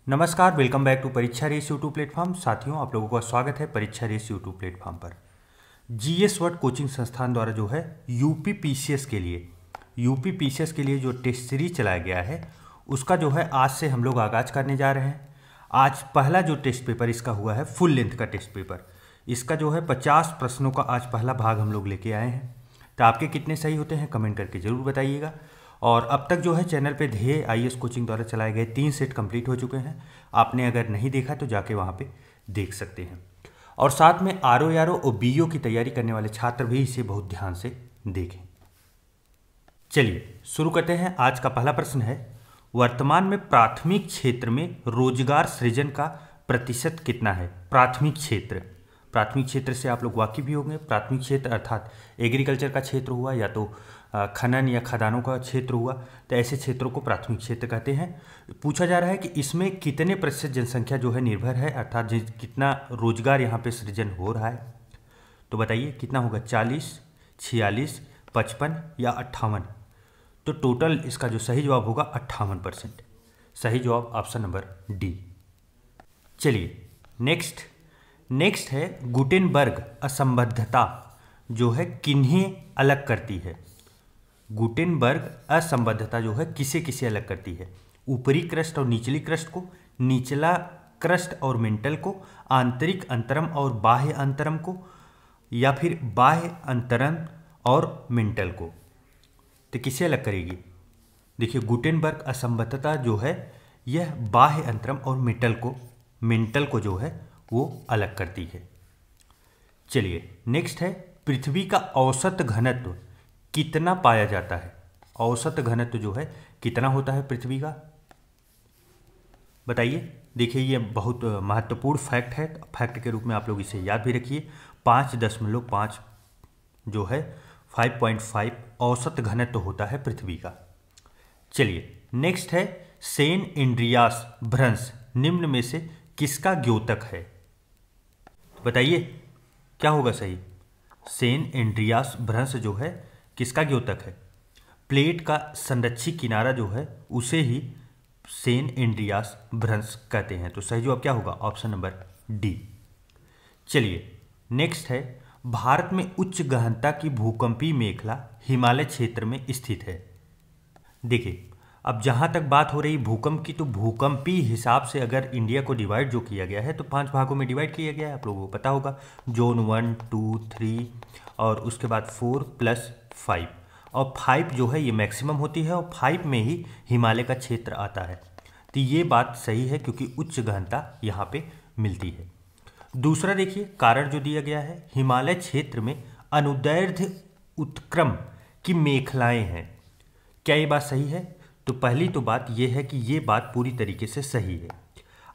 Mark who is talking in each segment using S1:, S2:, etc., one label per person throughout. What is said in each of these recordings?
S1: नमस्कार, welcome back to परीक्षा race YouTube platform. साथियों, आप लोगों का स्वागत है परीक्षा रेस यूट्यूब प्लेटफॉर्म पर। जीएस वर्ड कोचिंग संस्थान द्वारा जो है यूपी पीसीएस के लिए जो टेस्ट सीरीज चलाया गया है उसका जो है आज से हम लोग आगाज करने जा रहे हैं। आज पहला जो टेस्ट पेपर इसका हुआ है फुल लेंथ का टेस्ट पेपर। इसका जो है 50 प्रश्नों का आज पहला भाग हम लोग लेके आए हैं। तो आपके कितने सही होते हैं कमेंट करके ज़रूर बताइएगा। और अब तक जो है चैनल पे ध्येय आईएएस कोचिंग द्वारा चलाए गए 3 सेट कंप्लीट हो चुके हैं। आपने अगर नहीं देखा तो जाके वहाँ पे देख सकते हैं। और साथ में आरओ और बीओ की तैयारी करने वाले छात्र भी इसे बहुत ध्यान से देखें। चलिए शुरू करते हैं। आज का पहला प्रश्न है, वर्तमान में प्राथमिक क्षेत्र में रोजगार सृजन का प्रतिशत कितना है? प्राथमिक क्षेत्र से आप लोग वाकिफ भी होंगे। प्राथमिक क्षेत्र अर्थात एग्रीकल्चर का क्षेत्र हुआ या तो खनन या खदानों का क्षेत्र हुआ, तो ऐसे क्षेत्रों को प्राथमिक क्षेत्र कहते हैं। पूछा जा रहा है कि इसमें कितने प्रतिशत जनसंख्या जो है निर्भर है, अर्थात कितना रोजगार यहाँ पे सृजन हो रहा है। तो बताइए कितना होगा, 40, 46, 55 या 58? तो टोटल इसका जो सही जवाब होगा 58%। सही जवाब ऑप्शन नंबर डी। चलिए नेक्स्ट है, गुटेनबर्ग असंबद्धता जो है किन्हें अलग करती है? गुटेनबर्ग असंबद्धता जो है किसे अलग करती है? ऊपरी क्रस्ट और निचली क्रस्ट को, निचला क्रस्ट और मेंटल को, आंतरिक अंतरम और बाह्य अंतरम को, या फिर बाह्य अंतरम और मेंटल को? तो किसे अलग करेगी? देखिए, गुटेनबर्ग असंबद्धता जो है यह बाह्य अंतरम और मेंटल को जो है वो अलग करती है। चलिए नेक्स्ट है, पृथ्वी का औसत घनत्व कितना पाया जाता है? औसत घनत्व जो है कितना होता है पृथ्वी का? बताइए। देखिए, ये बहुत महत्वपूर्ण फैक्ट है। फैक्ट के रूप में आप लोग इसे याद भी रखिए। 5.5 जो है 5.5 औसत घनत्व होता है पृथ्वी का। चलिए नेक्स्ट है, सेन एंड्रियास भ्रंश निम्न में से किसका द्योतक है? बताइए क्या होगा सही? सेन एंड्रियास भ्रंश जो है किसका द्योतक है? प्लेट का संरक्षी किनारा जो है उसे ही सेन एंड्रियास भ्रंश कहते हैं। तो सही जवाब क्या होगा? Option number D. चलिए नेक्स्ट है, भारत में उच्च गहनता की भूकंपीय मेखला हिमालय क्षेत्र में स्थित है। देखिए, अब जहाँ तक बात हो रही भूकंप की, तो भूकंपीय हिसाब से अगर इंडिया को डिवाइड जो किया गया है तो 5 भागों में डिवाइड किया गया है। आप लोगों को पता होगा, जोन 1, 2, 3 और उसके बाद 4 + 5, और 5 जो है ये मैक्सिमम होती है और 5 में ही हिमालय का क्षेत्र आता है। तो ये बात सही है क्योंकि उच्च गहनता यहाँ पे मिलती है। दूसरा देखिए, कारण जो दिया गया है, हिमालय क्षेत्र में अनुदैर्ध्य उत्क्रम की मेखलाएं हैं। क्या ये बात सही है? तो पहली तो बात यह है कि ये बात पूरी तरीके से सही है।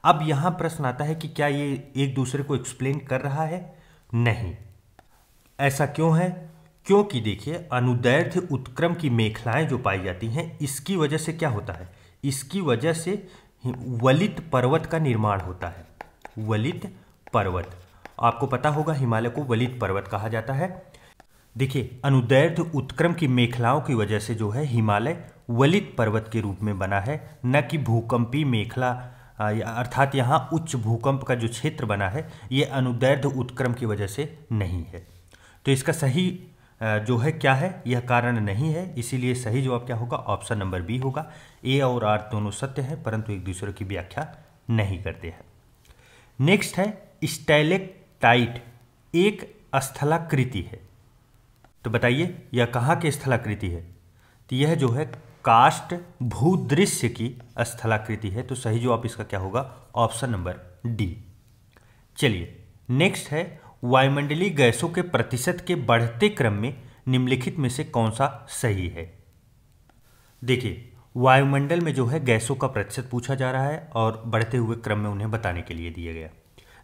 S1: अब यहाँ प्रश्न आता है कि क्या ये एक दूसरे को एक्सप्लेन कर रहा है? नहीं। ऐसा क्यों है? क्योंकि देखिए, अनुदैर्ध्य उत्क्रम की मेखलाएं जो पाई जाती हैं, इसकी वजह से क्या होता है? इसकी वजह से वलित पर्वत का निर्माण होता है। वलित पर्वत, आपको पता होगा हिमालय को वलित पर्वत कहा जाता है। देखिए, अनुदैर्ध्य उत्क्रम की मेखलाओं की वजह से जो है हिमालय वलित पर्वत के रूप में बना है, न कि भूकंपीय मेखला, अर्थात यहाँ उच्च भूकंप का जो क्षेत्र बना है ये अनुदैर्ध्य उत्क्रम की वजह से नहीं है। तो इसका सही जो है क्या है? यह कारण नहीं है, इसीलिए सही जवाब क्या होगा? ऑप्शन नंबर बी होगा। ए और आर दोनों सत्य हैं परंतु एक दूसरे की व्याख्या नहीं करते हैं। नेक्स्ट है, स्टैलेक्टाइट एक स्थलाकृति है। तो बताइए यह कहाँ की स्थलाकृति है? तो यह जो है काष्ठ भूदृश्य की स्थलाकृति है। तो सही जवाब इसका क्या होगा? Option number D. चलिए नेक्स्ट है, वायुमंडलीय गैसों के प्रतिशत के बढ़ते क्रम में निम्नलिखित में से कौन सा सही है? देखिए, वायुमंडल में जो है गैसों का प्रतिशत पूछा जा रहा है और बढ़ते हुए क्रम में उन्हें बताने के लिए दिया गया।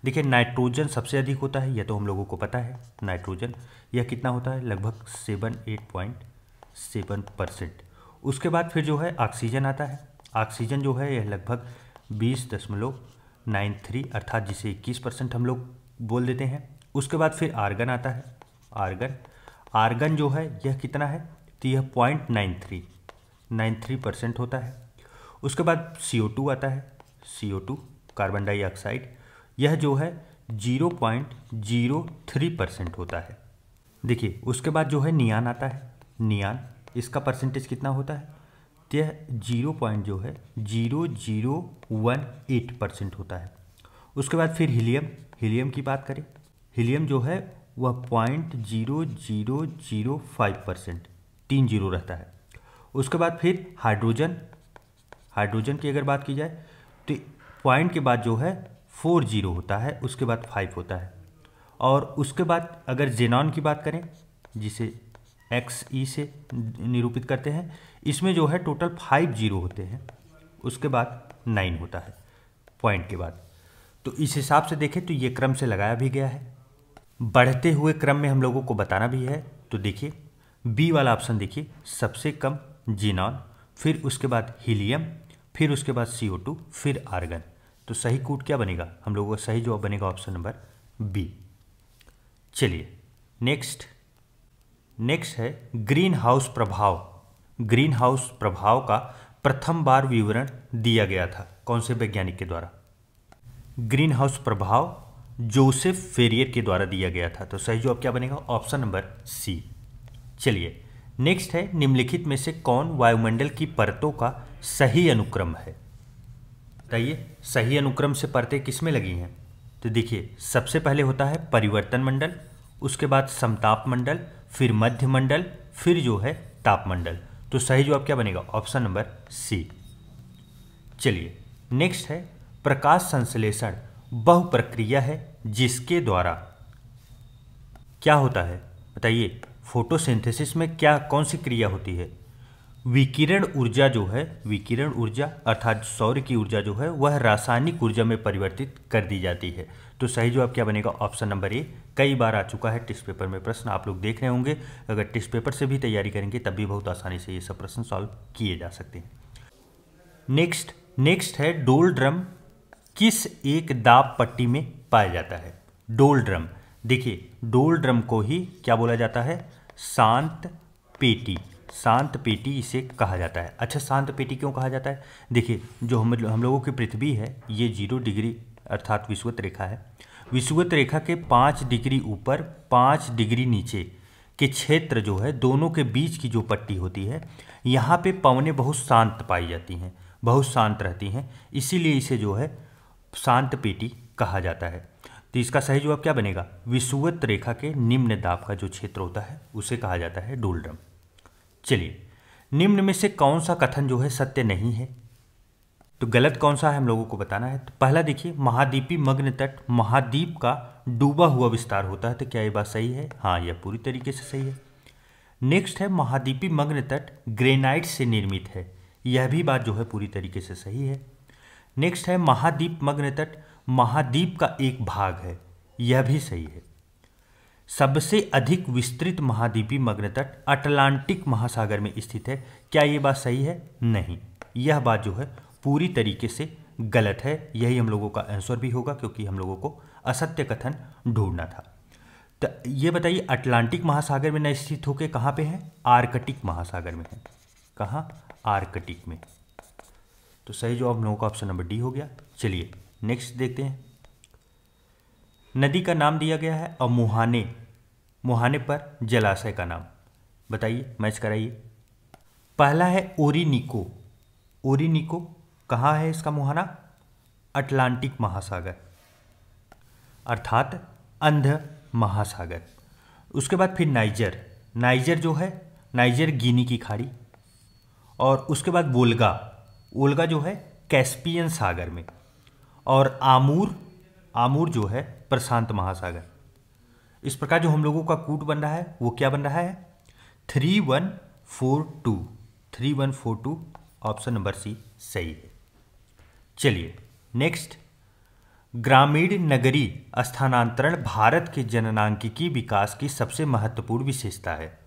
S1: देखिए, नाइट्रोजन सबसे अधिक होता है, यह तो हम लोगों को पता है। नाइट्रोजन यह कितना होता है? लगभग 8.7%। उसके बाद फिर जो है ऑक्सीजन आता है। ऑक्सीजन जो है यह लगभग 20.93 अर्थात जिसे 21% हम लोग बोल देते हैं। उसके बाद फिर आर्गन आता है। आर्गन जो है यह कितना है? तो यह 0.93% होता है। उसके बाद CO2 आता है। CO2 कार्बन डाइऑक्साइड, यह जो है 0.03% होता है। देखिए उसके बाद जो है नियान आता है, नियान इसका परसेंटेज कितना होता है, तो यह 0.0018% होता है। उसके बाद फिर हीलियम, हीलियम की बात करें, हीलियम जो है वह 0.0005%, 3 जीरो रहता है। उसके बाद फिर हाइड्रोजन, हाइड्रोजन की अगर बात की जाए तो पॉइंट के बाद जो है 4 जीरो होता है, उसके बाद 5 होता है। और उसके बाद अगर जेनॉन की बात करें, जिसे XE से निरूपित करते हैं, इसमें जो है टोटल 5 जीरो होते हैं, उसके बाद 9 होता है पॉइंट के बाद। तो इस हिसाब से देखें तो ये क्रम से लगाया भी गया है। बढ़ते हुए क्रम में हम लोगों को बताना भी है, तो देखिए बी वाला ऑप्शन देखिए, सबसे कम जीनॉन, फिर उसके बाद हीलियम, फिर उसके बाद CO2, फिर आर्गन। तो सही कूट क्या बनेगा, हम लोगों का सही जवाब बनेगा ऑप्शन नंबर बी। चलिए नेक्स्ट है ग्रीन हाउस प्रभाव। ग्रीन हाउस प्रभाव का प्रथम बार विवरण दिया गया था कौन से वैज्ञानिक के द्वारा, ग्रीन हाउस प्रभाव जोसेफ फेरियर के द्वारा दिया गया था। तो सही जवाब क्या बनेगा, ऑप्शन नंबर सी। चलिए नेक्स्ट है निम्नलिखित में से कौन वायुमंडल की परतों का सही अनुक्रम है, बताइए सही अनुक्रम से परतें किसमें लगी हैं। तो देखिए सबसे पहले होता है परिवर्तन मंडल, उसके बाद समताप मंडल, फिर मध्य मंडल, फिर जो है तापमंडल। तो सही जवाब क्या बनेगा, ऑप्शन नंबर सी। चलिए नेक्स्ट है प्रकाश संश्लेषण बहु प्रक्रिया है जिसके द्वारा क्या होता है, बताइए फोटोसिंथेसिस में क्या कौन सी क्रिया होती है, विकिरण ऊर्जा जो है, विकिरण ऊर्जा अर्थात सौर की ऊर्जा जो है वह रासायनिक ऊर्जा में परिवर्तित कर दी जाती है। तो सही जवाब क्या बनेगा, ऑप्शन नंबर ए। कई बार आ चुका है टेस्ट पेपर में प्रश्न, आप लोग देख रहे होंगे, अगर टेस्ट पेपर से भी तैयारी करेंगे तब भी बहुत आसानी से ये सब प्रश्न सॉल्व किए जा सकते हैं। नेक्स्ट है डोल ड्रम किस एक दाब पट्टी में पाया जाता है। डोल ड्रम, देखिए डोल ड्रम को ही क्या बोला जाता है, शांत पेटी, शांत पेटी इसे कहा जाता है। अच्छा शांत पेटी क्यों कहा जाता है, देखिए जो हम लोगों की पृथ्वी है ये 0 डिग्री अर्थात विषुवत रेखा है, विषुवत रेखा के 5 डिग्री ऊपर 5 डिग्री नीचे के क्षेत्र जो है दोनों के बीच की जो पट्टी होती है, यहाँ पे पवनें बहुत शांत पाई जाती हैं, बहुत शांत रहती हैं, इसीलिए इसे जो है शांत पेटी कहा जाता है। तो इसका सही जवाब क्या बनेगा, विषुवत रेखा के निम्न दाब का जो क्षेत्र होता है उसे कहा जाता है डोल ड्रम। चलिए निम्न में से कौन सा कथन जो है सत्य नहीं है, तो गलत कौन सा है हम लोगों को बताना है। तो पहला देखिए महाद्वीपी मग्न तट महाद्वीप का डूबा हुआ विस्तार होता है, तो क्या ये बात सही है, हाँ यह पूरी तरीके से सही है। नेक्स्ट है महाद्वीपी मग्न तट ग्रेनाइट से निर्मित है, यह भी बात जो है पूरी तरीके से सही है। नेक्स्ट है महाद्वीप मग्न तट महाद्वीप का एक भाग है, यह भी सही है। सबसे अधिक विस्तृत महाद्वीपी मग्न तट अटलांटिक महासागर में स्थित है, क्या ये बात सही है, नहीं, यह बात जो है पूरी तरीके से गलत है। यही हम लोगों का आंसर भी होगा क्योंकि हम लोगों को असत्य कथन ढूंढना था। तो ये बताइए अटलांटिक महासागर में न स्थित होकर कहाँ पे है, आर्कटिक महासागर में है, कहाँ, आर्कटिक में। तो सही जवाब हम लोगों का ऑप्शन नंबर डी हो गया। चलिए नेक्स्ट देखते हैं, नदी का नाम दिया गया है और मुहाने, मुहाने पर जलाशय का नाम बताइए, मैच कराइए। पहला है ओरिनिको, ओरिनिको कहाँ है इसका मुहाना, अटलांटिक महासागर अर्थात अंध महासागर। उसके बाद फिर नाइजर, नाइजर जो है नाइजर गिनी की खाड़ी, और उसके बाद वोल्गा, वोल्गा जो है कैस्पियन सागर में, और आमूर, आमूर जो है प्रशांत महासागर। इस प्रकार जो हम लोगों का कूट बन रहा है वो क्या बन रहा है, 3142, 3142 ऑप्शन नंबर सी सही है। चलिए नेक्स्ट, ग्रामीण नगरी स्थानांतरण भारत के जननांकिकी विकास की सबसे महत्वपूर्ण विशेषता है,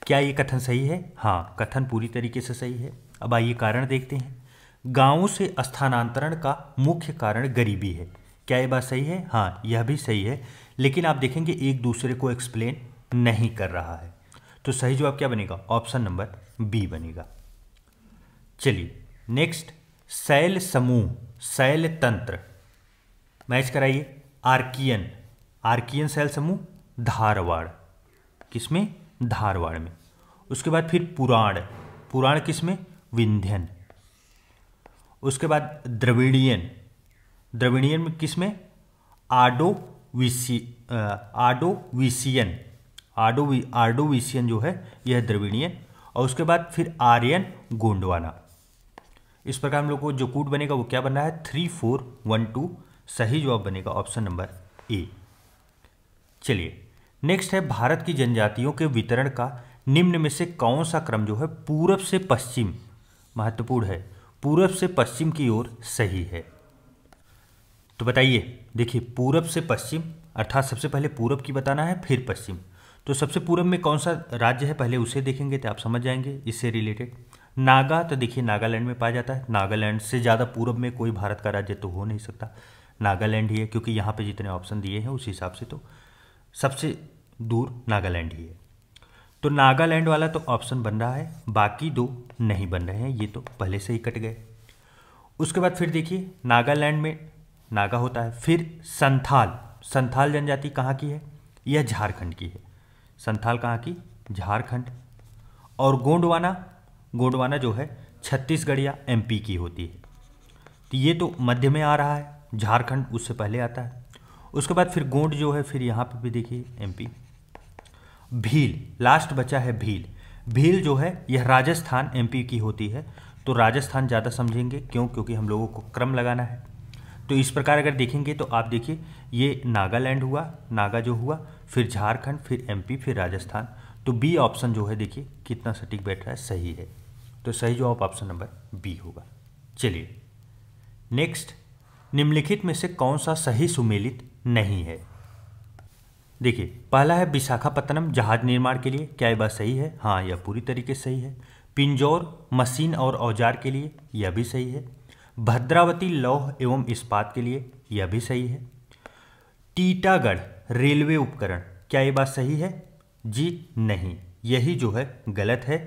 S1: क्या ये कथन सही है, हाँ कथन पूरी तरीके से सही है। अब आइए कारण देखते हैं। गांवों से स्थानांतरण का मुख्य कारण गरीबी है, क्या ये बात सही है, हाँ यह भी सही है, लेकिन आप देखेंगे एक दूसरे को एक्सप्लेन नहीं कर रहा है। तो सही जवाब क्या बनेगा, ऑप्शन नंबर बी बनेगा। चलिए नेक्स्ट, शैल समूह, शैल तंत्र, मैच कराइए। आर्कियन, आर्कियन शैल समूह धारवाड़, किसमें? धारवाड़ में। उसके बाद फिर पुराण, पुराण किसमें? विंध्यन। उसके बाद द्रविड़ियन, द्रविड़ियन में किसमें? आर्डोविसियन, आर्डोविसियन जो है यह द्रविड़ियन। और उसके बाद फिर आर्यन गोंडवाना। इस प्रकार हम लोग को जो कूट बनेगा वो क्या बन रहा है? 3412। सही जवाब बनेगा ऑप्शन नंबर ए। चलिए नेक्स्ट है, भारत की जनजातियों के वितरण का निम्न में से कौन सा क्रम जो है पूरब से पश्चिम, महत्वपूर्ण है, पूरब से पश्चिम की ओर सही है? तो बताइए। देखिए पूरब से पश्चिम अर्थात सबसे पहले पूरब की बताना है फिर पश्चिम। तो सबसे पूरब में कौन सा राज्य है पहले उसे देखेंगे तो आप समझ जाएंगे इससे रिलेटेड। नागा, तो देखिए नागालैंड में पाया जाता है। नागालैंड से ज़्यादा पूरब में कोई भारत का राज्य तो हो नहीं सकता, नागालैंड ही है, क्योंकि यहाँ पे जितने ऑप्शन दिए हैं उस हिसाब से तो सबसे दूर नागालैंड ही है। तो नागालैंड वाला तो ऑप्शन बन रहा है, बाकी दो नहीं बन रहे हैं, ये तो पहले से ही कट गए। उसके बाद फिर देखिए नागालैंड में नागा होता है। फिर संथाल, संथाल जनजाति कहाँ की है? यह झारखंड की है। संथाल कहाँ की? झारखंड। और गोंडवाना, गोंडवाना जो है छत्तीसगढ़ या एमपी की होती है। तो ये तो मध्य में आ रहा है, झारखंड उससे पहले आता है। उसके बाद फिर गोंड जो है फिर यहाँ पे भी देखिए एमपी। भील, लास्ट बचा है भील। भील जो है यह राजस्थान एमपी की होती है। तो राजस्थान ज़्यादा समझेंगे, क्यों? क्योंकि हम लोगों को क्रम लगाना है। तो इस प्रकार अगर देखेंगे तो आप देखिए ये नागालैंड हुआ, नागा जो हुआ, फिर झारखंड, फिर एमपी, फिर राजस्थान। तो बी ऑप्शन जो है देखिए कितना सटीक बैठ रहा है, सही है। तो सही जवाब ऑप्शन नंबर बी होगा। चलिए नेक्स्ट, निम्नलिखित में से कौन सा सही सुमेलित नहीं है? देखिए पहला है विशाखापत्तनम जहाज निर्माण के लिए, क्या ये बात सही है? हाँ, यह पूरी तरीके से सही है। पिंजौर मशीन और औजार के लिए, यह भी सही है। भद्रावती लौह एवं इस्पात के लिए, यह भी सही है। टीटागढ़ रेलवे उपकरण, क्या ये बात सही है? जी नहीं, यही जो है गलत है।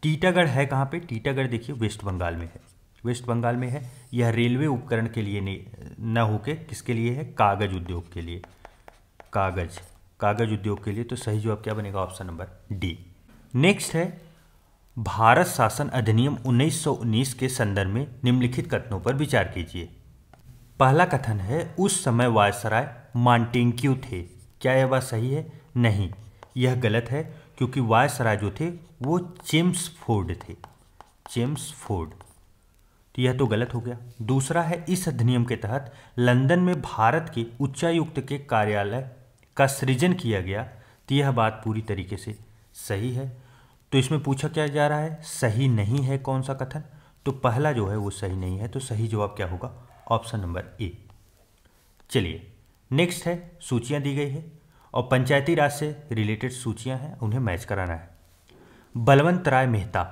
S1: टीटागढ़ है कहाँ पे? टीटागढ़ देखिए वेस्ट बंगाल में है, वेस्ट बंगाल में है। यह रेलवे उपकरण के लिए न होके किसके लिए है? कागज उद्योग के लिए, कागज उद्योग के लिए। तो सही जवाब क्या बनेगा? Option number D. नेक्स्ट है, भारत शासन अधिनियम 1919 के संदर्भ में निम्नलिखित कथनों पर विचार कीजिए। पहला कथन है उस समय वायसराय मॉन्टेग्यू थे, क्या यह बात सही है? नहीं, यह गलत है, क्योंकि वायसराय जो थे वो चेम्सफोर्ड थे, चेम्सफोर्ड। तो यह तो गलत हो गया। दूसरा है इस अधिनियम के तहत लंदन में भारत के उच्चायुक्त के कार्यालय का सृजन किया गया। तो यह बात पूरी तरीके से सही है। तो इसमें पूछा क्या जा रहा है? सही नहीं है कौन सा कथन? तो पहला जो है वो सही नहीं है। तो सही जवाब क्या होगा? Option number A. चलिए नेक्स्ट है, सूचियां दी गई है और पंचायती राज से रिलेटेड सूचियां हैं, उन्हें मैच कराना है। बलवंत राय मेहता,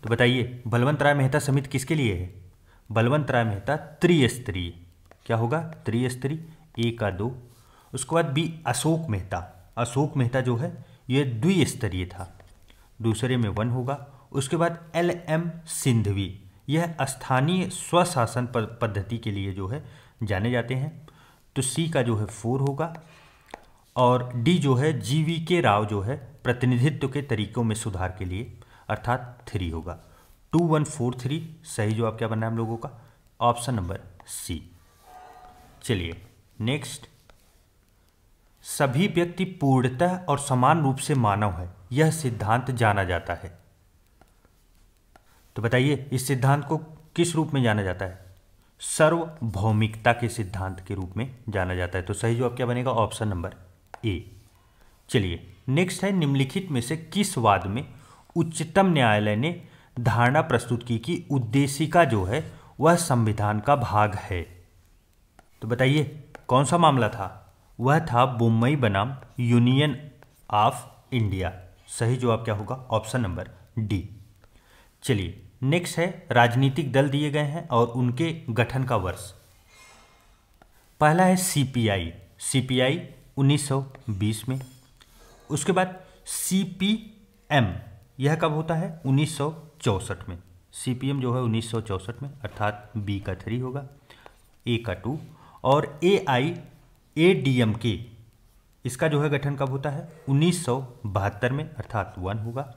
S1: तो बताइए बलवंत राय मेहता समिति किसके लिए है? बलवंत राय मेहता त्रिस्तरीय, क्या होगा? त्रिस्तरीय, ए का 2। उसके बाद बी अशोक मेहता, अशोक मेहता जो है ये द्विस्तरीय था, दूसरे में 1 होगा। उसके बाद LM सिंधवी, यह स्थानीय स्वशासन पद्धति के लिए जो है जाने जाते हैं। तो सी का जो है 4 होगा। और डी जो है GVK राव जो है प्रतिनिधित्व के तरीकों में सुधार के लिए, अर्थात 3 होगा। 2143 सही जवाब क्या बनना है हम लोगों का? Option number C. चलिए नेक्स्ट, सभी व्यक्ति पूर्णतः और समान रूप से मानव है, यह सिद्धांत जाना जाता है। तो बताइए इस सिद्धांत को किस रूप में जाना जाता है? सार्वभौमिकता के सिद्धांत के रूप में जाना जाता है। तो सही जवाब क्या बनेगा? Option number A. चलिए नेक्स्ट है, निम्नलिखित में से किस वाद में उच्चतम न्यायालय ने धारणा प्रस्तुत की कि उद्देशिका जो है वह संविधान का भाग है? तो बताइए कौन सा मामला था? वह था मुंबई बनाम यूनियन ऑफ इंडिया। सही जवाब क्या होगा? Option number D. चलिए नेक्स्ट है, राजनीतिक दल दिए गए हैं और उनके गठन का वर्ष। पहला है CPI, CPI 1920 में। उसके बाद CPM, यह कब होता है? 1964 में। CPM जो है 1964 में, अर्थात बी का 3 होगा। ए का 2, और AIADMK इसका जो है गठन कब होता है 1972 में, अर्थात 1 होगा।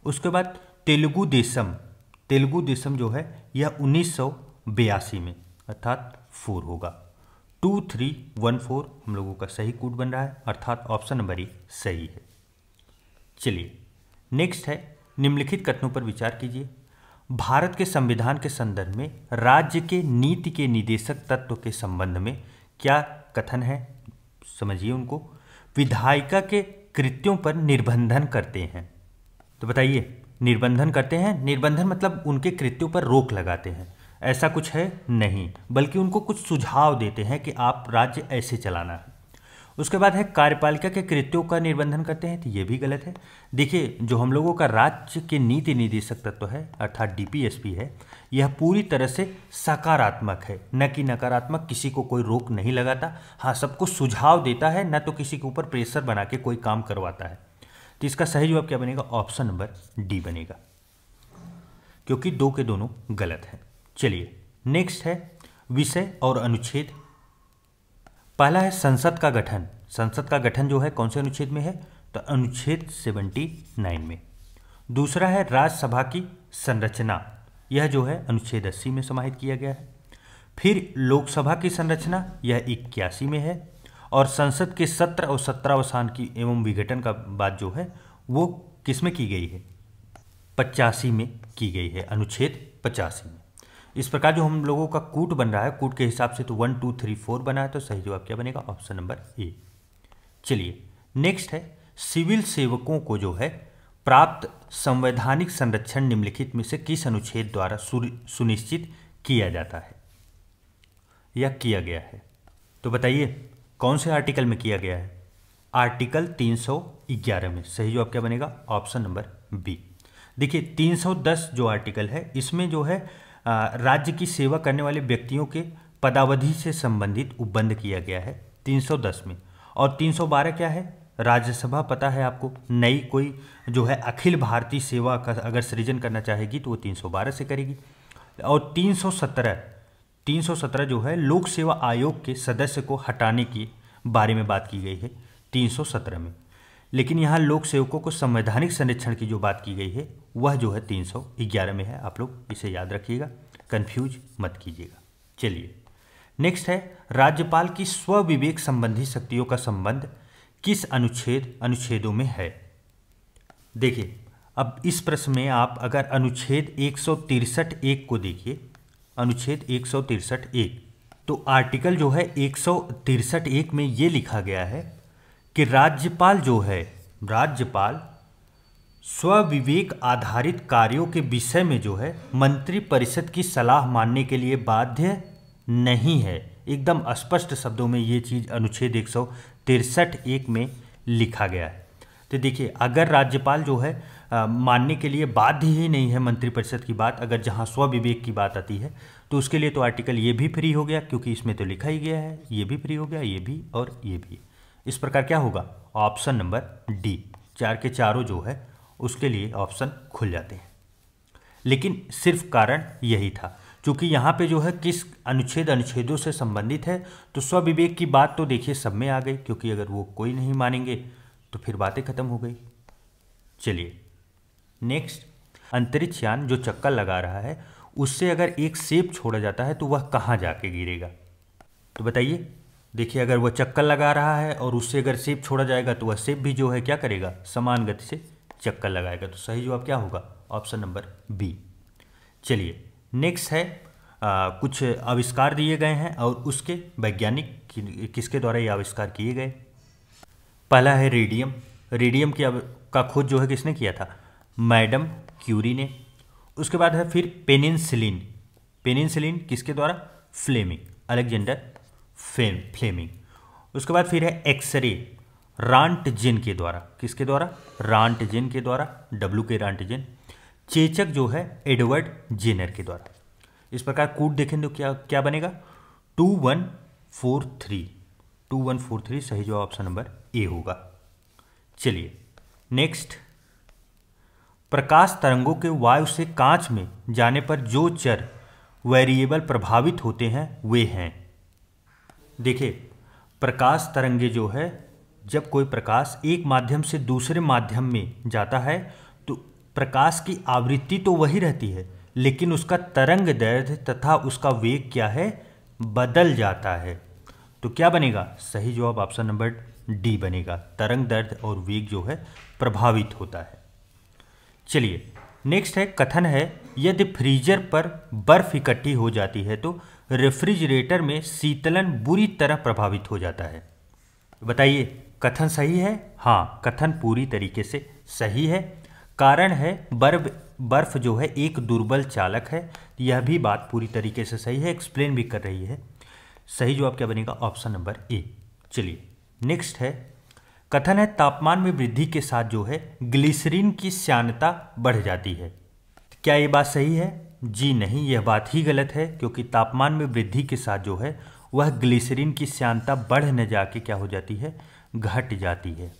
S1: उसके बाद तेलुगु देशम जो है यह 1982 में, अर्थात 4 होगा। 2314 हम लोगों का सही कोड बन रहा है, अर्थात ऑप्शन नंबर ए सही है। चलिए नेक्स्ट है, निम्नलिखित कथनों पर विचार कीजिए। भारत के संविधान के संदर्भ में राज्य के नीति के निदेशक तत्व के संबंध में क्या कथन है, समझिए उनको। विधायिका के कृत्यों पर निर्बंधन करते हैं, तो बताइए निर्बंधन करते हैं, निर्बंधन मतलब उनके कृत्यों पर रोक लगाते हैं, ऐसा कुछ है नहीं, बल्कि उनको कुछ सुझाव देते हैं कि आप राज्य ऐसे चलाना है। उसके बाद है कार्यपालिका के कृत्यों का निर्बंधन करते हैं, तो ये भी गलत है। देखिए जो हम लोगों का राज्य के नीति निदेशक तत्व है, अर्थात DPSP है, यह पूरी तरह से सकारात्मक है, न कि नकारात्मक। किसी को कोई रोक नहीं लगाता, हाँ सबको सुझाव देता है, न तो किसी के ऊपर प्रेशर बना के कोई काम करवाता है। तो इसका सही जवाब क्या बनेगा, ऑप्शन नंबर डी बनेगा, क्योंकि दो के दोनों गलत है। चलिए नेक्स्ट है विषय और अनुच्छेद। पहला है संसद का गठन। संसद का गठन जो है कौन से अनुच्छेद में है, तो अनुच्छेद 79 में। दूसरा है राज्यसभा की संरचना, यह जो है अनुच्छेद 80 में समाहित किया गया है। फिर लोकसभा की संरचना, यह 81 में है। और संसद के सत्र और सत्रावसान की एवं विघटन का बात जो है वो किस में की गई है, 85 में की गई है, अनुच्छेद 85 में। इस प्रकार जो हम लोगों का कूट बन रहा है, कूट के हिसाब से तो 1 2 3 4 बना है, तो सही जवाब क्या बनेगा, ऑप्शन नंबर ए। चलिए नेक्स्ट है सिविल सेवकों को जो है प्राप्त संवैधानिक संरक्षण निम्नलिखित में से किस अनुच्छेद द्वारा सुनिश्चित किया जाता है या किया गया है, तो बताइए कौन से आर्टिकल में किया गया है, आर्टिकल 311 में। सही जवाब क्या बनेगा, ऑप्शन नंबर बी। देखिए 310 जो आर्टिकल है इसमें जो है राज्य की सेवा करने वाले व्यक्तियों के पदावधि से संबंधित उपबंध किया गया है 310 में। और 312 क्या है, राज्यसभा पता है आपको, नई कोई जो है अखिल भारतीय सेवा का अगर सृजन करना चाहेगी तो वो 312 से करेगी। और 317 जो है लोक सेवा आयोग के सदस्य को हटाने के बारे में बात की गई है 317 में। लेकिन यहाँ लोक सेवकों को संवैधानिक संरक्षण की जो बात की गई है वह जो है 311 में है। आप लोग इसे याद रखिएगा, कंफ्यूज मत कीजिएगा। चलिए नेक्स्ट है राज्यपाल की स्वविवेक संबंधी शक्तियों का संबंध किस अनुच्छेदों में है। देखिए अब इस प्रश्न में आप अगर अनुच्छेद 163(1) को देखिए, अनुच्छेद 163(1), तो आर्टिकल जो है 163(1) में ये लिखा गया है कि राज्यपाल जो है, राज्यपाल स्वविवेक आधारित कार्यों के विषय में जो है मंत्रिपरिषद की सलाह मानने के लिए बाध्य नहीं है। एकदम स्पष्ट शब्दों में ये चीज़ अनुच्छेद 163(1) में लिखा गया है। तो देखिए अगर राज्यपाल जो है मानने के लिए बाध्य ही नहीं है मंत्रिपरिषद की बात, अगर जहाँ स्वविवेक की बात आती है तो उसके लिए तो आर्टिकल ये भी फ्री हो गया, क्योंकि इसमें तो लिखा ही गया है, ये भी फ्री हो गया, ये भी और ये भी। इस प्रकार क्या होगा, ऑप्शन नंबर डी, 4 के चारों जो है उसके लिए ऑप्शन खुल जाते हैं। लेकिन सिर्फ कारण यही था, क्योंकि यहाँ पे जो है किस अनुच्छेदों से संबंधित है, तो स्वविवेक की बात तो देखिए सब में आ गई, क्योंकि अगर वो कोई नहीं मानेंगे तो फिर बातें खत्म हो गई। चलिए नेक्स्ट, अंतरिक्ष यान जो चक्कर लगा रहा है उससे अगर एक सेब छोड़ा जाता है तो वह कहाँ जाके गिरेगा, तो बताइए। देखिए अगर वह चक्कर लगा रहा है और उससे अगर सेब छोड़ा जाएगा तो वह सेब भी जो है क्या करेगा, समान गति से चक्कर लगाएगा। तो सही जवाब क्या होगा, ऑप्शन नंबर बी। चलिए नेक्स्ट है कुछ आविष्कार दिए गए हैं और उसके वैज्ञानिक किसके द्वारा ये आविष्कार किए गए। पहला है रेडियम। रेडियम का खोज जो है किसने किया था, मैडम क्यूरी ने। उसके बाद है फिर पेनिसिलिन। पेनिसिलिन किसके द्वारा, फ्लेमिंग, अलेक्जेंडर फ्लेमिंग। उसके बाद फिर है एक्सरे, रांटजेन के द्वारा। किसके द्वारा, रांटजेन के द्वारा, W के रांटजेन। चेचक जो है एडवर्ड जेनर के द्वारा। इस प्रकार कूट देखें तो क्या क्या बनेगा, 2143। 2143 सही जवाब ऑप्शन नंबर ए होगा। चलिए नेक्स्ट, प्रकाश तरंगों के वायु से कांच में जाने पर जो चर वेरिएबल प्रभावित होते हैं वे हैं। देखिए, प्रकाश तरंगे जो है, जब कोई प्रकाश एक माध्यम से दूसरे माध्यम में जाता है तो प्रकाश की आवृत्ति तो वही रहती है, लेकिन उसका तरंग दैर्ध्य तथा उसका वेग क्या है, बदल जाता है। तो क्या बनेगा? सही जवाब ऑप्शन नंबर डी बनेगा। तरंग दैर्ध्य और वेग जो है प्रभावित होता है। चलिए नेक्स्ट है, कथन है यदि फ्रीजर पर बर्फ इकट्ठी हो जाती है तो रेफ्रिजरेटर में शीतलन बुरी तरह प्रभावित हो जाता है। बताइए कथन सही है? हाँ, कथन पूरी तरीके से सही है। कारण है बर्फ जो है एक दुर्बल चालक है। यह भी बात पूरी तरीके से सही है, एक्सप्लेन भी कर रही है। सही जवाब क्या बनेगा? Option number A. चलिए नेक्स्ट है, कथन है तापमान में वृद्धि के साथ जो है ग्लिसरीन की श्यानता बढ़ जाती है। क्या ये बात सही है? जी नहीं, यह बात ही गलत है, क्योंकि तापमान में वृद्धि के साथ जो है वह ग्लिसरीन की श्यानता बढ़ न जाके क्या हो जाती है, घट जाती है।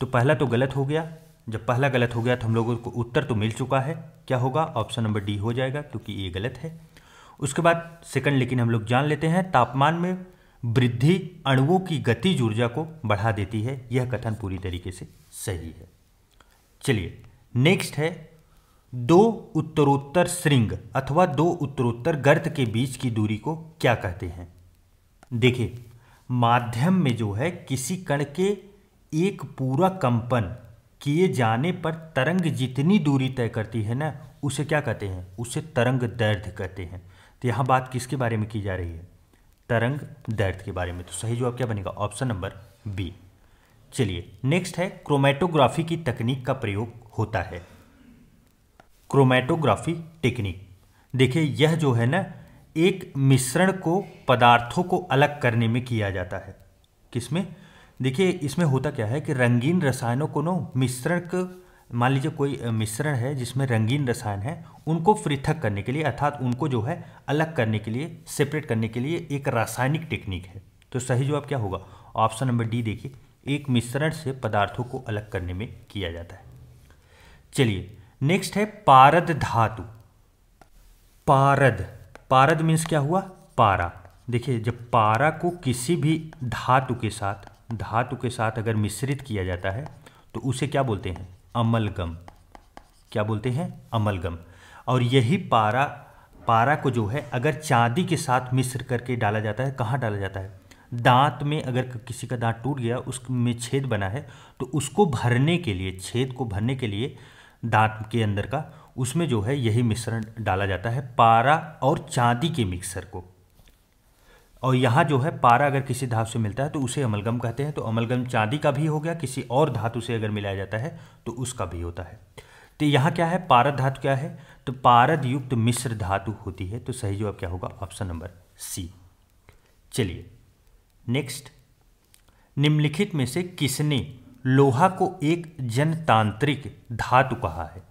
S1: तो पहला तो गलत हो गया। जब पहला गलत हो गया तो हम लोगों को उत्तर तो मिल चुका है, क्या होगा? ऑप्शन नंबर डी हो जाएगा, क्योंकि ये गलत है। उसके बाद सेकंड लेकिन हम लोग जान लेते हैं, तापमान में वृद्धि अणुओं की गतिज ऊर्जा को बढ़ा देती है। यह कथन पूरी तरीके से सही है। चलिए नेक्स्ट है, दो उत्तरोत्तर श्रृंग अथवा दो उत्तरोत्तर गर्त के बीच की दूरी को क्या कहते हैं? देखिए, माध्यम में जो है किसी कण के एक पूरा कंपन किए जाने पर तरंग जितनी दूरी तय करती है ना, उसे क्या कहते हैं? उसे तरंग दैर्ध्य कहते हैं। तो यहाँ बात किसके बारे में की जा रही है? तरंग दैर्ध्य के बारे में। तो सही जवाब क्या बनेगा? Option number B. चलिए नेक्स्ट है, क्रोमैटोग्राफी की तकनीक का प्रयोग होता है। क्रोमैटोग्राफी टेक्निक, देखिए यह जो है ना, एक मिश्रण को पदार्थों को अलग करने में किया जाता है। किसमें? देखिए इसमें होता क्या है कि रंगीन रसायनों को नो मिश्रण को, मान लीजिए कोई मिश्रण है जिसमें रंगीन रसायन है, उनको पृथक करने के लिए अर्थात उनको जो है अलग करने के लिए, सेपरेट करने के लिए एक रासायनिक टेक्निक है। तो सही जवाब क्या होगा? Option number D. देखिए, एक मिश्रण से पदार्थों को अलग करने में किया जाता है। चलिए नेक्स्ट है, पारद धातु। पारद मीन्स क्या हुआ? पारा। देखिए, जब पारा को किसी भी धातु के साथ अगर मिश्रित किया जाता है तो उसे क्या बोलते हैं? अमलगम। क्या बोलते हैं? अमलगम। और यही पारा को जो है अगर चांदी के साथ मिश्र करके डाला जाता है, कहाँ डाला जाता है? दांत में। अगर किसी का दांत टूट गया, उसमें छेद बना है, तो उसको भरने के लिए, छेद को भरने के लिए दांत के अंदर का, उसमें जो है यही मिश्रण डाला जाता है, पारा और चांदी के मिक्सर को। और यहाँ जो है पारा अगर किसी धातु से मिलता है तो उसे अमलगम कहते हैं। तो अमलगम चांदी का भी हो गया, किसी और धातु से अगर मिलाया जाता है तो उसका भी होता है। तो यहाँ क्या है? पारद धातु क्या है? तो पारद युक्त मिश्र धातु होती है। तो सही जवाब क्या होगा? Option number C. चलिए नेक्स्ट, निम्नलिखित में से किसने लोहा को एक जनतांत्रिक धातु कहा है?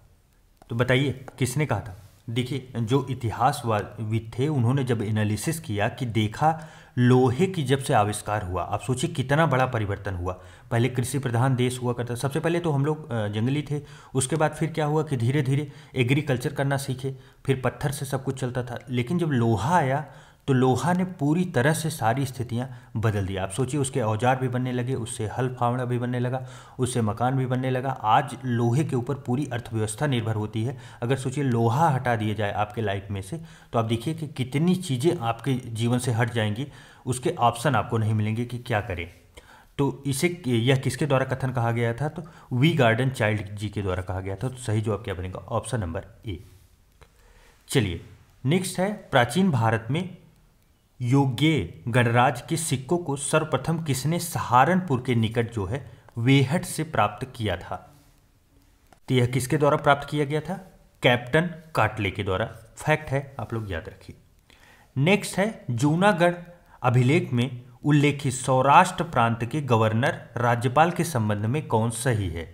S1: तो बताइए किसने कहा था? देखिए, जो इतिहासविद थे उन्होंने जब एनालिसिस किया कि देखा लोहे की जब से आविष्कार हुआ, आप सोचिए कितना बड़ा परिवर्तन हुआ। पहले कृषि प्रधान देश हुआ करता, सबसे पहले तो हम लोग जंगली थे। उसके बाद फिर क्या हुआ कि धीरे धीरे एग्रीकल्चर करना सीखे, फिर पत्थर से सब कुछ चलता था। लेकिन जब लोहा आया तो लोहा ने पूरी तरह से सारी स्थितियां बदल दी। आप सोचिए, उसके औजार भी बनने लगे, उससे हल फावड़ा भी बनने लगा, उससे मकान भी बनने लगा। आज लोहे के ऊपर पूरी अर्थव्यवस्था निर्भर होती है। अगर सोचिए लोहा हटा दिया जाए आपके लाइफ में से, तो आप देखिए कि कितनी चीज़ें आपके जीवन से हट जाएंगी। उसके ऑप्शन आपको नहीं मिलेंगे कि क्या करें। तो इसे, यह किसके द्वारा कथन कहा गया था? तो वी गार्डन चाइल्ड जी के द्वारा कहा गया था। तो सही जवाब क्या बनेगा? Option number A. चलिए नेक्स्ट है, प्राचीन भारत में योग्य गणराज्य के सिक्कों को सर्वप्रथम किसने सहारनपुर के निकट जो है वेहट से प्राप्त किया था? तो यह किसके द्वारा प्राप्त किया गया था? कैप्टन काटले के द्वारा। फैक्ट है, आप लोग याद रखिए। नेक्स्ट है, जूनागढ़ अभिलेख में उल्लेखित सौराष्ट्र प्रांत के गवर्नर राज्यपाल के संबंध में कौन सही है?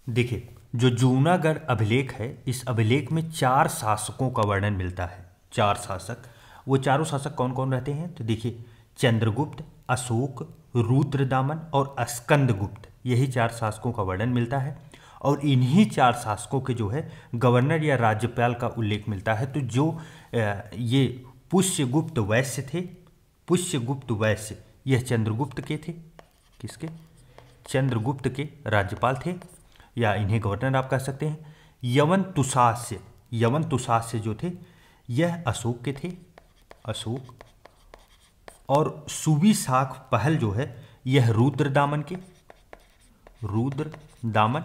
S1: देखिए, जो जूनागढ़ अभिलेख है, इस अभिलेख में 4 शासकों का वर्णन मिलता है। 4 शासक। वो चारों शासक कौन कौन रहते हैं? तो देखिए, चंद्रगुप्त, अशोक, रुद्रदामन और स्कंदगुप्त, यही 4 शासकों का वर्णन मिलता है। और इन्हीं 4 शासकों के जो है गवर्नर या राज्यपाल का उल्लेख मिलता है। तो जो ये पुष्यगुप्त वैश्य थे, पुष्यगुप्त वैश्य, यह चंद्रगुप्त के थे। किसके? चंद्रगुप्त के राज्यपाल थे, या इन्हें गवर्नर आप कह सकते हैं। यवनतुशास्य, यवनतुशास्य जो थे यह अशोक के थे, अशोक। और सुविशाख पहल जो है यह रुद्रदामन के, रुद्रदामन।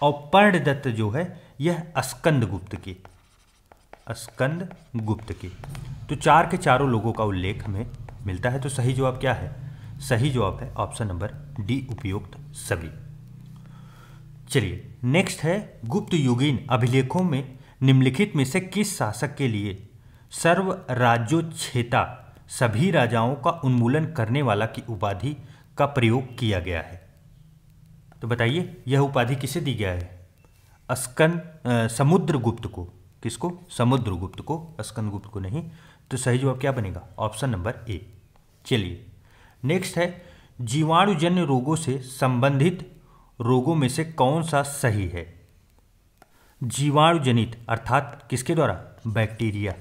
S1: और पर्णदत्त जो है यह स्कंदगुप्त के, स्कंदगुप्त के। तो चार के चारों लोगों का उल्लेख हमें मिलता है। तो सही जवाब क्या है? सही जवाब है ऑप्शन नंबर डी, उपयुक्त सभी। चलिए नेक्स्ट है, गुप्त युगीन अभिलेखों में निम्नलिखित में से किस शासक के लिए सर्व राज्योच्छेता, सभी राजाओं का उन्मूलन करने वाला की उपाधि का प्रयोग किया गया है? तो बताइए यह उपाधि किसे दी गया है? समुद्रगुप्त को। किसको? समुद्रगुप्त को, स्कंदगुप्त को नहीं। तो सही जवाब क्या बनेगा? Option number A. चलिए नेक्स्ट है, जीवाणुजन्य रोगों से संबंधित रोगों में से कौन सा सही है? जीवाणुजनित अर्थात किसके द्वारा? बैक्टीरिया,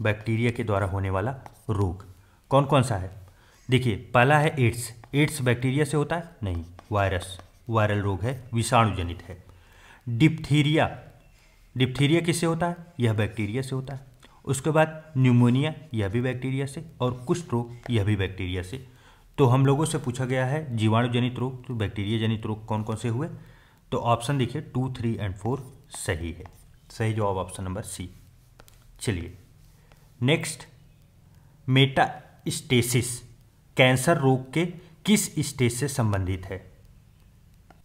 S1: बैक्टीरिया के द्वारा होने वाला रोग कौन कौन सा है? देखिए पहला है एड्स, एड्स बैक्टीरिया से होता है? नहीं, वायरस, वायरल रोग है, विषाणुजनित है। डिप्थीरिया, डिप्थीरिया किससे होता है? यह बैक्टीरिया से होता है। उसके बाद न्यूमोनिया, यह भी बैक्टीरिया से। और कुष्ठ रोग, यह भी बैक्टीरिया से। तो हम लोगों से पूछा गया है जीवाणुजनित रोग, तो बैक्टीरिया जनित रोग कौन कौन से हुए? तो ऑप्शन देखिए 2, 3 एंड 4 सही है। सही जवाब ऑप्शन नंबर सी। चलिए नेक्स्ट, मेटास्टेसिस कैंसर रोग के किस स्टेज से संबंधित है?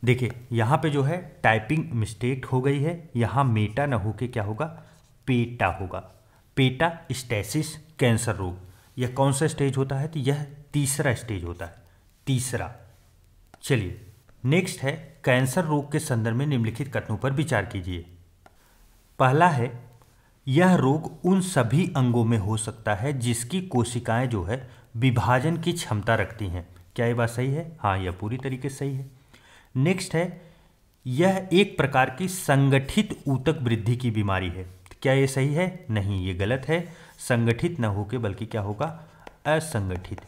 S1: देखिए यहाँ पे जो है टाइपिंग मिस्टेक हो गई है, यहाँ मेटा न होके क्या होगा? पेटा होगा। पेटास्टेसिस कैंसर रोग, यह कौन सा स्टेज होता है? तो यह तीसरा स्टेज होता है, तीसरा। चलिए नेक्स्ट है, कैंसर रोग के संदर्भ में निम्नलिखित कथनों पर विचार कीजिए। पहला है, यह रोग उन सभी अंगों में हो सकता है जिसकी कोशिकाएं जो है विभाजन की क्षमता रखती हैं। क्या ये बात सही है? हाँ, यह पूरी तरीके से सही है। नेक्स्ट है, यह एक प्रकार की संगठित ऊतक वृद्धि की बीमारी है। क्या ये सही है? नहीं, ये गलत है। संगठित न होकर बल्कि क्या होगा? असंगठित,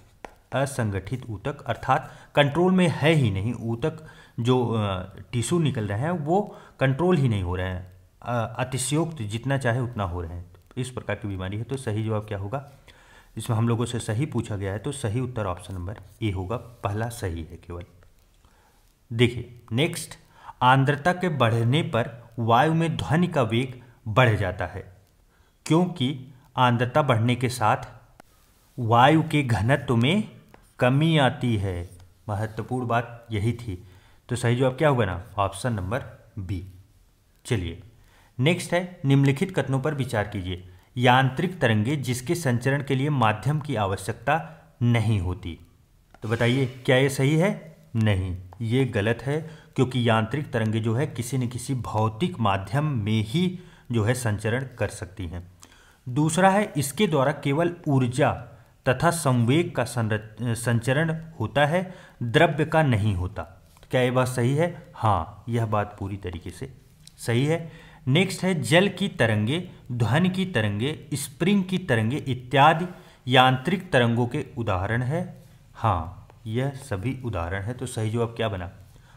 S1: असंगठित ऊतक, अर्थात कंट्रोल में है ही नहीं। ऊतक जो टिश्यू निकल रहे हैं वो कंट्रोल ही नहीं हो रहे हैं, अतिशयोक्त जितना चाहे उतना हो रहे हैं। इस प्रकार की बीमारी है। तो सही जवाब क्या होगा? इसमें हम लोगों से सही पूछा गया है, तो सही उत्तर ऑप्शन नंबर ए होगा, पहला सही है केवल। देखिए नेक्स्ट, आर्द्रता के बढ़ने पर वायु में ध्वनि का वेग बढ़ जाता है क्योंकि आर्द्रता बढ़ने के साथ वायु के घनत्व में कमी आती है। महत्वपूर्ण बात यही थी। तो सही जवाब क्या होगा ना? Option number B. चलिए नेक्स्ट है, निम्नलिखित कथनों पर विचार कीजिए। यांत्रिक तरंगे जिसके संचरण के लिए माध्यम की आवश्यकता नहीं होती। तो बताइए क्या ये सही है? नहीं, ये गलत है, क्योंकि यांत्रिक तरंगे जो है किसी न किसी भौतिक माध्यम में ही जो है संचरण कर सकती हैं। दूसरा है, इसके द्वारा केवल ऊर्जा तथा संवेग का संचरण होता है, द्रव्य का नहीं होता। क्या ये बात सही है? हाँ, यह बात पूरी तरीके से सही है। नेक्स्ट है, जल की तरंगे, ध्वनि की तरंगे, स्प्रिंग की तरंगे इत्यादि यांत्रिक तरंगों के उदाहरण है। हाँ, यह सभी उदाहरण है। तो सही जवाब क्या बना?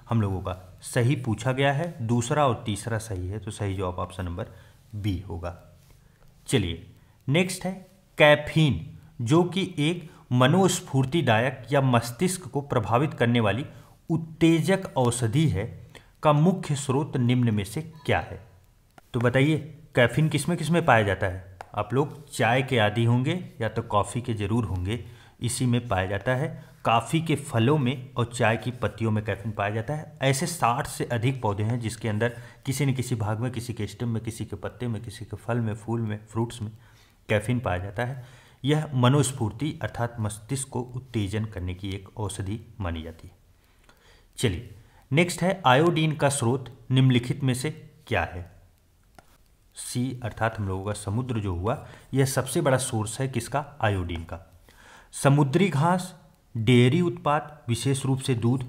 S1: हम लोगों का सही पूछा गया है, दूसरा और तीसरा सही है। तो सही जवाब ऑप्शन नंबर बी होगा। चलिए नेक्स्ट है, कैफीन जो कि एक मनोस्फूर्तिदायक या मस्तिष्क को प्रभावित करने वाली उत्तेजक औषधि है, का मुख्य स्रोत निम्न में से क्या है? तो बताइए कैफीन किस में पाया जाता है? आप लोग चाय के आदी होंगे या तो कॉफ़ी के जरूर होंगे, इसी में पाया जाता है। कॉफ़ी के फलों में और चाय की पत्तियों में कैफीन पाया जाता है। ऐसे 60 से अधिक पौधे हैं जिसके अंदर किसी न किसी भाग में, किसी के स्टेम में, किसी के पत्ते में, किसी के फल में, फूल में, फ्रूट्स में कैफीन पाया जाता है। यह मनोस्फूर्ति अर्थात मस्तिष्क को उत्तेजन करने की एक औषधि मानी जाती है। चलिए नेक्स्ट है, आयोडीन का स्रोत निम्नलिखित में से क्या है? सी अर्थात हम लोगों का समुद्र जो हुआ, यह सबसे बड़ा सोर्स है किसका? आयोडीन का। समुद्री घास, डेयरी उत्पाद विशेष रूप से दूध,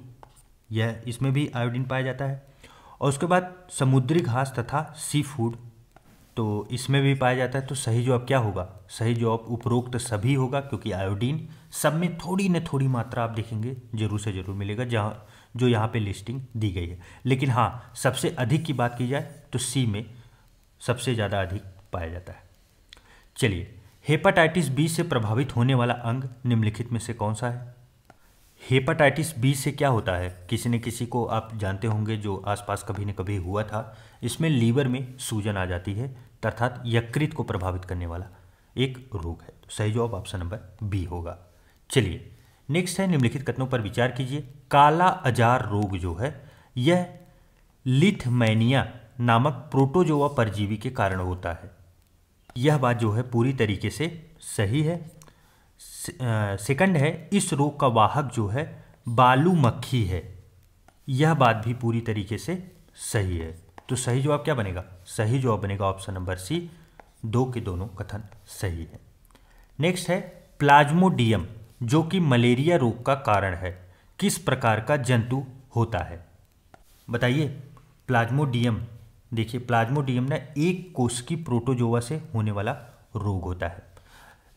S1: यह इसमें भी आयोडीन पाया जाता है। और उसके बाद समुद्री घास तथा सी फूड, तो इसमें भी पाया जाता है। तो सही जवाब क्या होगा? सही जवाब उपरोक्त सभी होगा, क्योंकि आयोडीन सब में थोड़ी न थोड़ी मात्रा आप देखेंगे जरूर से जरूर मिलेगा, जहाँ जो यहाँ पे लिस्टिंग दी गई है। लेकिन हाँ, सबसे अधिक की बात की जाए तो सी में सबसे ज़्यादा अधिक पाया जाता है। चलिए, हेपेटाइटिस बी से प्रभावित होने वाला अंग निम्नलिखित में से कौन सा है? हेपेटाइटिस बी से क्या होता है? किसी न किसी को आप जानते होंगे जो आसपास कभी न कभी हुआ था। इसमें लीवर में सूजन आ जाती है, अर्थात यकृत को प्रभावित करने वाला एक रोग है। तो सही जवाब ऑप्शन नंबर बी होगा। चलिए, नेक्स्ट है, निम्नलिखित कथनों पर विचार कीजिए। काला अजार रोग जो है यह लिथमैनिया नामक प्रोटोजोआ परजीवी के कारण होता है। यह बात जो है पूरी तरीके से सही है। सेकंड है, इस रोग का वाहक जो है बालू मक्खी है। यह बात भी पूरी तरीके से सही है। तो सही जवाब क्या बनेगा? सही जवाब बनेगा ऑप्शन नंबर सी। दो के दोनों कथन सही है। नेक्स्ट है, प्लाज्मोडियम जो कि मलेरिया रोग का कारण है, किस प्रकार का जंतु होता है? बताइए। प्लाज्मोडियम, देखिए प्लाज्मोडियम ना एक कोशिकी प्रोटोजोआ से होने वाला रोग होता है।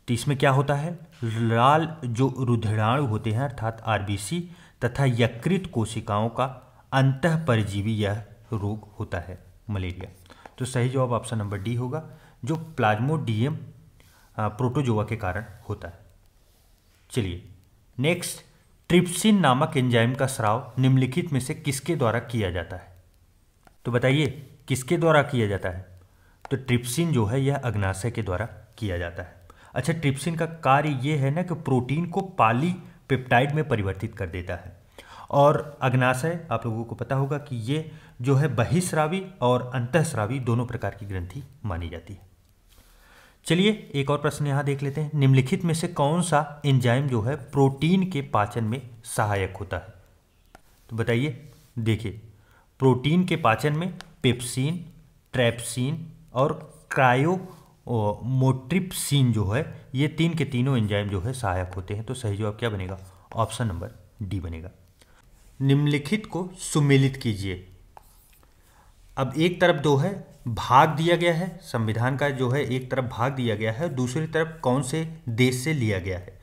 S1: तो इसमें क्या होता है? लाल जो रुधिराणु होते हैं अर्थात आरबीसी तथा यकृत कोशिकाओं का अंतःपरजीवी यह रोग होता है, मलेरिया। तो सही जवाब ऑप्शन नंबर डी होगा, जो प्लाज्मोडियम प्रोटोजोआ के कारण होता है। चलिए, नेक्स्ट, ट्रिप्सिन नामक एंजाइम का स्राव निम्नलिखित में से किसके द्वारा किया जाता है? तो बताइए, किसके द्वारा किया जाता है? तो ट्रिप्सिन जो है यह अग्नाशय के द्वारा किया जाता है। अच्छा, ट्रिप्सिन का कार्य ये है ना कि प्रोटीन को पॉलीपेप्टाइड में परिवर्तित कर देता है। और अग्नाशय आप लोगों को पता होगा कि ये जो है बहिस्रावी और अंतःस्रावी दोनों प्रकार की ग्रंथि मानी जाती है। चलिए, एक और प्रश्न यहाँ देख लेते हैं। निम्नलिखित में से कौन सा एंजाइम जो है प्रोटीन के पाचन में सहायक होता है? तो बताइए। देखिए, प्रोटीन के पाचन में पेप्सिन, ट्रैप्सिन और क्रायोमोट्रिप्सिन जो है ये तीन के तीनों एंजाइम जो है सहायक होते हैं। तो सही जवाब क्या बनेगा? ऑप्शन नंबर डी बनेगा। निम्नलिखित को सुमेलित कीजिए। अब एक तरफ दो है भाग दिया गया है, संविधान का जो है एक तरफ भाग दिया गया है, दूसरी तरफ कौन से देश से लिया गया है?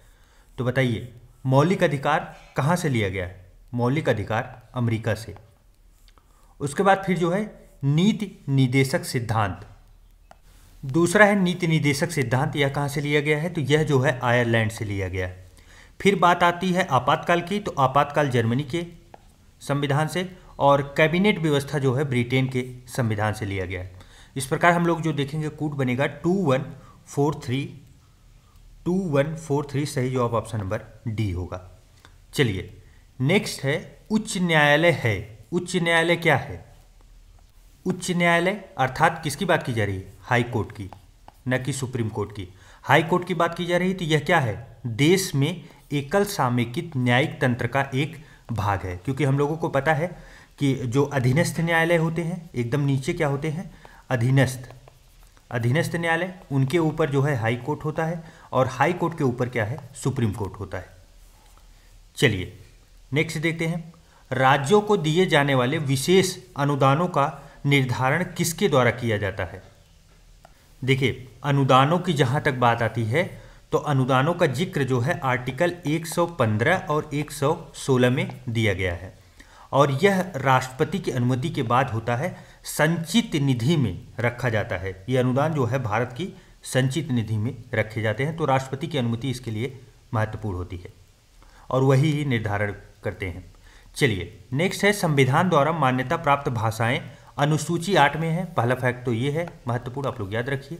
S1: तो बताइए, मौलिक अधिकार कहाँ से लिया गया है? मौलिक अधिकार अमेरिका से। उसके बाद फिर जो है नीति निर्देशक सिद्धांत, दूसरा है नीति निर्देशक सिद्धांत, यह कहाँ से लिया गया है? तो यह जो है आयरलैंड से लिया गया है। फिर बात आती है आपातकाल की, तो आपातकाल जर्मनी के संविधान से, और कैबिनेट व्यवस्था जो है ब्रिटेन के संविधान से लिया गया है। इस प्रकार हम लोग जो देखेंगे कूट बनेगा 2143 सही जवाब ऑप्शन नंबर डी होगा। चलिए, नेक्स्ट है उच्च न्यायालय है। उच्च न्यायालय क्या है? उच्च न्यायालय अर्थात किसकी बात की जा रही है? हाई कोर्ट की, न कि सुप्रीम कोर्ट की। हाई कोर्ट की बात की जा रही है। तो यह क्या है? देश में एकल सामेकित न्यायिक तंत्र का एक भाग है। क्योंकि हम लोगों को पता है कि जो अधीनस्थ न्यायालय होते हैं एकदम नीचे क्या होते हैं? अधीनस्थ न्यायालय, उनके ऊपर जो है हाई कोर्ट होता है, और हाई कोर्ट के ऊपर क्या है? सुप्रीम कोर्ट होता है। चलिए, नेक्स्ट देखते हैं, राज्यों को दिए जाने वाले विशेष अनुदानों का निर्धारण किसके द्वारा किया जाता है? देखिए, अनुदानों की जहां तक बात आती है तो अनुदानों का जिक्र जो है आर्टिकल 115 और 116 में दिया गया है, और यह राष्ट्रपति की अनुमति के बाद होता है, संचित निधि में रखा जाता है। ये अनुदान जो है भारत की संचित निधि में रखे जाते हैं। तो राष्ट्रपति की अनुमति इसके लिए महत्वपूर्ण होती है और वही ही निर्धारण करते हैं। चलिए, नेक्स्ट है संविधान द्वारा मान्यता प्राप्त भाषाएं अनुसूची 8 में है। पहला फैक्ट तो ये है महत्वपूर्ण, आप लोग याद रखिए।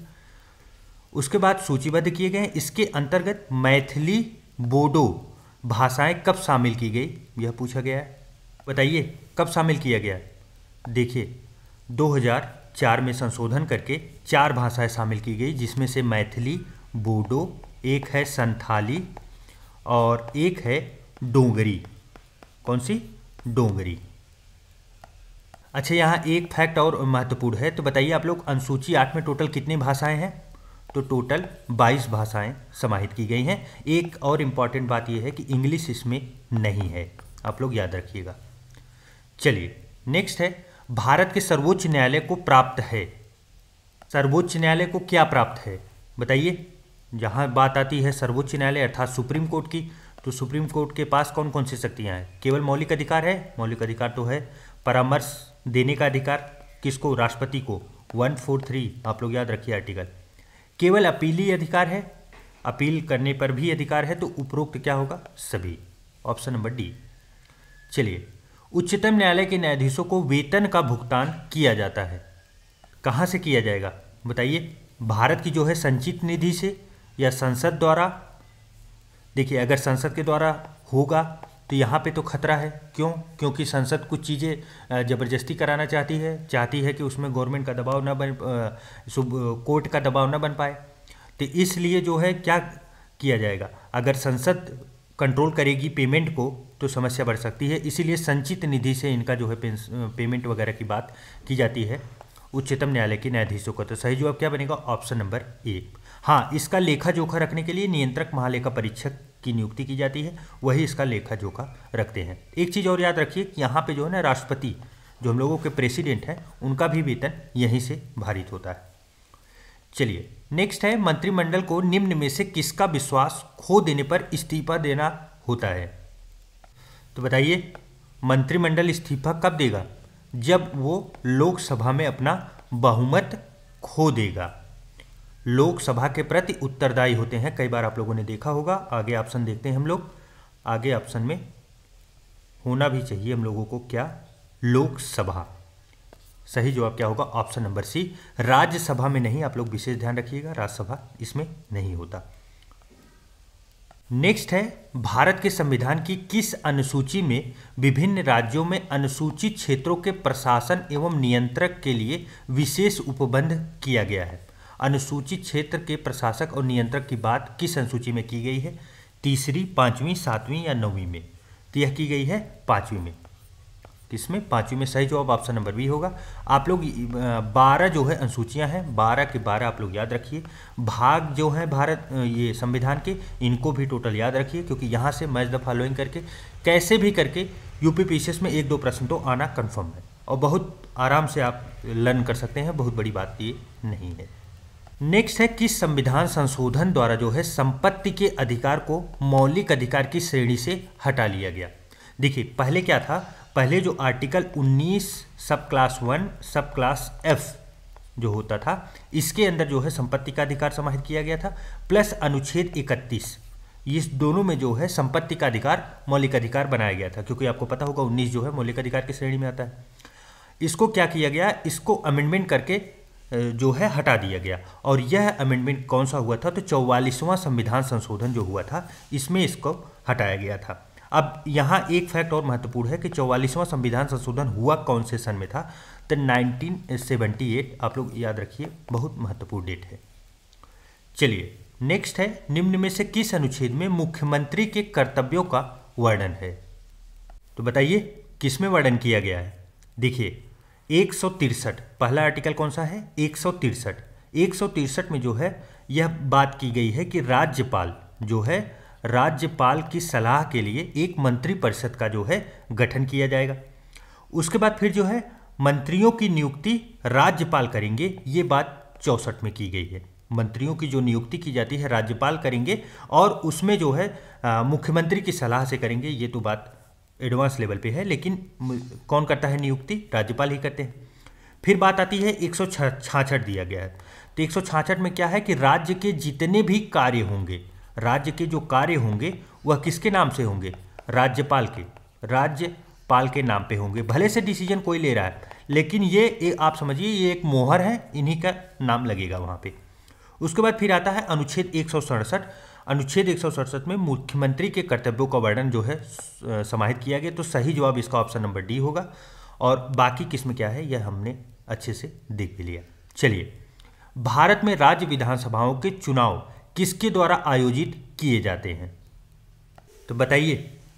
S1: उसके बाद सूचीबद्ध किए गए हैं। इसके अंतर्गत मैथिली, बोडो भाषाएं कब शामिल की गई, यह पूछा गया है। बताइए कब शामिल किया गया? देखिए 2004 में संशोधन करके 4 भाषाएं शामिल की गई, जिसमें से मैथिली, बोडो, एक है संथाली और एक है डोंगरी। कौन सी? डोंगरी। अच्छा, यहाँ एक फैक्ट और महत्वपूर्ण है, तो बताइए आप लोग, अनुसूची 8 में टोटल कितनी भाषाएं हैं? तो टोटल 22 भाषाएं समाहित की गई हैं। एक और इम्पॉर्टेंट बात यह है कि इंग्लिश इसमें नहीं है, आप लोग याद रखिएगा। चलिए, नेक्स्ट है भारत के सर्वोच्च न्यायालय को प्राप्त है। सर्वोच्च न्यायालय को क्या प्राप्त है बताइए। जहाँ बात आती है सर्वोच्च न्यायालय अर्थात सुप्रीम कोर्ट की, तो सुप्रीम कोर्ट के पास कौन कौन सी शक्तियाँ हैं? केवल मौलिक अधिकार है? मौलिक अधिकार तो है। परामर्श देने का अधिकार किसको? राष्ट्रपति को। 143 आप लोग याद रखिए आर्टिकल। केवल अपीली अधिकार है? अपील करने पर भी अधिकार है, तो उपरोक्त क्या होगा? सभी। Option number D. चलिए, उच्चतम न्यायालय के न्यायाधीशों को वेतन का भुगतान किया जाता है, कहाँ से किया जाएगा बताइए? भारत की जो है संचित निधि से या संसद द्वारा? देखिए, अगर संसद के द्वारा होगा तो यहाँ पे तो खतरा है। क्यों? क्योंकि संसद कुछ चीज़ें ज़बरदस्ती कराना चाहती है कि उसमें गवर्नमेंट का दबाव ना बन, कोर्ट का दबाव ना बन पाए। तो इसलिए जो है क्या किया जाएगा, अगर संसद कंट्रोल करेगी पेमेंट को तो समस्या बढ़ सकती है। इसीलिए संचित निधि से इनका जो है पेमेंट वगैरह की बात की जाती है उच्चतम न्यायालय के न्यायाधीशों को। तो सही जवाब क्या बनेगा? Option number A. हाँ, इसका लेखा जोखा रखने के लिए नियंत्रक महालेखा परीक्षक की नियुक्ति की जाती है, वही इसका लेखा जोखा रखते हैं। एक चीज़ और याद रखिए कि यहाँ पे जो है ना राष्ट्रपति, जो हम लोगों के प्रेसिडेंट हैं, उनका भी वेतन यहीं से भारित होता है। चलिए, नेक्स्ट है मंत्रिमंडल को निम्न में से किसका विश्वास खो देने पर इस्तीफा देना होता है? तो बताइए, मंत्रिमंडल इस्तीफा कब देगा? जब वो लोकसभा में अपना बहुमत खो देगा। लोकसभा के प्रति उत्तरदायी होते हैं, कई बार आप लोगों ने देखा होगा। आगे ऑप्शन देखते हैं हम लोग। आगे ऑप्शन में होना भी चाहिए हम लोगों को क्या? लोकसभा। सही जवाब क्या होगा? ऑप्शन नंबर सी। राज्यसभा में नहीं, आप लोग विशेष ध्यान रखिएगा, राज्यसभा इसमें नहीं होता। नेक्स्ट है, भारत के संविधान की किस अनुसूची में विभिन्न राज्यों में अनुसूचित क्षेत्रों के प्रशासन एवं नियंत्रक के लिए विशेष उपबंध किया गया है? अनुसूचित क्षेत्र के प्रशासक और नियंत्रक की बात किस अनुसूची में की गई है? तीसरी, पांचवीं, सातवीं या नौवीं में? तो यह की गई है पांचवीं में। किसमें? पांचवीं में। सही जवाब ऑप्शन नंबर बी होगा। आप लोग 12 जो है अनुसूचियां हैं, 12 के 12 आप लोग याद रखिए। भाग जो है भारत ये संविधान के, इनको भी टोटल याद रखिए, क्योंकि यहाँ से मैच द फॉलोइंग करके कैसे भी करके यूपीपीसीएस में 1-2 प्रश्न तो आना कन्फर्म है, और बहुत आराम से आप लर्न कर सकते हैं, बहुत बड़ी बात ये नहीं है। नेक्स्ट है, किस संविधान संशोधन द्वारा जो है संपत्ति के अधिकार को मौलिक अधिकार की श्रेणी से हटा लिया गया? देखिए, पहले क्या था? पहले जो आर्टिकल 19 सब क्लास 1 सब क्लास F जो होता था, इसके अंदर जो है संपत्ति का अधिकार समाहित किया गया था, प्लस अनुच्छेद 31, इस दोनों में जो है संपत्ति का अधिकार मौलिक अधिकार बनाया गया था। क्योंकि आपको पता होगा 19 जो है मौलिक अधिकार की श्रेणी में आता है। इसको क्या किया गया? इसको अमेंडमेंट करके जो है हटा दिया गया। और यह अमेंडमेंट कौन सा हुआ था? तो 44वां संविधान संशोधन जो हुआ था, इसमें इसको हटाया गया था। अब यहाँ एक फैक्ट और महत्वपूर्ण है कि 44वां संविधान संशोधन हुआ कौन से सन में था? तो 1978, आप लोग याद रखिए, बहुत महत्वपूर्ण डेट है। चलिए, नेक्स्ट है, निम्न में से किस अनुच्छेद में मुख्यमंत्री के कर्तव्यों का वर्णन है? तो बताइए, किसमें वर्णन किया गया है? देखिए, 163, पहला आर्टिकल कौन सा है? 163 में जो है यह बात की गई है कि राज्यपाल जो है, राज्यपाल की सलाह के लिए एक मंत्रिपरिषद का जो है गठन किया जाएगा। उसके बाद फिर जो है मंत्रियों की नियुक्ति राज्यपाल करेंगे, ये बात 64 में की गई है। मंत्रियों की जो नियुक्ति की जाती है राज्यपाल करेंगे, और उसमें जो है मुख्यमंत्री की सलाह से करेंगे, ये तो बात एडवांस लेवल पे है, लेकिन कौन करता है नियुक्ति? राज्यपाल ही करते हैं। फिर बात आती है 166 दिया गया है। तो 166 में क्या है कि राज्य के जितने भी कार्य होंगे, राज्य के जो कार्य होंगे वह किसके नाम से होंगे? राज्यपाल के नाम पे होंगे। भले से डिसीजन कोई ले रहा है, लेकिन ये आप समझिए ये एक मोहर है, इन्हीं का नाम लगेगा वहाँ पे। उसके बाद फिर आता है अनुच्छेद 167। अनुच्छेद 167 में मुख्यमंत्री के कर्तव्यों का वर्णन जो है समाहित किया गया। तो सही जवाब इसका ऑप्शन नंबर डी होगा। और बाकी किस्म क्या है यह हमने अच्छे से देख भी लिया। चलिए, भारत में राज्य विधानसभाओं के चुनाव किसके द्वारा आयोजित किए जाते हैं? तो बताइए,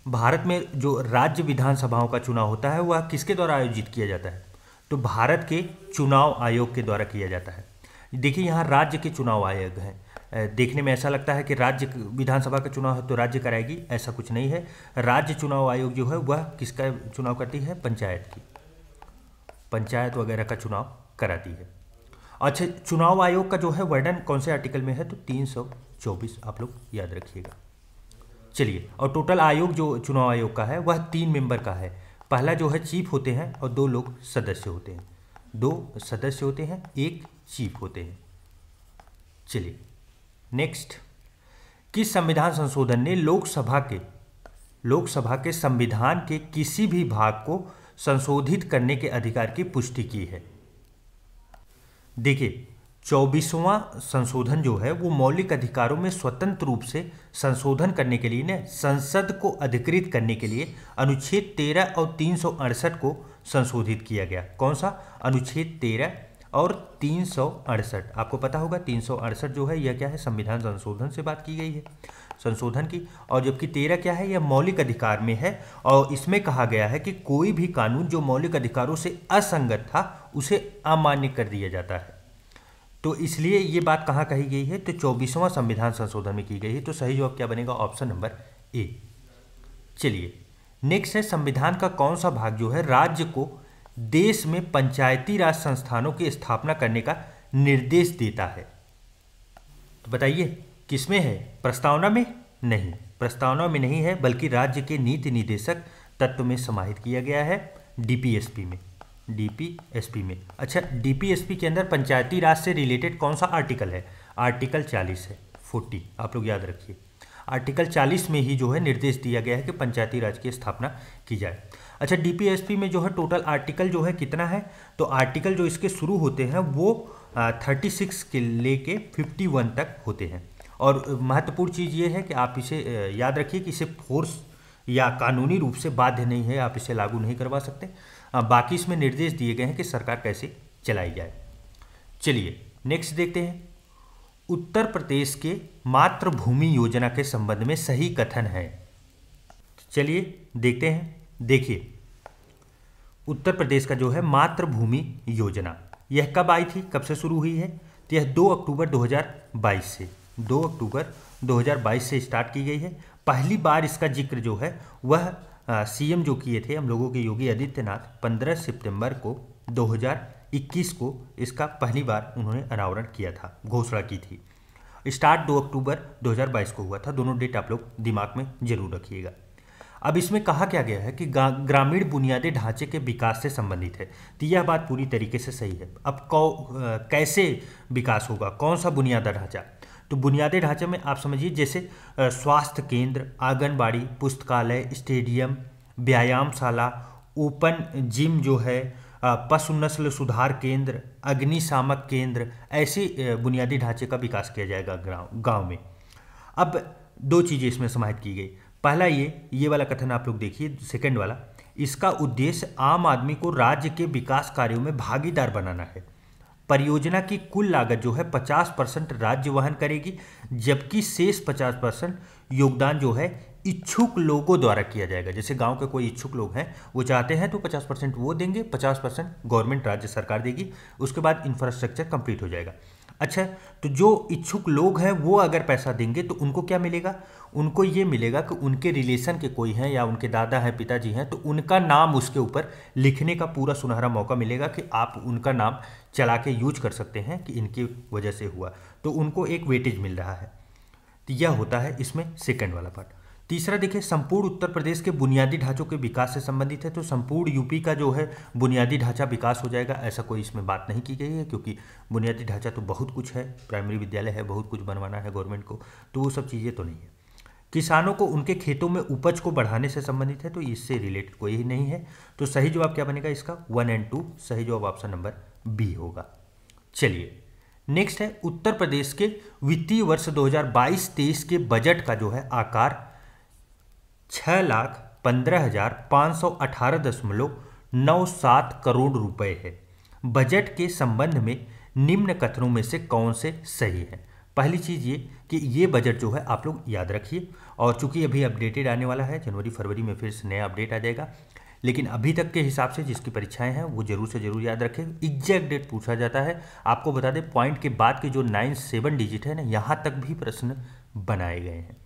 S1: भारत में जो राज्य विधानसभाओं का चुनाव होता है वह किसके द्वारा आयोजित किया जाता है? तो भारत के चुनाव आयोग के द्वारा किया जाता है। देखिए, यहाँ राज्य के चुनाव आयोग हैं। देखने में ऐसा लगता है कि राज्य विधानसभा का चुनाव है तो राज्य कराएगी, ऐसा कुछ नहीं है। राज्य चुनाव आयोग जो है वह किसका चुनाव करती है? पंचायत की, पंचायत वगैरह का चुनाव कराती है। अच्छा, चुनाव आयोग का जो है वर्णन कौन से आर्टिकल में है, तो 324 आप लोग याद रखिएगा। चलिए, और टोटल आयोग जो चुनाव आयोग का है वह 3 मेंबर का है। पहला जो है चीफ होते हैं और 2 लोग सदस्य होते हैं, 2 सदस्य होते हैं, 1 चीफ होते हैं। चलिए नेक्स्ट, किस संविधान संशोधन ने लोकसभा के संविधान के किसी भी भाग को संशोधित करने के अधिकार की पुष्टि की है? देखिए, 24वां संशोधन जो है वो मौलिक अधिकारों में स्वतंत्र रूप से संशोधन करने के लिए ने संसद को अधिकृत करने के लिए अनुच्छेद 13 और 368 को संशोधित किया गया। कौन सा? अनुच्छेद 13 और 368। आपको पता होगा 368 जो है यह क्या है, संविधान संशोधन से बात की गई है, संशोधन की। और जबकि 13 क्या है, यह मौलिक अधिकार में है और इसमें कहा गया है कि कोई भी कानून जो मौलिक अधिकारों से असंगत था उसे अमान्य कर दिया जाता है। तो इसलिए ये बात कहाँ कही गई है, तो 24वां संविधान संशोधन में की गई है। तो सही जवाब क्या बनेगा, ऑप्शन नंबर ए। चलिए नेक्स्ट है, संविधान का कौन सा भाग जो है राज्य को देश में पंचायती राज संस्थानों की स्थापना करने का निर्देश देता है? तो बताइए किसमें है, प्रस्तावना में? नहीं, प्रस्तावना में नहीं है, बल्कि राज्य के नीति निर्देशक तत्व में समाहित किया गया है, डीपीएसपी में। डीपीएसपी में। अच्छा, डीपीएसपी के अंदर पंचायती राज से रिलेटेड कौन सा आर्टिकल है? आर्टिकल 40 है, 40 आप लोग याद रखिए। आर्टिकल 40 में ही जो है निर्देश दिया गया है कि पंचायती राज की स्थापना की जाए। अच्छा, डीपीएसपी में जो है टोटल आर्टिकल जो है कितना है, तो आर्टिकल जो इसके शुरू होते हैं वो 36 के लेके 51 तक होते हैं। और महत्वपूर्ण चीज़ ये है कि आप इसे याद रखिए कि इसे फोर्स या कानूनी रूप से बाध्य नहीं है, आप इसे लागू नहीं करवा सकते। बाकी इसमें निर्देश दिए गए हैं कि सरकार कैसे चलाई जाए। चलिए नेक्स्ट देखते हैं, उत्तर प्रदेश के मातृभूमि योजना के संबंध में सही कथन है। चलिए देखते हैं। देखिए, उत्तर प्रदेश का जो है मातृभूमि योजना, यह कब आई थी, कब से शुरू हुई है, तो यह 2 अक्टूबर 2022 से 2 अक्टूबर 2022 से स्टार्ट की गई है। पहली बार इसका जिक्र जो है वह सीएम जो किए थे हम लोगों के योगी आदित्यनाथ 15 सितंबर को 2021 को इसका पहली बार उन्होंने अनावरण किया था, घोषणा की थी। स्टार्ट 2 अक्टूबर 2022 को हुआ था। दोनों डेट आप लोग दिमाग में जरूर रखिएगा। अब इसमें कहा क्या गया है कि ग्रामीण बुनियादी ढांचे के विकास से संबंधित है, तो यह बात पूरी तरीके से सही है। अब कैसे विकास होगा, कौन सा बुनियादी ढांचा, तो बुनियादी ढांचे में आप समझिए जैसे स्वास्थ्य केंद्र, आंगनबाड़ी, पुस्तकालय, स्टेडियम, व्यायामशाला, ओपन जिम जो है, पशु नस्ल सुधार केंद्र, अग्निशामक केंद्र, ऐसे बुनियादी ढांचे का विकास किया जाएगा गांव में। अब 2 चीज़ें इसमें समाहित की गई। पहला ये वाला कथन आप लोग देखिए, सेकंड वाला, इसका उद्देश्य आम आदमी को राज्य के विकास कार्यों में भागीदार बनाना है। परियोजना की कुल लागत जो है 50% राज्य वहन करेगी, जबकि शेष 50% योगदान जो है इच्छुक लोगों द्वारा किया जाएगा। जैसे गांव के कोई इच्छुक लोग हैं, वो चाहते हैं तो 50% वो देंगे, 50% गवर्नमेंट राज्य सरकार देगी। उसके बाद इंफ्रास्ट्रक्चर कंप्लीट हो जाएगा। अच्छा, तो जो इच्छुक लोग हैं वो अगर पैसा देंगे तो उनको क्या मिलेगा, उनको ये मिलेगा कि उनके रिलेशन के कोई हैं या उनके दादा हैं, पिताजी हैं, तो उनका नाम उसके ऊपर लिखने का पूरा सुनहरा मौका मिलेगा कि आप उनका नाम चला के यूज कर सकते हैं कि इनकी वजह से हुआ, तो उनको एक वेटेज मिल रहा है। तो यह होता है इसमें सेकंड वाला पार्ट। तीसरा देखिए, संपूर्ण उत्तर प्रदेश के बुनियादी ढांचों के विकास से संबंधित है, तो संपूर्ण यूपी का जो है बुनियादी ढांचा विकास हो जाएगा, ऐसा कोई इसमें बात नहीं की गई है, क्योंकि बुनियादी ढांचा तो बहुत कुछ है, प्राइमरी विद्यालय है, बहुत कुछ बनवाना है गवर्नमेंट को, तो वो सब चीज़ें तो नहीं है। किसानों को उनके खेतों में उपज को बढ़ाने से संबंधित है, तो इससे रिलेटेड कोई ही नहीं है। तो सही जवाब क्या बनेगा इसका, 1 और 2, सही जवाब ऑप्शन नंबर बी होगा। चलिए नेक्स्ट है, उत्तर प्रदेश के वित्तीय वर्ष 2022-23 के बजट का जो है आकार 6,15,518.97 करोड़ रुपए है। बजट के संबंध में निम्न कथनों में से कौन से सही है? पहली चीज़ ये कि ये बजट जो है आप लोग याद रखिए, और चूंकि अभी अपडेटेड आने वाला है, जनवरी फरवरी में फिर से नया अपडेट आ जाएगा, लेकिन अभी तक के हिसाब से जिसकी परीक्षाएं हैं वो जरूर से जरूर याद रखें। एग्जैक्ट डेट पूछा जाता है। आपको बता दें, पॉइंट के बाद के जो 9-7 डिजिट है ना, यहाँ तक भी प्रश्न बनाए गए हैं।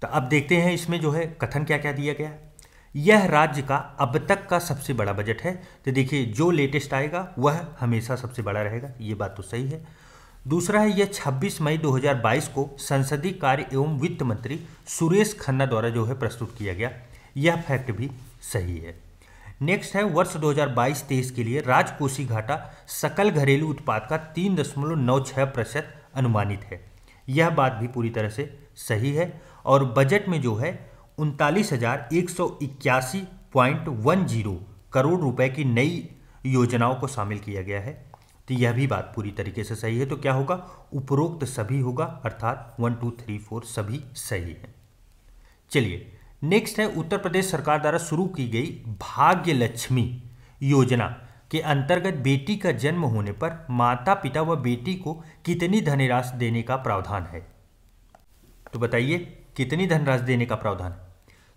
S1: तो अब देखते हैं इसमें जो है कथन क्या क्या दिया गया है। यह राज्य का अब तक का सबसे बड़ा बजट है। तो देखिए जो लेटेस्ट आएगा वह हमेशा सबसे बड़ा रहेगा, ये बात तो सही है। दूसरा है यह 26 मई 2022 को संसदीय कार्य एवं वित्त मंत्री सुरेश खन्ना द्वारा जो है प्रस्तुत किया गया, यह फैक्ट भी सही है। नेक्स्ट है वर्ष 2022-23 के लिए राजकोषीय घाटा सकल घरेलू उत्पाद का 3.96% अनुमानित है, यह बात भी पूरी तरह से सही है। और बजट में जो है 39,181.10 करोड़ रुपए की नई योजनाओं को शामिल किया गया है, तो यह भी बात पूरी तरीके से सही है। तो क्या होगा, उपरोक्त सभी होगा, अर्थात 1 2 3 4 सभी सही है। चलिए नेक्स्ट है उत्तर प्रदेश सरकार द्वारा शुरू की गई भाग्य लक्ष्मी योजना के अंतर्गत बेटी का जन्म होने पर माता पिता व बेटी को कितनी धनराशि देने का प्रावधान है। तो बताइए कितनी धनराशि देने का प्रावधान है।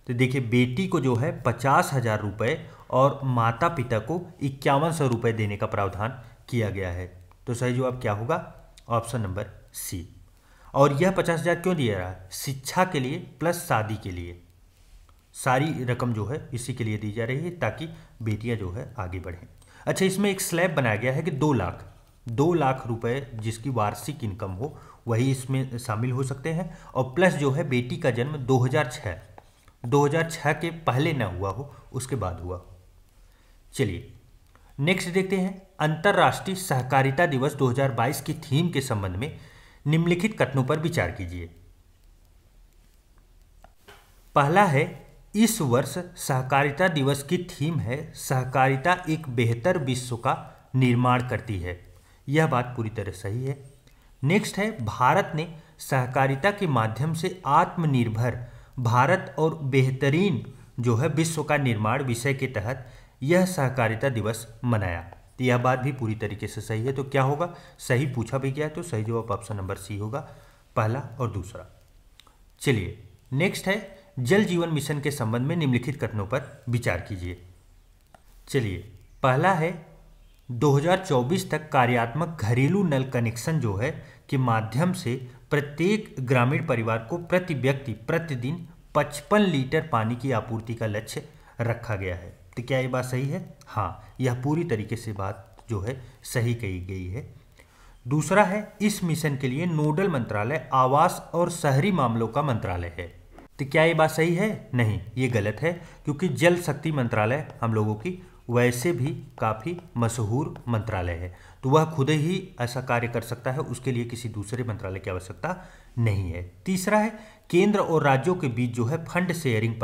S1: तो देखिए बेटी को जो है 50,000 रुपये और माता पिता को 5100 रुपये देने का प्रावधान किया गया है। तो सही जवाब क्या होगा, ऑप्शन नंबर सी। और यह 50,000 क्यों दिया रहा है, शिक्षा के लिए प्लस शादी के लिए, सारी रकम जो है इसी के लिए दी जा रही है ताकि बेटियां जो है आगे बढ़ें। अच्छा, इसमें एक स्लैब बनाया गया है कि 2 लाख रुपए जिसकी वार्षिक इनकम हो वही इसमें शामिल हो सकते हैं, और प्लस जो है बेटी का जन्म 2006 के पहले ना हुआ हो, उसके बाद हुआ। चलिए नेक्स्ट देखते हैं अंतर्राष्ट्रीय सहकारिता दिवस 2022 की थीम के संबंध में निम्नलिखित कथनों पर विचार कीजिए। पहला है इस वर्ष सहकारिता दिवस की थीम है सहकारिता एक बेहतर विश्व का निर्माण करती है, यह बात पूरी तरह सही है। नेक्स्ट है भारत ने सहकारिता के माध्यम से आत्मनिर्भर भारत और बेहतरीन जो है विश्व का निर्माण विषय के तहत यह सहकारिता दिवस मनाया, तो यह बात भी पूरी तरीके से सही है। तो क्या होगा, सही पूछा भी गया है, तो सही जवाब ऑप्शन नंबर सी होगा, पहला और दूसरा। चलिए नेक्स्ट है जल जीवन मिशन के संबंध में निम्नलिखित कथनों पर विचार कीजिए। चलिए पहला है 2024 तक कार्यात्मक घरेलू नल कनेक्शन जो है के माध्यम से प्रत्येक ग्रामीण परिवार को प्रति व्यक्ति प्रतिदिन 55 लीटर पानी की आपूर्ति का लक्ष्य रखा गया है। तो क्या ये बात सही है, हाँ, यह पूरी तरीके से बात जो है सही कही गई है। दूसरा है इस मिशन के लिए नोडल मंत्रालय आवास और शहरी मामलों का मंत्रालय है। तो क्या ये बात सही है, नहीं, ये गलत है, क्योंकि जल शक्ति मंत्रालय हम लोगों की वैसे भी काफ़ी मशहूर मंत्रालय है, तो वह खुद ही ऐसा कार्य कर सकता है, उसके लिए किसी दूसरे मंत्रालय की आवश्यकता नहीं है। तीसरा है केंद्र और राज्यों के बीच जो है फंड शेयरिंग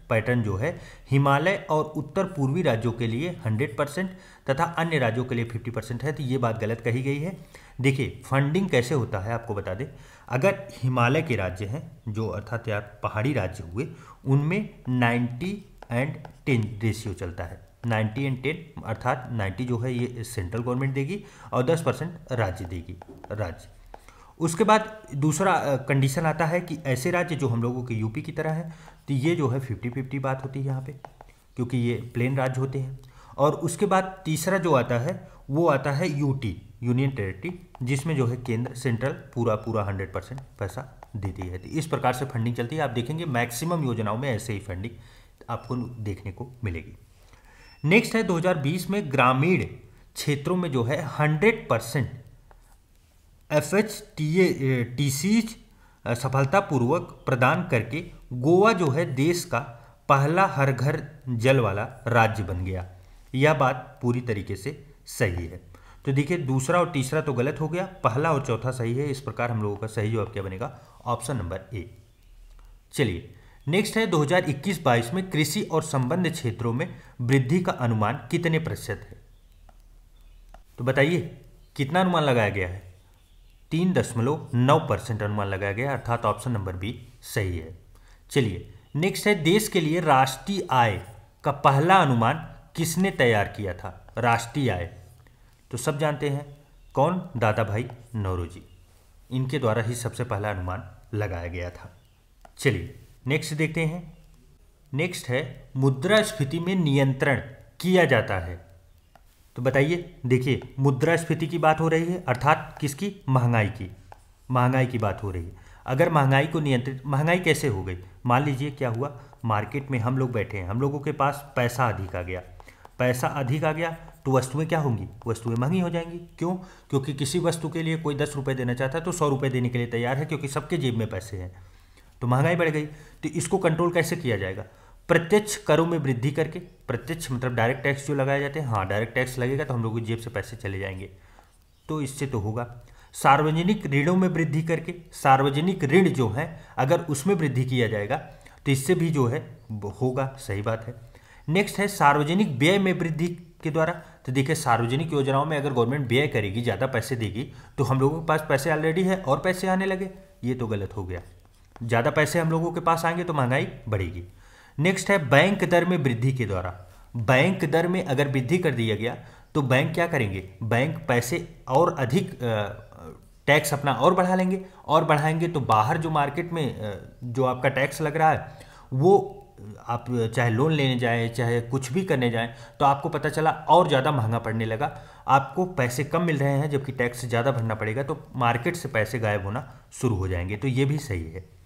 S1: पैटर्न जो है हिमालय और उत्तर पूर्वी राज्यों के लिए 100% तथा अन्य राज्यों के लिए 50% है, तो ये बात गलत कही गई है। देखिए फंडिंग कैसे होता है आपको बता दें, अगर हिमालय के राज्य हैं जो अर्थात यार पहाड़ी राज्य हुए, उनमें 90:10 रेशियो चलता है। 90:10 अर्थात 90 जो है ये सेंट्रल गवर्नमेंट देगी और 10% राज्य देगी, राज्य। उसके बाद दूसरा कंडीशन आता है कि ऐसे राज्य जो हम लोगों के यूपी की तरह है, तो ये जो है 50-50 बात होती है यहाँ पे, क्योंकि ये प्लेन राज्य होते हैं। और उसके बाद तीसरा जो आता है वो आता है यूटी, यूनियन टेरिटरी, जिसमें जो है केंद्र सेंट्रल पूरा 100% पैसा देती है। तो इस प्रकार से फंडिंग चलती है। आप देखेंगे मैक्सिमम योजनाओं में ऐसे ही फंडिंग आपको देखने को मिलेगी। नेक्स्ट है 2020 में ग्रामीण क्षेत्रों में जो है 100% FHTCs सफलतापूर्वक प्रदान करके गोवा जो है देश का पहला हर घर जल वाला राज्य बन गया, यह बात पूरी तरीके से सही है। तो देखिए दूसरा और तीसरा तो गलत हो गया, पहला और चौथा सही है। इस प्रकार हम लोगों का सही जवाब क्या बनेगा, ऑप्शन नंबर ए। चलिए नेक्स्ट है 2021-22 में कृषि और संबद्ध क्षेत्रों में वृद्धि का अनुमान कितने प्रतिशत है। तो बताइए कितना अनुमान लगाया गया है, 3.9% अनुमान लगाया गया, अर्थात ऑप्शन नंबर बी सही है। चलिए नेक्स्ट है देश के लिए राष्ट्रीय आय का पहला अनुमान किसने तैयार किया था। राष्ट्रीय आय तो सब जानते हैं कौन, दादा भाई नौरोजी, इनके द्वारा ही सबसे पहला अनुमान लगाया गया था। चलिए नेक्स्ट देखते हैं। नेक्स्ट है मुद्रास्फीति में नियंत्रण किया जाता है। तो बताइए, देखिए मुद्रास्फीति की बात हो रही है, अर्थात किसकी, महंगाई की बात हो रही है। अगर महंगाई को नियंत्रित, महंगाई कैसे हो गई, मान लीजिए क्या हुआ, मार्केट में हम लोग बैठे हैं, हम लोगों के पास पैसा अधिक आ गया, पैसा अधिक आ गया तो वस्तुएं क्या होंगी, वस्तुएं महंगी हो जाएंगी। क्यों? क्योंकि किसी वस्तु के लिए कोई 10 रुपये देना चाहता है तो 100 रुपये देने के लिए तैयार है, क्योंकि सबके जेब में पैसे हैं, तो महंगाई बढ़ गई। तो इसको कंट्रोल कैसे किया जाएगा? प्रत्यक्ष करों में वृद्धि करके। प्रत्यक्ष मतलब डायरेक्ट टैक्स जो लगाए जाते हैं, हाँ डायरेक्ट टैक्स लगेगा तो हम लोगों की जेब से पैसे चले जाएंगे, तो इससे तो होगा। सार्वजनिक ऋणों में वृद्धि करके, सार्वजनिक ऋण जो है अगर उसमें वृद्धि किया जाएगा तो इससे भी जो है होगा, सही बात है। नेक्स्ट है सार्वजनिक व्यय में वृद्धि के द्वारा। तो देखिए सार्वजनिक योजनाओं में अगर गवर्नमेंट व्यय करेगी, ज़्यादा पैसे देगी, तो हम लोगों के पास पैसे ऑलरेडी है और पैसे आने लगे, ये तो गलत हो गया। ज़्यादा पैसे हम लोगों के पास आएंगे तो महंगाई बढ़ेगी। नेक्स्ट है बैंक दर में वृद्धि के द्वारा। बैंक दर में अगर वृद्धि कर दिया गया तो बैंक क्या करेंगे, बैंक पैसे और अधिक टैक्स अपना और बढ़ा लेंगे, और बढ़ाएंगे तो बाहर जो मार्केट में जो आपका टैक्स लग रहा है वो आप चाहे लोन लेने जाएं चाहे कुछ भी करने जाएं तो आपको पता चला और ज़्यादा महंगा पड़ने लगा, आपको पैसे कम मिल रहे हैं जबकि टैक्स ज़्यादा भरना पड़ेगा, तो मार्केट से पैसे गायब होना शुरू हो जाएंगे, तो ये भी सही है।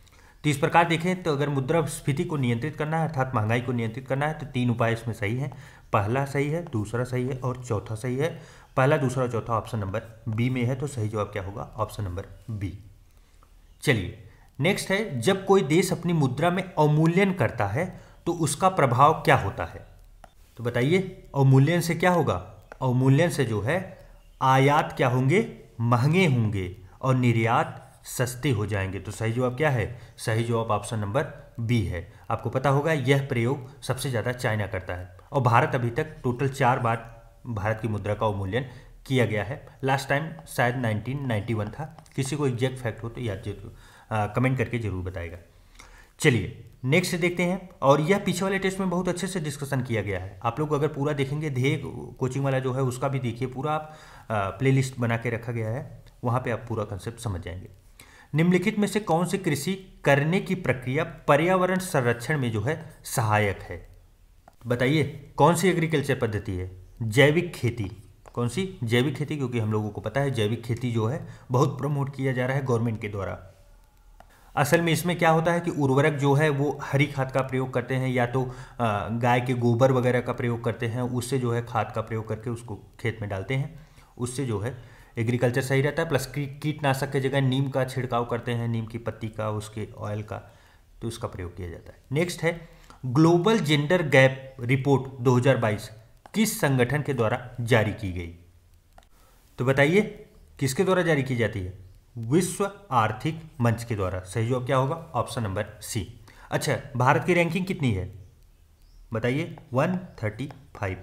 S1: तो इस प्रकार देखें तो अगर मुद्रास्फीति को नियंत्रित करना है अर्थात महंगाई को नियंत्रित करना है तो 3 उपाय इसमें सही हैं। पहला सही है, दूसरा सही है और चौथा सही है। पहला, दूसरा और चौथा ऑप्शन नंबर बी में है, तो सही जवाब क्या होगा, ऑप्शन नंबर बी। चलिए नेक्स्ट है, जब कोई देश अपनी मुद्रा में अवमूल्यन करता है तो उसका प्रभाव क्या होता है? तो बताइए अवमूल्यन से क्या होगा? अवमूल्यन से जो है आयात क्या होंगे, महंगे होंगे और निर्यात सस्ते हो जाएंगे, तो सही जवाब क्या है? सही जवाब ऑप्शन नंबर बी है। आपको पता होगा यह प्रयोग सबसे ज़्यादा चाइना करता है और भारत अभी तक टोटल 4 बार भारत की मुद्रा का अवमूल्यन किया गया है। लास्ट टाइम शायद 1991 था। किसी को एग्जैक्ट फैक्ट हो तो याद जरूर कमेंट करके जरूर बताएगा। चलिए नेक्स्ट देखते हैं, और यह पीछे वाले टेस्ट में बहुत अच्छे से डिस्कशन किया गया है। आप लोग अगर पूरा देखेंगे, ध्येय कोचिंग वाला जो है उसका भी देखिए, पूरा आप प्लेलिस्ट बना के रखा गया है, वहाँ पे आप पूरा कंसेप्ट समझ जाएंगे। निम्नलिखित में से कौन सी कृषि करने की प्रक्रिया पर्यावरण संरक्षण में जो है सहायक है? बताइए कौन सी एग्रीकल्चर पद्धति है? जैविक खेती। कौन सी? जैविक खेती, क्योंकि हम लोगों को पता है जैविक खेती जो है बहुत प्रमोट किया जा रहा है गवर्नमेंट के द्वारा। असल में इसमें क्या होता है कि उर्वरक जो है वो हरी खाद का प्रयोग करते हैं, या तो गाय के गोबर वगैरह का प्रयोग करते हैं, उससे जो है खाद का प्रयोग करके उसको खेत में डालते हैं, उससे जो है एग्रीकल्चर सही रहता है। प्लस कीटनाशक की जगह नीम का छिड़काव करते हैं, नीम की पत्ती का, उसके ऑयल का, तो उसका प्रयोग किया जाता है। नेक्स्ट है, ग्लोबल जेंडर गैप रिपोर्ट 2022 किस संगठन के द्वारा जारी की गई? तो बताइए किसके द्वारा जारी की जाती है? विश्व आर्थिक मंच के द्वारा। सही जवाब क्या होगा? Option number C. अच्छा, भारत की रैंकिंग कितनी है बताइए? 135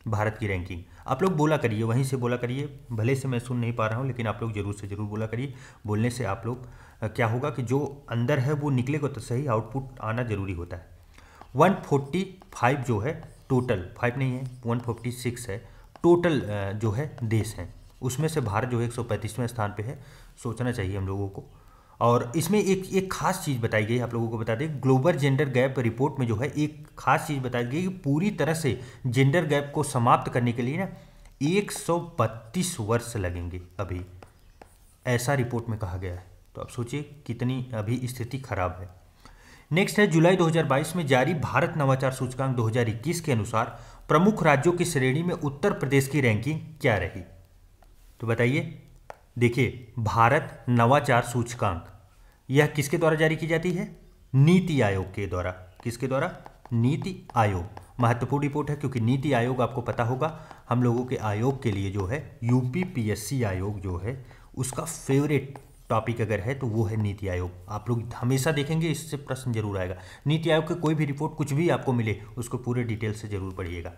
S1: भारत की रैंकिंग। आप लोग बोला करिए, वहीं से बोला करिए, भले से मैं सुन नहीं पा रहा हूँ लेकिन आप लोग जरूर से जरूर बोला करिए। बोलने से आप लोग क्या होगा कि जो अंदर है वो निकलेगा, तो सही आउटपुट आना जरूरी होता है। 145 जो है टोटल, 5 नहीं है 146 है टोटल जो है देश हैं, उसमें से भारत जो है 135वें स्थान पे है। सोचना चाहिए हम लोगों को। और इसमें एक खास चीज़ बताई गई, आप लोगों को बता दें, ग्लोबल जेंडर गैप रिपोर्ट में जो है एक खास चीज़ बताई गई कि पूरी तरह से जेंडर गैप को समाप्त करने के लिए ना 132 वर्ष लगेंगे अभी, ऐसा रिपोर्ट में कहा गया है। तो आप सोचिए कितनी अभी स्थिति खराब है। नेक्स्ट है, जुलाई 2022 में जारी भारत नवाचार सूचकांक 2021 के अनुसार प्रमुख राज्यों की श्रेणी में उत्तर प्रदेश की रैंकिंग क्या रही? तो बताइए। देखिए, भारत नवाचार सूचकांक यह किसके द्वारा जारी की जाती है? नीति आयोग के द्वारा। किसके द्वारा? नीति आयोग। महत्वपूर्ण रिपोर्ट है क्योंकि नीति आयोग आपको पता होगा हम लोगों के आयोग के लिए जो है यूपीपीएससी आयोग जो है उसका फेवरेट टॉपिक अगर है तो वो है नीति आयोग। आप लोग हमेशा देखेंगे इससे प्रश्न जरूर आएगा। नीति आयोग की कोई भी रिपोर्ट कुछ भी आपको मिले उसको पूरे डिटेल से जरूर पढ़िएगा।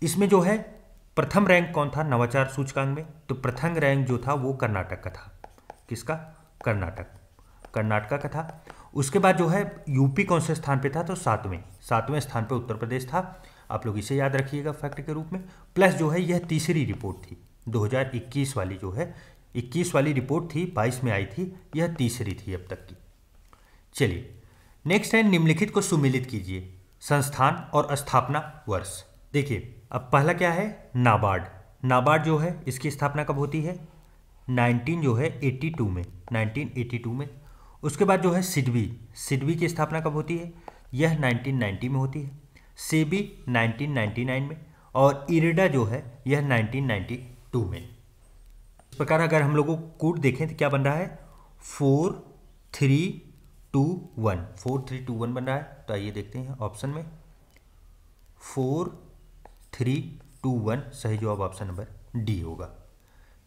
S1: इसमें जो है प्रथम रैंक कौन था नवाचार सूचकांक में? तो प्रथम रैंक जो था वो कर्नाटक का था। किसका? कर्नाटका का था। उसके बाद जो है यूपी कौन से स्थान पे था? तो सातवें स्थान पे उत्तर प्रदेश था। आप लोग इसे याद रखिएगा फैक्ट के रूप में। प्लस जो है यह तीसरी रिपोर्ट थी 2021 वाली, जो है 21 वाली रिपोर्ट थी 22 में आई थी, यह तीसरी थी अब तक की। चलिए नेक्स्ट है, निम्नलिखित को सुमेलित कीजिए। संस्थान और स्थापना वर्ष। देखिए अब पहला क्या है? नाबार्ड। नाबार्ड जो है इसकी स्थापना कब होती है? 1982 में। उसके बाद जो है सिडबी की स्थापना कब होती है? यह 1990 में होती है, सेबी 1999 में, और इरेडा जो है यह 1992 में। इस प्रकार अगर हम लोगों को कोड देखें तो क्या बन रहा है, 4321, 4321 बन रहा है। तो आइए देखते हैं ऑप्शन में 4321, सही जवाब ऑप्शन नंबर डी होगा।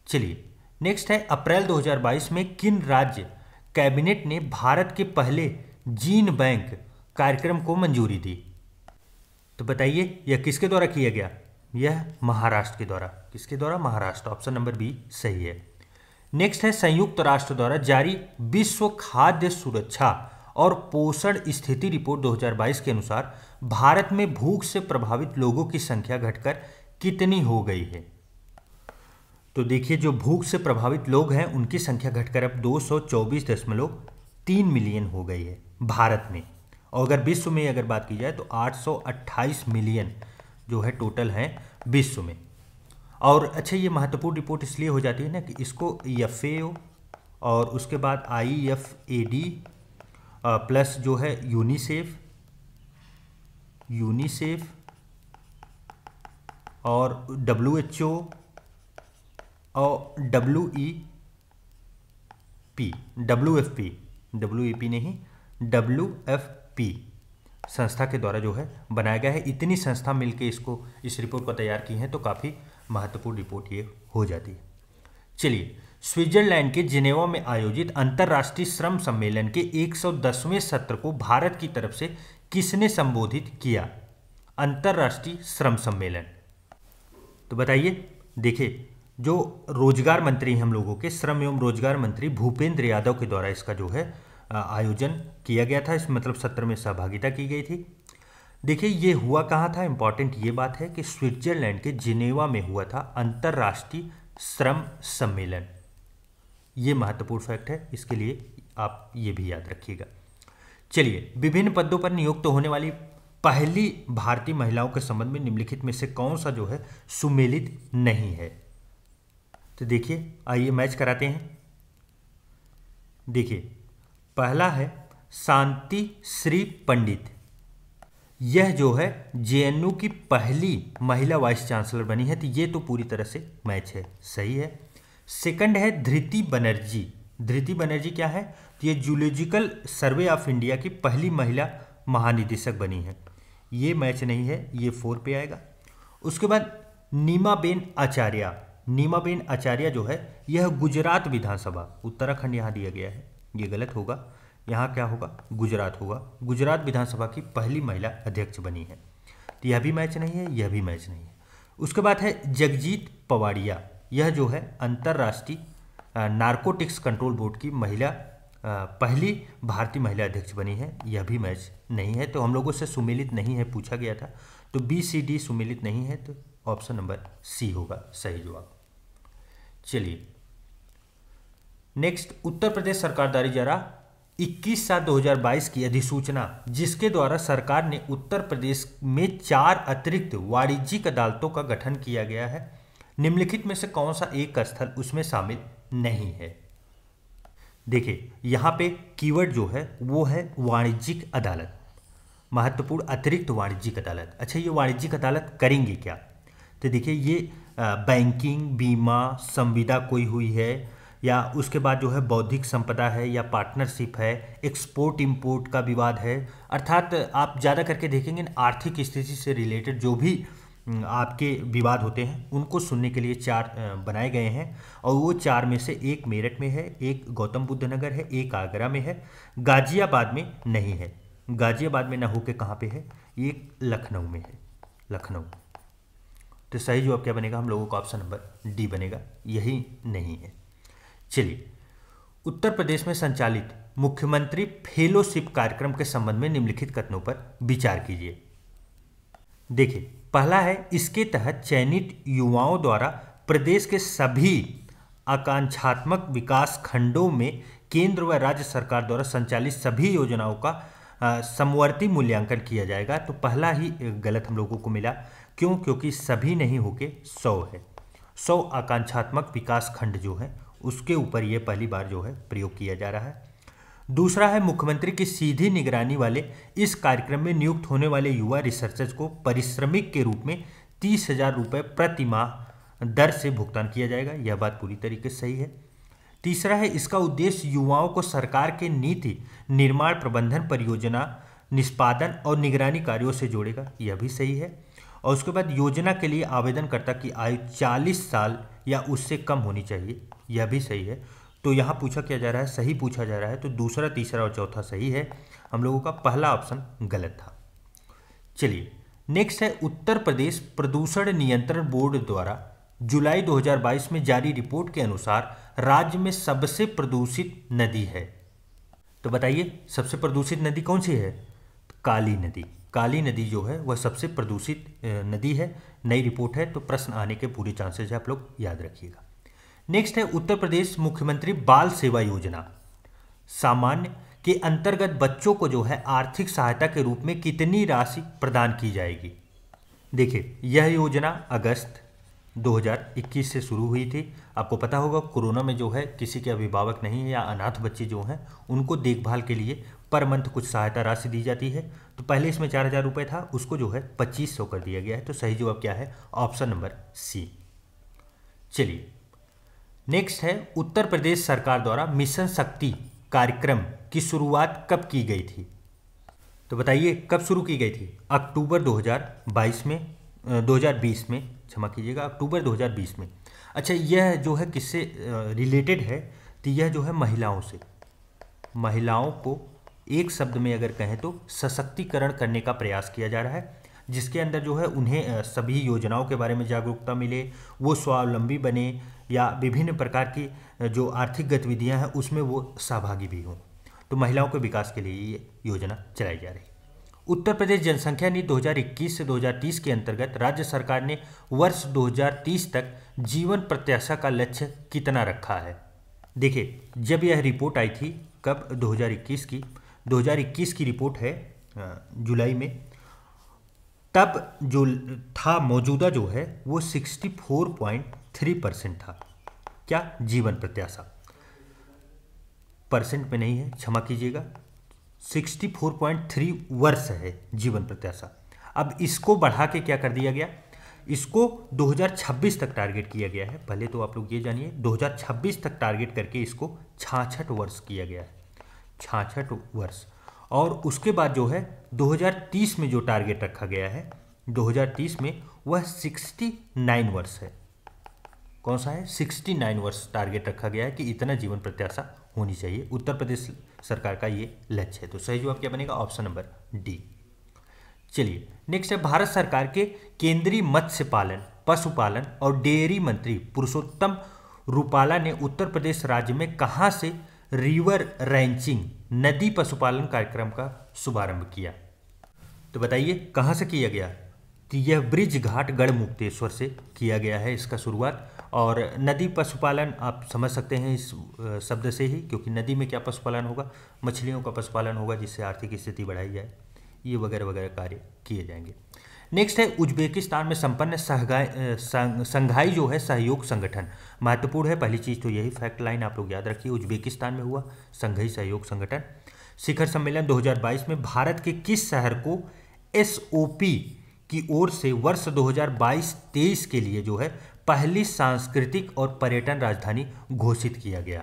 S1: चलिए नेक्स्ट है, अप्रैल 2022 में किन राज्य कैबिनेट ने भारत के पहले जीन बैंक कार्यक्रम को मंजूरी दी? तो बताइए यह किसके द्वारा किया गया? यह महाराष्ट्र के द्वारा। किसके द्वारा? महाराष्ट्र। ऑप्शन नंबर बी सही है। नेक्स्ट है, संयुक्त राष्ट्र द्वारा जारी विश्व खाद्य सुरक्षा और पोषण स्थिति रिपोर्ट 2022 के अनुसार भारत में भूख से प्रभावित लोगों की संख्या घटकर कितनी हो गई है? तो देखिए, जो भूख से प्रभावित लोग हैं उनकी संख्या घटकर अब 224.3 मिलियन हो गई है भारत में। और अगर विश्व में अगर बात की जाए तो 828 मिलियन जो है टोटल है विश्व में। और अच्छा, ये महत्वपूर्ण रिपोर्ट इसलिए हो जाती है ना कि इसको FAO और उसके बाद IFAD प्लस जो है यूनिसेफ और WHO और WFP संस्था के द्वारा जो है बनाया गया है। इतनी संस्था मिलकर इस रिपोर्ट को तैयार की हैं, तो काफ़ी महत्वपूर्ण रिपोर्ट ये हो जाती है। चलिए, स्विट्जरलैंड के जिनेवा में आयोजित अंतर्राष्ट्रीय श्रम सम्मेलन के 110वें सत्र को भारत की तरफ से किसने संबोधित किया? अंतर्राष्ट्रीय श्रम सम्मेलन, तो बताइए। देखिए, जो रोजगार मंत्री हम लोगों के श्रम एवं रोजगार मंत्री भूपेंद्र यादव के द्वारा इसका जो है आयोजन किया गया था। इस मतलब सत्र में सहभागिता की गई थी। देखिए, ये हुआ कहाँ था? इंपॉर्टेंट ये बात है कि स्विट्जरलैंड के जिनेवा में हुआ था अंतर्राष्ट्रीय श्रम सम्मेलन। ये महत्वपूर्ण फैक्ट है, इसके लिए आप ये भी याद रखिएगा। चलिए, विभिन्न पदों पर नियुक्त होने वाली पहली भारतीय महिलाओं के संबंध में निम्नलिखित में से कौन सा जो है सुमेलित नहीं है? तो देखिए, आइए मैच कराते हैं। देखिए, पहला है शांति श्री पंडित। यह जो है JNU की पहली महिला वाइस चांसलर बनी है, तो ये तो पूरी तरह से मैच है, सही है। सेकंड है धृति बनर्जी। धृति बनर्जी क्या है? तो ये जूलॉजिकल सर्वे ऑफ इंडिया की पहली महिला महानिदेशक बनी है, ये मैच नहीं है, ये 4 पे आएगा। उसके बाद नीमाबेन आचार्य। नीमाबेन आचार्य जो है यह गुजरात विधानसभा, उत्तराखंड यहाँ दिया गया है, ये गलत होगा, यहाँ क्या होगा? गुजरात होगा। गुजरात विधानसभा की पहली महिला अध्यक्ष बनी है, तो यह भी मैच नहीं है, यह भी मैच नहीं है। उसके बाद है जगजीत पवाड़िया। यह जो है अंतर्राष्ट्रीय नारकोटिक्स कंट्रोल बोर्ड की पहली भारतीय महिला अध्यक्ष बनी है, यह भी मैच नहीं है। तो हम लोगों से सुमेलित नहीं है पूछा गया था, तो BCD सुमेलित नहीं है, तो ऑप्शन नंबर C होगा सही जवाब। चलिए नेक्स्ट, उत्तर प्रदेश सरकार द्वारा जरा 21/7/2022 की अधिसूचना जिसके द्वारा सरकार ने उत्तर प्रदेश में 4 अतिरिक्त वाणिज्यिक अदालतों का गठन किया गया है, निम्नलिखित में से कौन सा एक स्थल उसमें शामिल नहीं है? देखिए, यहाँ पे कीवर्ड जो है वो है वाणिज्यिक अदालत, महत्वपूर्ण अतिरिक्त वाणिज्यिक अदालत। अच्छा, ये वाणिज्यिक अदालत करेंगे क्या? तो देखिए, ये बैंकिंग, बीमा, संविदा कोई हुई है, या उसके बाद जो है बौद्धिक संपदा है, या पार्टनरशिप है, एक्सपोर्ट इंपोर्ट का विवाद है, अर्थात आप ज़्यादा करके देखेंगे आर्थिक स्थिति से रिलेटेड जो भी आपके विवाद होते हैं उनको सुनने के लिए 4 बनाए गए हैं। और वो 4 में से एक मेरठ में है, एक गौतम बुद्ध नगर है, एक आगरा में है, गाजियाबाद में नहीं है। गाजियाबाद में ना होके कहाँ पे है? एक लखनऊ में है, लखनऊ। तो सही जवाब क्या बनेगा? हम लोगों का ऑप्शन नंबर डी बनेगा, यही नहीं है। चलिए, उत्तर प्रदेश में संचालित मुख्यमंत्री फेलोशिप कार्यक्रम के संबंध में निम्नलिखित कथनों पर विचार कीजिए। देखिए, पहला है, इसके तहत चयनित युवाओं द्वारा प्रदेश के सभी आकांक्षात्मक विकास खंडों में केंद्र व राज्य सरकार द्वारा संचालित सभी योजनाओं का समवर्ती मूल्यांकन किया जाएगा। तो पहला ही गलत हम लोगों को मिला, क्यों? क्योंकि सभी नहीं होके 100 है, 100 आकांक्षात्मक विकास खंड जो है उसके ऊपर ये पहली बार जो है प्रयोग किया जा रहा है। दूसरा है मुख्यमंत्री की सीधी निगरानी वाले इस कार्यक्रम में नियुक्त होने वाले युवा रिसर्चर्स को पारिश्रमिक के रूप में 30,000 रुपये प्रति माह दर से भुगतान किया जाएगा। यह बात पूरी तरीके से सही है। तीसरा है इसका उद्देश्य युवाओं को सरकार के नीति निर्माण, प्रबंधन, परियोजना निष्पादन और निगरानी कार्यों से जोड़ेगा। यह भी सही है। और उसके बाद योजना के लिए आवेदनकर्ता की आयु 40 साल या उससे कम होनी चाहिए। यह भी सही है। तो यहाँ पूछा क्या जा रहा है, सही पूछा जा रहा है, तो दूसरा, तीसरा और चौथा सही है। हम लोगों का पहला ऑप्शन गलत था। चलिए नेक्स्ट है उत्तर प्रदेश प्रदूषण नियंत्रण बोर्ड द्वारा जुलाई 2022 में जारी रिपोर्ट के अनुसार राज्य में सबसे प्रदूषित नदी है। तो बताइए सबसे प्रदूषित नदी कौन सी है? काली नदी। काली नदी जो है वह सबसे प्रदूषित नदी है। नई रिपोर्ट है तो प्रश्न आने के पूरे चांसेस है, आप लोग याद रखिएगा। नेक्स्ट है उत्तर प्रदेश मुख्यमंत्री बाल सेवा योजना सामान्य के अंतर्गत बच्चों को जो है आर्थिक सहायता के रूप में कितनी राशि प्रदान की जाएगी? देखिए यह योजना अगस्त 2021 से शुरू हुई थी। आपको पता होगा कोरोना में जो है किसी के अभिभावक नहीं है या अनाथ बच्चे जो हैं उनको देखभाल के लिए पर मंथ कुछ सहायता राशि दी जाती है। तो पहले इसमें 4,000 रुपये था, उसको जो है 2500 कर दिया गया है। तो सही जवाब क्या है? Option number C. चलिए नेक्स्ट है उत्तर प्रदेश सरकार द्वारा मिशन शक्ति कार्यक्रम की शुरुआत कब की गई थी? तो बताइए कब शुरू की गई थी? अक्टूबर 2020 में, क्षमा कीजिएगा, अक्टूबर 2020 में। अच्छा यह जो है किससे रिलेटेड है? तो यह जो है महिलाओं से, महिलाओं को एक शब्द में अगर कहें तो सशक्तिकरण करने का प्रयास किया जा रहा है, जिसके अंदर जो है उन्हें सभी योजनाओं के बारे में जागरूकता मिले, वो स्वावलंबी बने या विभिन्न प्रकार की जो आर्थिक गतिविधियां हैं उसमें वो सहभागी भी हों। तो महिलाओं के विकास के लिए ये योजना चलाई जा रही है। उत्तर प्रदेश जनसंख्या नीति 2021 से 2030 के अंतर्गत राज्य सरकार ने वर्ष 2030 तक जीवन प्रत्याशा का लक्ष्य कितना रखा है? देखिए जब यह रिपोर्ट आई थी, कब? 2021 की रिपोर्ट है जुलाई में, तब जो था मौजूदा जो है वो 64.3% था। क्या? जीवन प्रत्याशा। परसेंट में नहीं है, क्षमा कीजिएगा, 64.3 वर्ष है जीवन प्रत्याशा। अब इसको बढ़ा के क्या कर दिया गया? इसको 2026 तक टारगेट किया गया है। पहले तो आप लोग ये जानिए 2026 तक टारगेट करके इसको 66 वर्ष किया गया है, 66 वर्ष। और उसके बाद जो है 2030 में जो टारगेट रखा गया है 2030 में वह 69 वर्ष है। कौन सा है? 69 वर्ष टारगेट रखा गया है कि इतना जीवन प्रत्याशा होनी चाहिए। उत्तर प्रदेश सरकार का ये लक्ष्य है। तो सही जवाब क्या बनेगा? Option number D. चलिए नेक्स्ट है भारत सरकार के केंद्रीय मत्स्य पालन, पशुपालन और डेयरी मंत्री पुरुषोत्तम रूपाला ने उत्तर प्रदेश राज्य में कहां से रिवर रैंचिंग नदी पशुपालन कार्यक्रम का शुभारंभ किया? तो बताइए कहां से किया गया? तो यह ब्रिज घाट गढ़मुक्तेश्वर से किया गया है इसका शुरुआत। और नदी पशुपालन आप समझ सकते हैं इस शब्द से ही, क्योंकि नदी में क्या पशुपालन होगा? मछलियों का पशुपालन होगा, जिससे आर्थिक स्थिति बढ़ाई जाए। ये वगैरह वगैरह कार्य किए जाएंगे। नेक्स्ट है उज्बेकिस्तान में संपन्न संघाई जो है सहयोग संगठन महत्वपूर्ण है। पहली चीज़ तो यही फैक्ट लाइन आप लोग याद रखिए, उज्बेकिस्तान में हुआ संघाई सहयोग संगठन शिखर सम्मेलन 2022 में भारत के किस शहर को SOP की ओर से वर्ष 2022-23 के लिए जो है पहली सांस्कृतिक और पर्यटन राजधानी घोषित किया गया?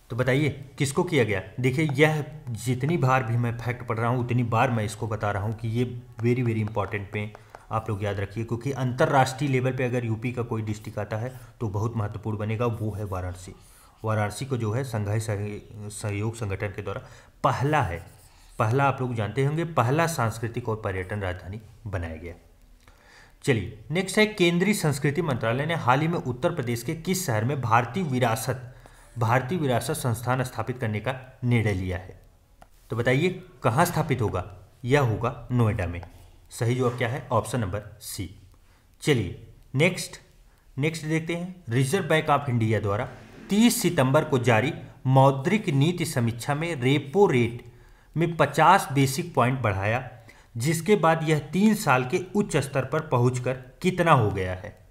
S1: तो बताइए किसको किया गया? देखिए यह जितनी बार भी मैं फैक्ट पढ़ रहा हूँ उतनी बार मैं इसको बता रहा हूँ कि ये वेरी वेरी इंपॉर्टेंट पे आप लोग याद रखिए, क्योंकि अंतर्राष्ट्रीय लेवल पे अगर यूपी का कोई डिस्ट्रिक्ट आता है तो बहुत महत्वपूर्ण बनेगा। वो है वाराणसी। वाराणसी को जो है संघाई सहयोग संगठन के द्वारा पहला आप लोग जानते होंगे, पहला सांस्कृतिक और पर्यटन राजधानी बनाया गया। चलिए नेक्स्ट है केंद्रीय संस्कृति मंत्रालय ने हाल ही में उत्तर प्रदेश के किस शहर में भारतीय विरासत संस्थान स्थापित करने का निर्णय लिया है? तो बताइए कहाँ स्थापित होगा? यह होगा नोएडा में। सही जवाब क्या है? Option number C. चलिए नेक्स्ट देखते हैं। रिजर्व बैंक ऑफ इंडिया द्वारा 30 सितंबर को जारी मौद्रिक नीति समीक्षा में रेपो रेट में 50 बेसिक पॉइंट बढ़ाया, जिसके बाद यह 3 साल के उच्च स्तर पर पहुंचकर कितना हो गया है?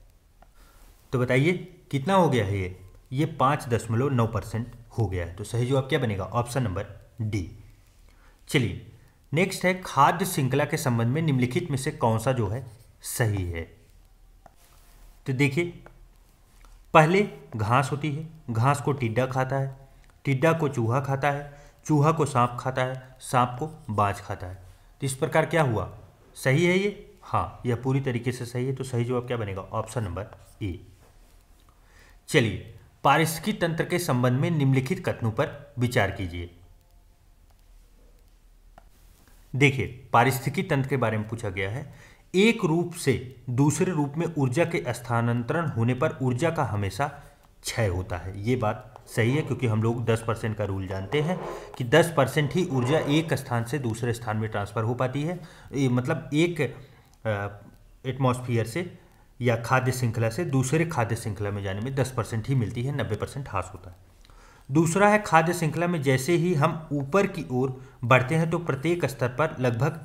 S1: तो बताइए कितना हो गया है? ये 5.9% हो गया है। तो सही जवाब क्या बनेगा? Option number D. चलिए नेक्स्ट है खाद्य श्रृंखला के संबंध में निम्नलिखित में से कौन सा जो है सही है। तो देखिए पहले घास होती है, घास को टिड्डा खाता है, टिड्डा को चूहा खाता है, चूहा को सांप खाता है, सांप को बाज खाता है। तो इस प्रकार क्या हुआ? सही है ये? हाँ, यह पूरी तरीके से सही है। तो सही जवाब क्या बनेगा? Option number A. चलिए पारिस्थितिकी तंत्र के संबंध में निम्नलिखित कथनों पर विचार कीजिए। देखिए पारिस्थितिकी तंत्र के बारे में पूछा गया है। एक रूप से दूसरे रूप में ऊर्जा के स्थानांतरण होने पर ऊर्जा का हमेशा क्षय होता है। ये बात सही है क्योंकि हम लोग 10% का रूल जानते हैं कि 10% ही ऊर्जा एक स्थान से दूसरे स्थान में ट्रांसफ़र हो पाती है। मतलब एक एटमॉस्फेयर से या खाद्य श्रृंखला से दूसरे खाद्य श्रृंखला में जाने में 10% ही मिलती है, 90% ह्रास होता है। दूसरा है खाद्य श्रृंखला में जैसे ही हम ऊपर की ओर बढ़ते हैं तो प्रत्येक स्तर पर लगभग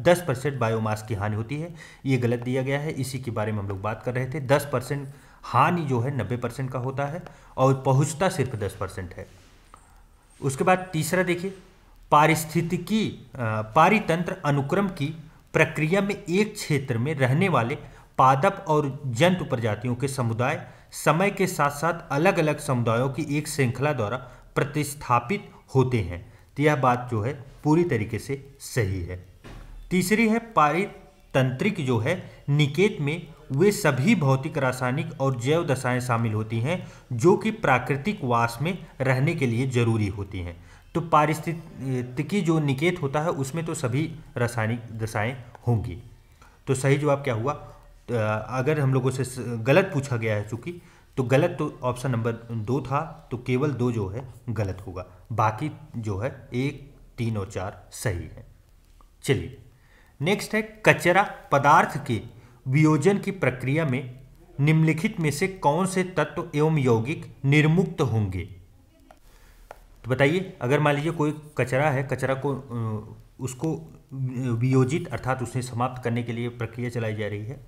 S1: 10% बायोमास की हानि होती है। ये गलत दिया गया है, इसी के बारे में हम लोग बात कर रहे थे। 10% हानि जो है 90% का होता है और पहुंचता सिर्फ 10% है। उसके बाद तीसरा देखिए पारिस्थितिकी पारितंत्र अनुक्रम की प्रक्रिया में एक क्षेत्र में रहने वाले पादप और जंतु प्रजातियों के समुदाय समय के साथ साथ अलग अलग समुदायों की एक श्रृंखला द्वारा प्रतिस्थापित होते हैं। तो यह बात जो है पूरी तरीके से सही है। तीसरी है पारितंत्रिक जो है निकेत में वे सभी भौतिक, रासायनिक और जैव दशाएं शामिल होती हैं जो कि प्राकृतिक वास में रहने के लिए जरूरी होती हैं। तो पारिस्थितिकी जो निकेत होता है उसमें तो सभी रासायनिक दशाएं होंगी। तो सही जवाब क्या हुआ? अगर हम लोगों से गलत पूछा गया है चूंकि, तो गलत तो ऑप्शन नंबर 2 था, तो केवल 2 जो है गलत होगा, बाकी जो है 1, 3 और 4 सही है। चलिए नेक्स्ट है कचरा पदार्थ के वियोजन की प्रक्रिया में निम्नलिखित में से कौन से तत्व एवं यौगिक निर्मुक्त होंगे। तो बताइए अगर मान लीजिए कोई कचरा है, कचरा को उसको वियोजित अर्थात उसे समाप्त करने के लिए प्रक्रिया चलाई जा रही है,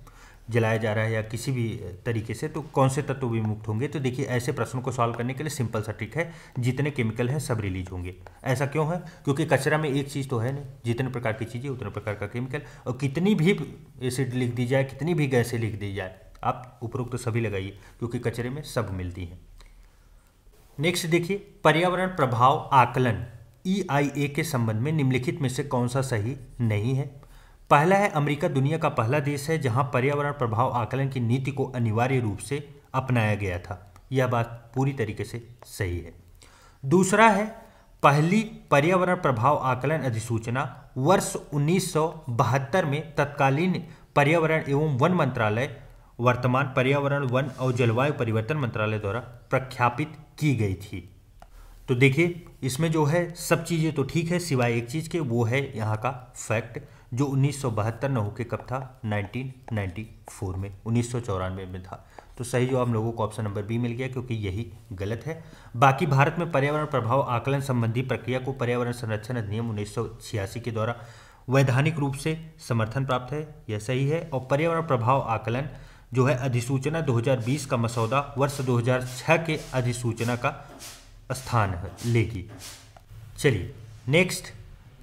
S1: जलाया जा रहा है या किसी भी तरीके से, तो कौन से तत्व विमुक्त होंगे। तो देखिए ऐसे प्रश्नों को सॉल्व करने के लिए सिंपल सा ट्रिक है, जितने केमिकल हैं सब रिलीज होंगे। ऐसा क्यों है? क्योंकि कचरा में एक चीज़ तो है नहीं, जितने प्रकार की चीज़ें उतने प्रकार का केमिकल, और कितनी भी एसिड लिख दी जाए, कितनी भी गैसें लिख दी जाए, आप उपरोक्त सभी लगाइए क्योंकि कचरे में सब मिलती हैं। नेक्स्ट देखिए पर्यावरण प्रभाव आकलन EIA के संबंध में निम्नलिखित में से कौन सा सही नहीं है। पहला है अमेरिका दुनिया का पहला देश है जहां पर्यावरण प्रभाव आकलन की नीति को अनिवार्य रूप से अपनाया गया था। यह बात पूरी तरीके से सही है। दूसरा है पहली पर्यावरण प्रभाव आकलन अधिसूचना वर्ष 1972 में तत्कालीन पर्यावरण एवं वन मंत्रालय, वर्तमान पर्यावरण वन और जलवायु परिवर्तन मंत्रालय द्वारा प्रख्यापित की गई थी। तो देखिए इसमें जो है सब चीज़ें तो ठीक है सिवाय एक चीज़ के, वो है यहाँ का फैक्ट जो 1972 न होकर कब था? 1994 में, 1994 में था। तो सही जवाब हम लोगों को ऑप्शन नंबर बी मिल गया क्योंकि यही गलत है। बाकी भारत में पर्यावरण प्रभाव आकलन संबंधी प्रक्रिया को पर्यावरण संरक्षण अधिनियम 1986 के द्वारा वैधानिक रूप से समर्थन प्राप्त है, यह सही है। और पर्यावरण प्रभाव आकलन जो है अधिसूचना 2020 का मसौदा वर्ष 2006 के अधिसूचना का स्थान लेगी। चलिए नेक्स्ट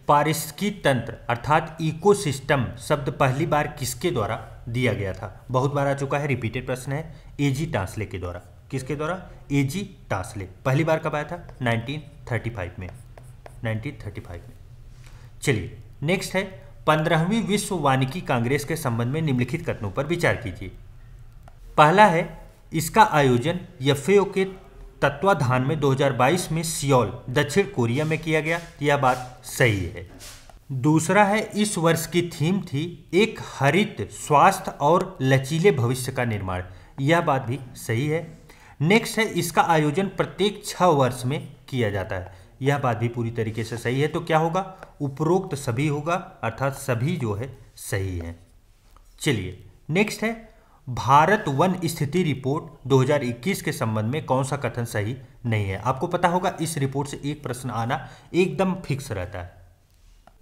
S1: पारिस्थितिकी तंत्र अर्थात इकोसिस्टम शब्द पहली बार किसके द्वारा दिया गया था? बहुत बार आ चुका है, रिपीटेड प्रश्न है, एजी टास्ले के द्वारा। किसके द्वारा? एजी टास्ले। पहली बार कब आया था? 1935 में, 1935 में। चलिए नेक्स्ट है 15वीं विश्व वानिकी कांग्रेस के संबंध में निम्नलिखित कथनों पर विचार कीजिए। पहला है इसका आयोजन FAO के तत्वाधान में 2022 में सियोल दक्षिण कोरिया में किया गया, यह बात सही है। दूसरा है इस वर्ष की थीम थी एक हरित, स्वास्थ्य और लचीले भविष्य का निर्माण, यह बात भी सही है। नेक्स्ट है इसका आयोजन प्रत्येक 6 वर्ष में किया जाता है, यह बात भी पूरी तरीके से सही है। तो क्या होगा? उपरोक्त सभी होगा, अर्थात सभी जो है सही है। चलिए नेक्स्ट है भारत वन स्थिति रिपोर्ट 2021 के संबंध में कौन सा कथन सही नहीं है। आपको पता होगा इस रिपोर्ट से एक प्रश्न आना एकदम फिक्स रहता है।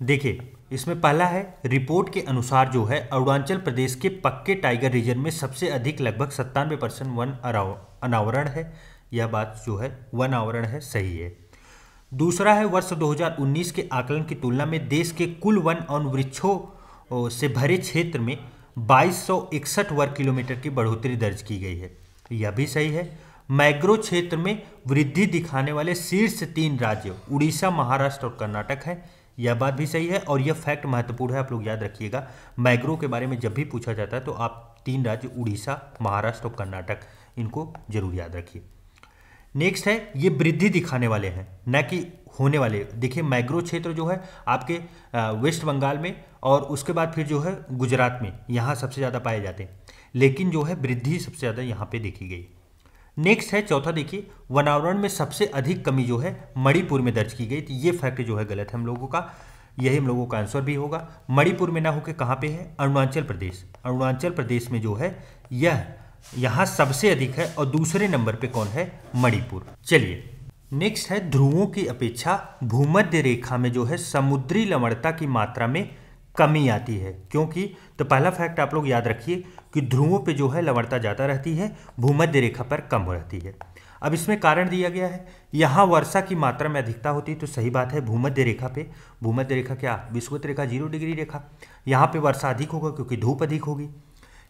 S1: देखिए इसमें पहला है रिपोर्ट के अनुसार जो है अरुणाचल प्रदेश के पक्के टाइगर रीजन में सबसे अधिक लगभग 97% वन अनावरण है, यह बात जो है वन आवरण है, सही है। दूसरा है वर्ष 2019 के आकलन की तुलना में देश के कुल वन और वृक्षों से भरे क्षेत्र में 2261 वर्ग किलोमीटर की बढ़ोतरी दर्ज की गई है, यह भी सही है। मैग्रो क्षेत्र में वृद्धि दिखाने वाले शीर्ष 3 राज्य उड़ीसा, महाराष्ट्र और कर्नाटक है, यह बात भी सही है। और यह फैक्ट महत्वपूर्ण है, आप लोग याद रखिएगा। मैग्रो के बारे में जब भी पूछा जाता है तो आप 3 राज्य उड़ीसा, महाराष्ट्र और कर्नाटक, इनको जरूर याद रखिए। नेक्स्ट है, ये वृद्धि दिखाने वाले हैं न कि होने वाले। देखिए मैग्रो क्षेत्र जो है आपके वेस्ट बंगाल में और उसके बाद फिर जो है गुजरात में, यहाँ सबसे ज़्यादा पाए जाते हैं, लेकिन जो है वृद्धि सबसे ज़्यादा यहाँ पे देखी गई। नेक्स्ट है चौथा, देखिए वनावरण में सबसे अधिक कमी जो है मणिपुर में दर्ज की गई, तो ये फैक्ट जो है गलत है हम लोगों का, यही हम लोगों का आंसर भी होगा। मणिपुर में ना होकर कहाँ पे है, अरुणाचल प्रदेश। अरुणाचल प्रदेश में जो है यह यहाँ सबसे अधिक है और दूसरे नंबर पे कौन है, मणिपुर। चलिए नेक्स्ट है, ध्रुवों की अपेक्षा भूमध्य रेखा में जो है समुद्री लवणता की मात्रा में कमी आती है, क्योंकि तो पहला फैक्ट आप लोग याद रखिए कि ध्रुवों पे जो है लवणता ज़्यादा रहती है, भूमध्य रेखा पर कम रहती है। अब इसमें कारण दिया गया है, यहाँ वर्षा की मात्रा में अधिकता होती है, तो सही बात है भूमध्य रेखा पे। भूमध्य रेखा क्या, विषुवत रेखा 0 डिग्री रेखा, यहाँ पे वर्षा अधिक होगा क्योंकि धूप अधिक होगी।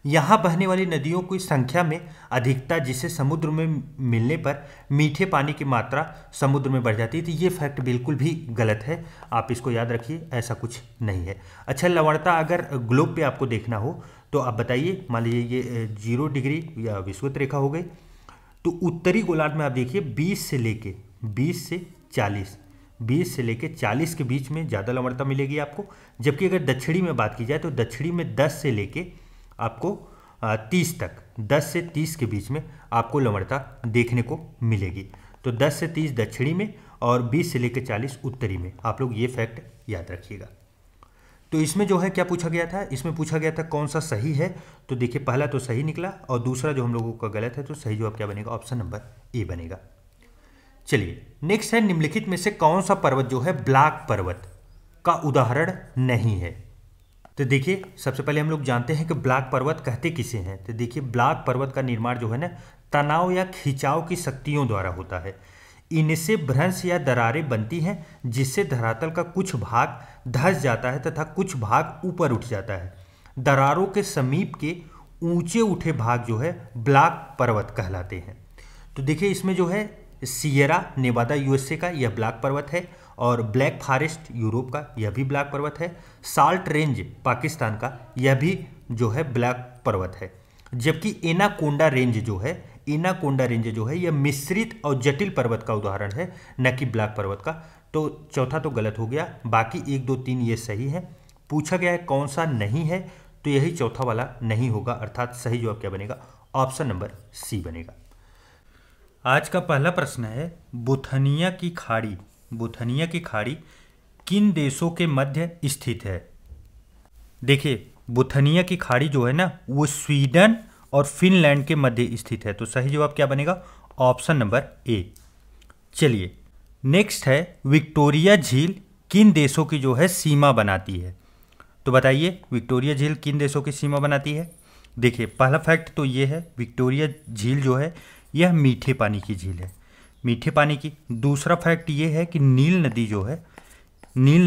S1: यहाँ बहने वाली नदियों की संख्या में अधिकता, जिससे समुद्र में मिलने पर मीठे पानी की मात्रा समुद्र में बढ़ जाती है, तो ये फैक्ट बिल्कुल भी गलत है, आप इसको याद रखिए, ऐसा कुछ नहीं है। अच्छा, लवणता अगर ग्लोब पे आपको देखना हो तो आप बताइए, मान लीजिए ये 0 डिग्री या विषुवत रेखा हो गई, तो उत्तरी गोलार्ध में आप देखिए 20 से लेके 40 के बीच में ज़्यादा लवणता मिलेगी आपको, जबकि अगर दक्षिणी में बात की जाए तो दक्षिणी में 10 से लेके आपको 30 तक, 10 से 30 के बीच में आपको लवणता देखने को मिलेगी। तो 10 से 30 दक्षिणी में और 20 से लेकर 40 उत्तरी में, आप लोग ये फैक्ट याद रखिएगा। तो इसमें जो है क्या पूछा गया था, इसमें पूछा गया था कौन सा सही है, तो देखिए पहला तो सही निकला और दूसरा जो हम लोगों का गलत है, तो सही जवाब क्या बनेगा, ऑप्शन नंबर ए बनेगा। चलिए नेक्स्ट है, निम्नलिखित में से कौन सा पर्वत जो है ब्लैक पर्वत का उदाहरण नहीं है। तो देखिए सबसे पहले हम लोग जानते हैं कि ब्लैक पर्वत कहते किसे हैं। तो देखिए ब्लैक पर्वत का निर्माण जो है ना तनाव या खिंचाव की शक्तियों द्वारा होता है। इनसे भ्रंश या दरारें बनती हैं, जिससे धरातल का कुछ भाग धंस जाता है तथा कुछ भाग ऊपर उठ जाता है। दरारों के समीप के ऊंचे उठे भाग जो है ब्लैक पर्वत कहलाते हैं। तो देखिए इसमें जो है सियरा नेवादा यूएसए का यह ब्लैक पर्वत है, और ब्लैक फॉरेस्ट यूरोप का यह भी ब्लैक पर्वत है। साल्ट रेंज पाकिस्तान का यह भी जो है ब्लैक पर्वत है। जबकि एनाकोंडा रेंज जो है यह मिश्रित और जटिल पर्वत का उदाहरण है, न कि ब्लैक पर्वत का। तो चौथा तो गलत हो गया, बाकी 1 2 3 ये सही है। पूछा गया है कौन सा नहीं है, तो यही चौथा वाला नहीं होगा, अर्थात सही जवाब क्या बनेगा, ऑप्शन नंबर सी बनेगा। आज का पहला प्रश्न है, बोथनिया की खाड़ी किन देशों के मध्य स्थित है। देखिए बोथनिया की खाड़ी जो है ना वो स्वीडन और फिनलैंड के मध्य स्थित है, तो सही जवाब क्या बनेगा, ऑप्शन नंबर ए। चलिए नेक्स्ट है, विक्टोरिया झील किन देशों की जो है सीमा बनाती है। तो बताइए विक्टोरिया झील किन देशों की सीमा बनाती है। देखिए पहला फैक्ट तो ये है, विक्टोरिया झील जो है यह मीठे पानी की झील है, मीठे पानी की। दूसरा फैक्ट ये है कि नील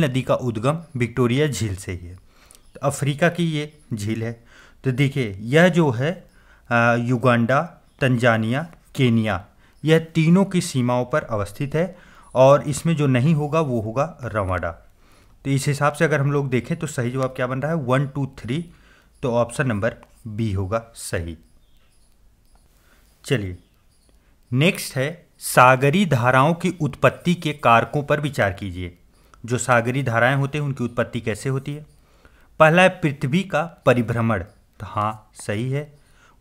S1: नदी का उद्गम विक्टोरिया झील से ही है। तो अफ्रीका की ये झील है। तो देखिए यह जो है युगांडा, तंजानिया, केनिया, यह तीनों की सीमाओं पर अवस्थित है, और इसमें जो नहीं होगा वो होगा रवांडा। तो इस हिसाब से अगर हम लोग देखें तो सही जवाब क्या बन रहा है, 1 2 3, तो ऑप्शन नंबर बी होगा सही। चलिए नेक्स्ट है, सागरी धाराओं की उत्पत्ति के कारकों पर विचार कीजिए। जो सागरी धाराएं होते हैं उनकी उत्पत्ति कैसे होती है। पहला है पृथ्वी का परिभ्रमण, तो हाँ सही है।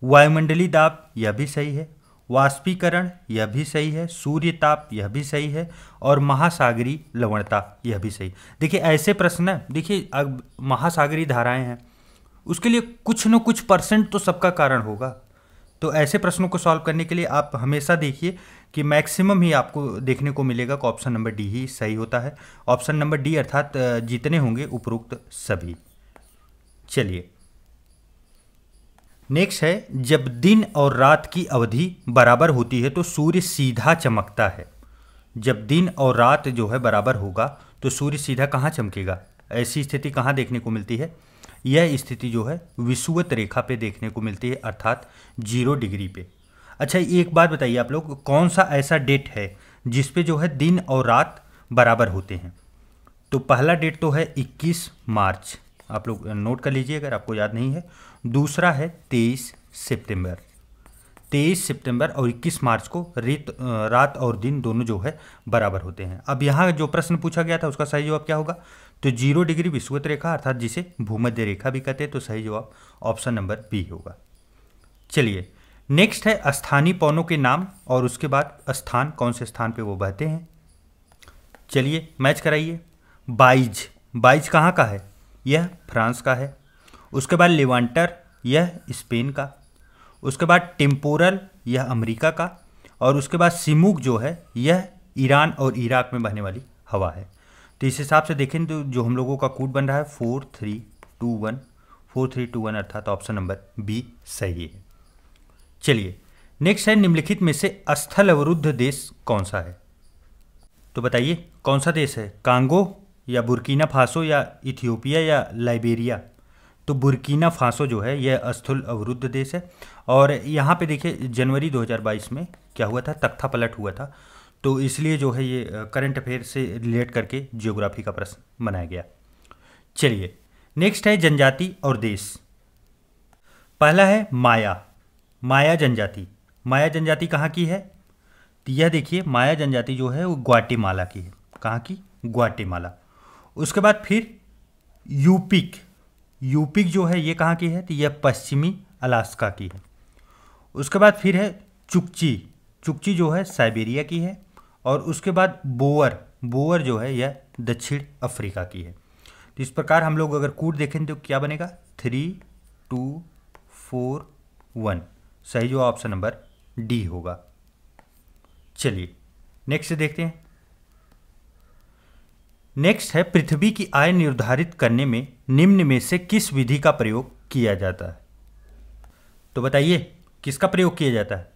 S1: वायुमंडलीय दाब, यह भी सही है। वाष्पीकरण, यह भी सही है। सूर्य ताप, यह भी सही है। और महासागरी लवणता, यह भी सही। देखिए ऐसे प्रश्न, देखिए अब महासागरी धाराएं हैं, उसके लिए कुछ न कुछ % तो सबका कारण होगा। तो ऐसे प्रश्नों को सॉल्व करने के लिए आप हमेशा देखिए कि मैक्सिमम ही आपको देखने को मिलेगा कि ऑप्शन नंबर डी ही सही होता है। ऑप्शन नंबर डी अर्थात जितने होंगे उपरोक्त सभी। चलिए नेक्स्ट है, जब दिन और रात की अवधि बराबर होती है तो सूर्य सीधा चमकता है। जब दिन और रात जो है बराबर होगा तो सूर्य सीधा कहाँ चमकेगा? ऐसी स्थिति कहाँ देखने को मिलती है? यह स्थिति जो है विषुवत रेखा पे देखने को मिलती है, अर्थात 0 डिग्री पे। अच्छा, एक बात बताइए आप लोग, कौन सा ऐसा डेट है जिस पे जो है दिन और रात बराबर होते हैं? तो पहला डेट तो है 21 मार्च, आप लोग नोट कर लीजिए अगर आपको याद नहीं है। दूसरा है 23 सितंबर। 23 सितंबर और 21 मार्च को रात और दिन दोनों जो है बराबर होते हैं। अब यहाँ जो प्रश्न पूछा गया था उसका सही जवाब क्या होगा? तो 0 डिग्री विषुवत रेखा, अर्थात जिसे भूमध्य रेखा भी कहते हैं, तो सही जवाब ऑप्शन नंबर बी होगा। चलिए, नेक्स्ट है स्थानीय पवनों के नाम और उसके बाद स्थान, कौन से स्थान पे वो बहते हैं। चलिए मैच कराइए। बाइज, बाइज कहाँ का है? यह फ्रांस का है। उसके बाद लेवांटर, यह स्पेन का। उसके बाद टेम्पोरल, यह अमेरिका का। और उसके बाद सिमुक जो है यह ईरान और इराक में बहने वाली हवा है। तो इस हिसाब से देखें तो जो हम लोगों का कोड बन रहा है 4321, 4321, अर्थात ऑप्शन नंबर बी सही है। चलिए, नेक्स्ट है, निम्नलिखित में से स्थल अवरुद्ध देश कौन सा है? तो बताइए कौन सा देश है? कांगो या बुर्किना फासो या इथियोपिया या लाइबेरिया? तो बुर्किना फासो जो है यह स्थल अवरुद्ध देश है। और यहाँ पे देखिए जनवरी 2022 में क्या हुआ था? तख्ता पलट हुआ था, तो इसलिए जो है ये करंट अफेयर से रिलेट करके जियोग्राफी का प्रश्न बनाया गया। चलिए, नेक्स्ट है जनजाति और देश। पहला है माया, माया जनजाति। माया जनजाति कहाँ की है? तो यह देखिए माया जनजाति जो है वो ग्वाटेमाला की है। कहाँ की? ग्वाटेमाला। उसके बाद फिर यूपिक, यूपिक जो है ये कहाँ की है? तो यह पश्चिमी अलास्का की है। उसके बाद फिर है चुकची, चुकची जो है साइबेरिया की है। और उसके बाद बोअर, बोअर जो है यह दक्षिण अफ्रीका की है। तो इस प्रकार हम लोग अगर कोड देखें तो क्या बनेगा? 3241, सही जो ऑप्शन नंबर डी होगा। चलिए नेक्स्ट देखते हैं। नेक्स्ट है, पृथ्वी की आय निर्धारित करने में निम्न में से किस विधि का प्रयोग किया जाता है? तो बताइए किसका प्रयोग किया जाता है?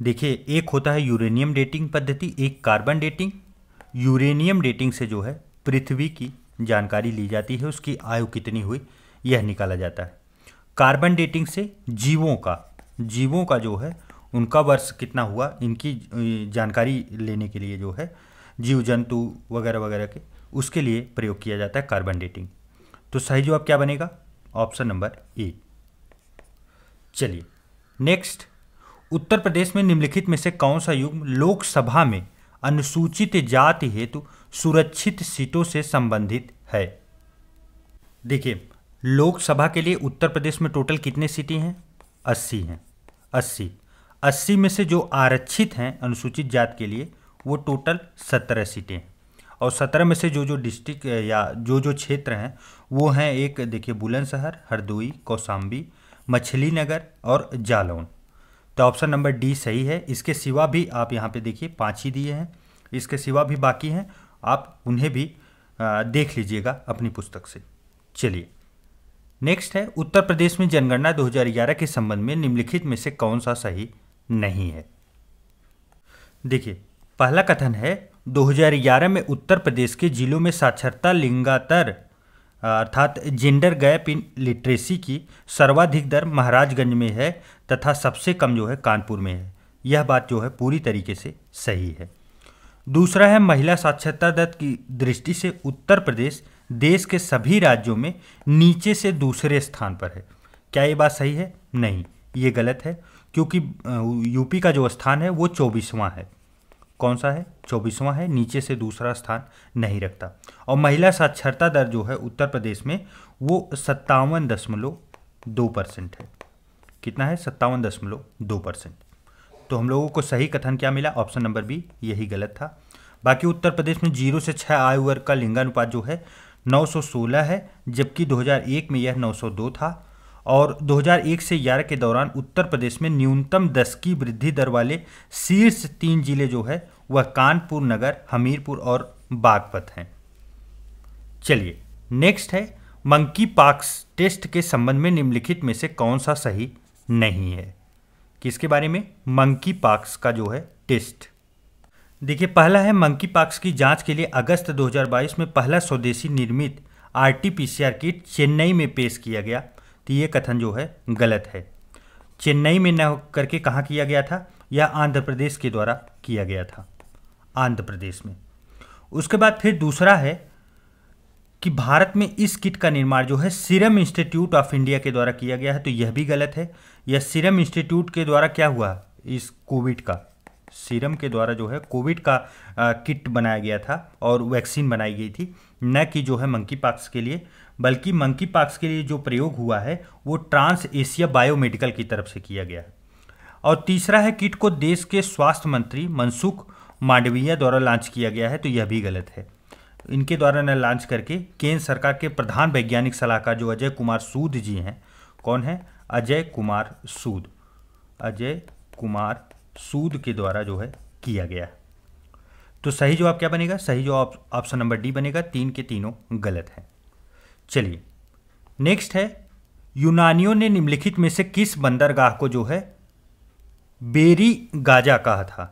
S1: देखिए, एक होता है यूरेनियम डेटिंग पद्धति, एक कार्बन डेटिंग। यूरेनियम डेटिंग से जो है पृथ्वी की जानकारी ली जाती है, उसकी आयु कितनी हुई यह निकाला जाता है। कार्बन डेटिंग से जीवों का जो है उनका वर्ष कितना हुआ, इनकी जानकारी लेने के लिए जो है जीव जंतु वगैरह वगैरह के, उसके लिए प्रयोग किया जाता है कार्बन डेटिंग। तो सही जवाब क्या बनेगा? Option number A. चलिए नेक्स्ट, उत्तर प्रदेश में निम्नलिखित में से कौन सा युग्म लोकसभा में अनुसूचित जाति हेतु सुरक्षित सीटों से संबंधित है? देखिए, लोकसभा के लिए उत्तर प्रदेश में टोटल कितने सीटें हैं? 80 हैं। 80 में से जो आरक्षित हैं अनुसूचित जाति के लिए वो टोटल 17 सीटें हैं। और 17 में से जो डिस्ट्रिक्ट या जो क्षेत्र हैं वो हैं, एक देखिए बुलंदशहर, हरदोई, कौशाम्बी, मछली नगर और जालौन। तो ऑप्शन नंबर डी सही है। इसके सिवा भी आप यहाँ पे देखिए 5 ही दिए हैं, इसके सिवा भी बाकी हैं, आप उन्हें भी देख लीजिएगा अपनी पुस्तक से। चलिए नेक्स्ट है, उत्तर प्रदेश में जनगणना 2011 के संबंध में निम्नलिखित में से कौन सा सही नहीं है? देखिए, पहला कथन है 2011 में उत्तर प्रदेश के जिलों में साक्षरता लिंगांतर अर्थात जेंडर गैप इन लिटरेसी की सर्वाधिक दर महाराजगंज में है तथा सबसे कम जो है कानपुर में है। यह बात जो है पूरी तरीके से सही है। दूसरा है, महिला साक्षरता दर की दृष्टि से उत्तर प्रदेश देश के सभी राज्यों में नीचे से दूसरे स्थान पर है। क्या ये बात सही है? नहीं, ये गलत है, क्योंकि यूपी का जो स्थान है वो 24वां है। कौन सा है? 24वां है, नीचे से दूसरा स्थान नहीं रखता। और महिला साक्षरता दर जो है उत्तर प्रदेश में वो 57.2% है। कितना है? 57.2%। तो हम लोगों को सही कथन क्या मिला? ऑप्शन नंबर बी, यही गलत था। बाकी उत्तर प्रदेश में 0 से 6 आयु वर्ग का लिंगानुपात जो है 916 है, जबकि 2001 में यह 902 था। और 2001 से 11 के दौरान उत्तर प्रदेश में न्यूनतम 10 की वृद्धि दर वाले शीर्ष 3 जिले जो है वह कानपुर नगर, हमीरपुर और बागपत हैं। चलिए नेक्स्ट है, मंकी पॉक्स टेस्ट के संबंध में निम्नलिखित में से कौन सा सही नहीं है? किसके बारे में? मंकी पॉक्स का जो है टेस्ट। देखिए, पहला है मंकी पॉक्स की जांच के लिए अगस्त 2022 में पहला स्वदेशी निर्मित RT-PCR किट चेन्नई में पेश किया गया। तो ये कथन जो है गलत है। चेन्नई में न करके कहाँ किया गया था? यह आंध्र प्रदेश के द्वारा किया गया था, आंध्र प्रदेश में। उसके बाद फिर दूसरा है कि भारत में इस किट का निर्माण जो है सीरम इंस्टीट्यूट ऑफ इंडिया के द्वारा किया गया है। तो यह भी गलत है। यह सीरम इंस्टीट्यूट के द्वारा क्या हुआ? इस कोविड का, सीरम के द्वारा जो है कोविड का किट बनाया गया था और वैक्सीन बनाई गई थी, न कि जो है मंकी पॉक्स के लिए। बल्कि मंकी पॉक्स के लिए जो प्रयोग हुआ है वो ट्रांस एशिया बायोमेडिकल की तरफ से किया गया है। और तीसरा है किट को देश के स्वास्थ्य मंत्री मनसुख मांडविया द्वारा लॉन्च किया गया है। तो यह भी गलत है। इनके द्वारा न लॉन्च करके केंद्र सरकार के प्रधान वैज्ञानिक सलाहकार जो अजय कुमार सूद जी हैं, कौन है? अजय कुमार सूद, अजय कुमार सूद के द्वारा जो है किया गया। तो सही जवाब क्या बनेगा? सही जवाब ऑप्शन नंबर डी बनेगा। 3 के तीनों गलत है। चलिए नेक्स्ट है, यूनानियों ने निम्नलिखित में से किस बंदरगाह को जो है बेरी गाजा कहा था?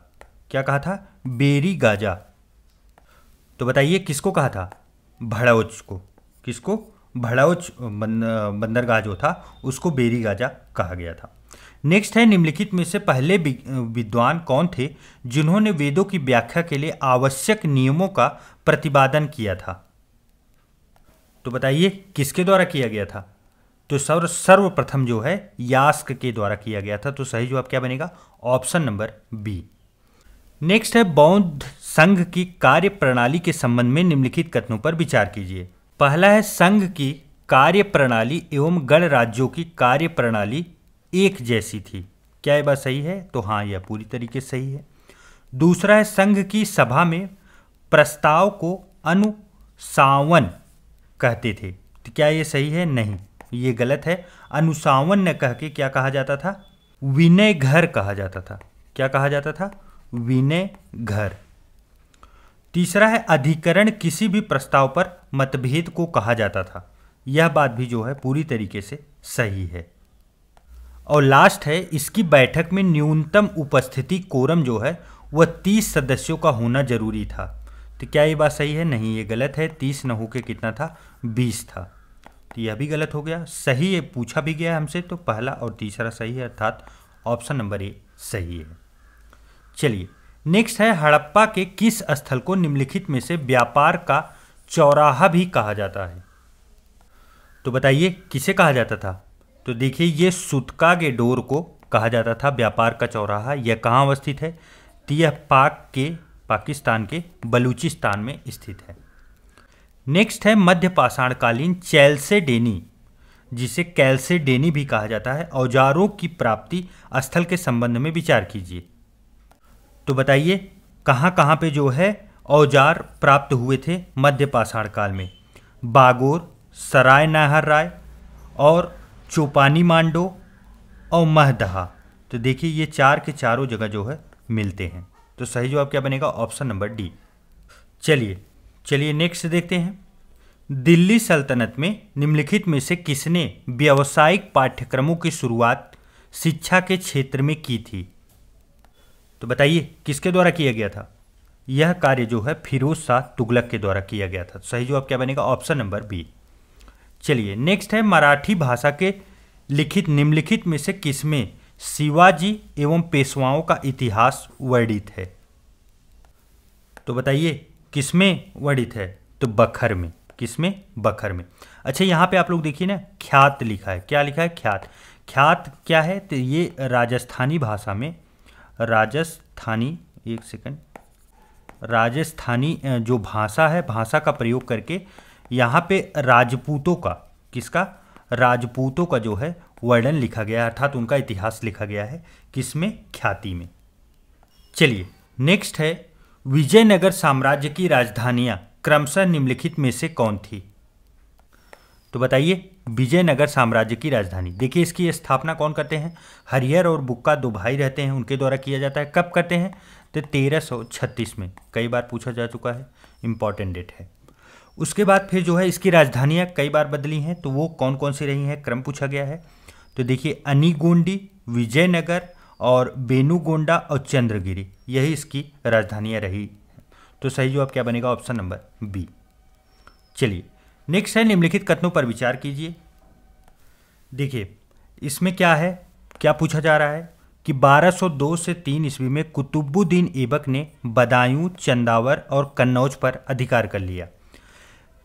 S1: क्या कहा था? बेरी गाजा। तो बताइए किसको कहा था? भड़ौच को। किसको? भड़ौच बंदरगाह जो था उसको बेरी गाजा कहा गया था। नेक्स्ट है, निम्नलिखित में से पहले विद्वान कौन थे जिन्होंने वेदों की व्याख्या के लिए आवश्यक नियमों का प्रतिपादन किया था? तो बताइए किसके द्वारा किया गया था? तो सर्वप्रथम जो है यास्क के द्वारा किया गया था। तो सही जवाब क्या बनेगा? Option number B. नेक्स्ट है, बौद्ध संघ की कार्य प्रणाली के संबंध में निम्नलिखित कथनों पर विचार कीजिए। पहला है, संघ की कार्य प्रणाली एवं गणराज्यों की कार्य प्रणाली एक जैसी थी। क्या ये बात सही है? तो हाँ, यह पूरी तरीके से सही है। दूसरा है, संघ की सभा में प्रस्ताव को अनुसावन कहते थे। तो क्या ये सही है? नहीं, ये गलत है। अनुसावन न कह के क्या कहा जाता था? विनय घर कहा जाता था। क्या कहा जाता था? विनय घर। तीसरा है, अधिकरण किसी भी प्रस्ताव पर मतभेद को कहा जाता था। यह बात भी जो है पूरी तरीके से सही है। और लास्ट है, इसकी बैठक में न्यूनतम उपस्थिति कोरम जो है वह 30 सदस्यों का होना जरूरी था। तो क्या ये बात सही है? नहीं, ये गलत है। 30 न होकर कितना था? 20 था। तो यह भी गलत हो गया। सही है, पूछा भी गया हमसे, तो पहला और तीसरा सही है, अर्थात ऑप्शन नंबर ए सही है। चलिए नेक्स्ट है, हड़प्पा के किस स्थल को निम्नलिखित में से व्यापार का चौराहा भी कहा जाता है? तो बताइए किसे कहा जाता था? तो देखिए, ये सुतकागे डोर को कहा जाता था व्यापार का चौराहा। यह कहाँ अवस्थित है? तो यह पाकिस्तान के बलूचिस्तान में स्थित है। नेक्स्ट है, मध्य पाषाणकालीन चैल्सेडेनी, जिसे कैल्सेडेनी भी कहा जाता है, औजारों की प्राप्ति स्थल के संबंध में विचार कीजिए। तो बताइए कहाँ कहाँ पे जो है औजार प्राप्त हुए थे मध्य पाषाण काल में? बागोर, सराय नाहर राय और चोपानी मांडो और महदहा। तो देखिए ये चार के चारों जगह जो है मिलते हैं। तो सही जवाब क्या बनेगा? Option number D. चलिए नेक्स्ट देखते हैं, दिल्ली सल्तनत में निम्नलिखित में से किसने व्यावसायिक पाठ्यक्रमों की शुरुआत शिक्षा के क्षेत्र में की थी? तो बताइए किसके द्वारा किया गया था? यह कार्य जो है फिरोज शाह तुगलक के द्वारा किया गया था। सही जवाब क्या बनेगा? Option number B. चलिए नेक्स्ट है, मराठी भाषा के लिखित निम्नलिखित में से किसमें शिवाजी एवं पेशवाओं का इतिहास वर्णित है? तो बताइए किसमें वर्णित है? तो बखर में। किसमें? बखर में। अच्छा, यहाँ पे आप लोग देखिए ना, ख्यात लिखा है। क्या लिखा है? ख्यात। ख्यात क्या है? तो ये राजस्थानी भाषा में, राजस्थानी जो भाषा है, भाषा का प्रयोग करके यहाँ पे राजपूतों का, किसका? राजपूतों का जो है वर्णन लिखा गया है, अर्थात उनका इतिहास लिखा गया है। किसमें? ख्याति में। चलिए नेक्स्ट है, विजयनगर साम्राज्य की राजधानियाँ क्रमशः निम्नलिखित में से कौन थी? तो बताइए विजयनगर साम्राज्य की राजधानी। देखिए इसकी स्थापना कौन करते हैं? हरिहर और बुक्का दो भाई रहते हैं, उनके द्वारा किया जाता है। कब करते हैं? तो 1336 में। कई बार पूछा जा चुका है, इंपॉर्टेंट डेट है। उसके बाद फिर जो है इसकी राजधानियाँ कई बार बदली हैं, तो वो कौन कौन सी रही हैं, क्रम पूछा गया है। तो देखिए अनीगोंडी, विजयनगर और बेनुगोंडा और चंद्रगिरी, यही इसकी राजधानियाँ रही। तो सही जवाब क्या बनेगा, ऑप्शन नंबर बी। चलिए नेक्स्ट है निम्नलिखित कथनों पर विचार कीजिए। देखिए इसमें क्या है, क्या पूछा जा रहा है कि 1202 से 3 ईस्वी में कुतुबुद्दीन ऐबक ने बदायूं, चंदावर और कन्नौज पर अधिकार कर लिया।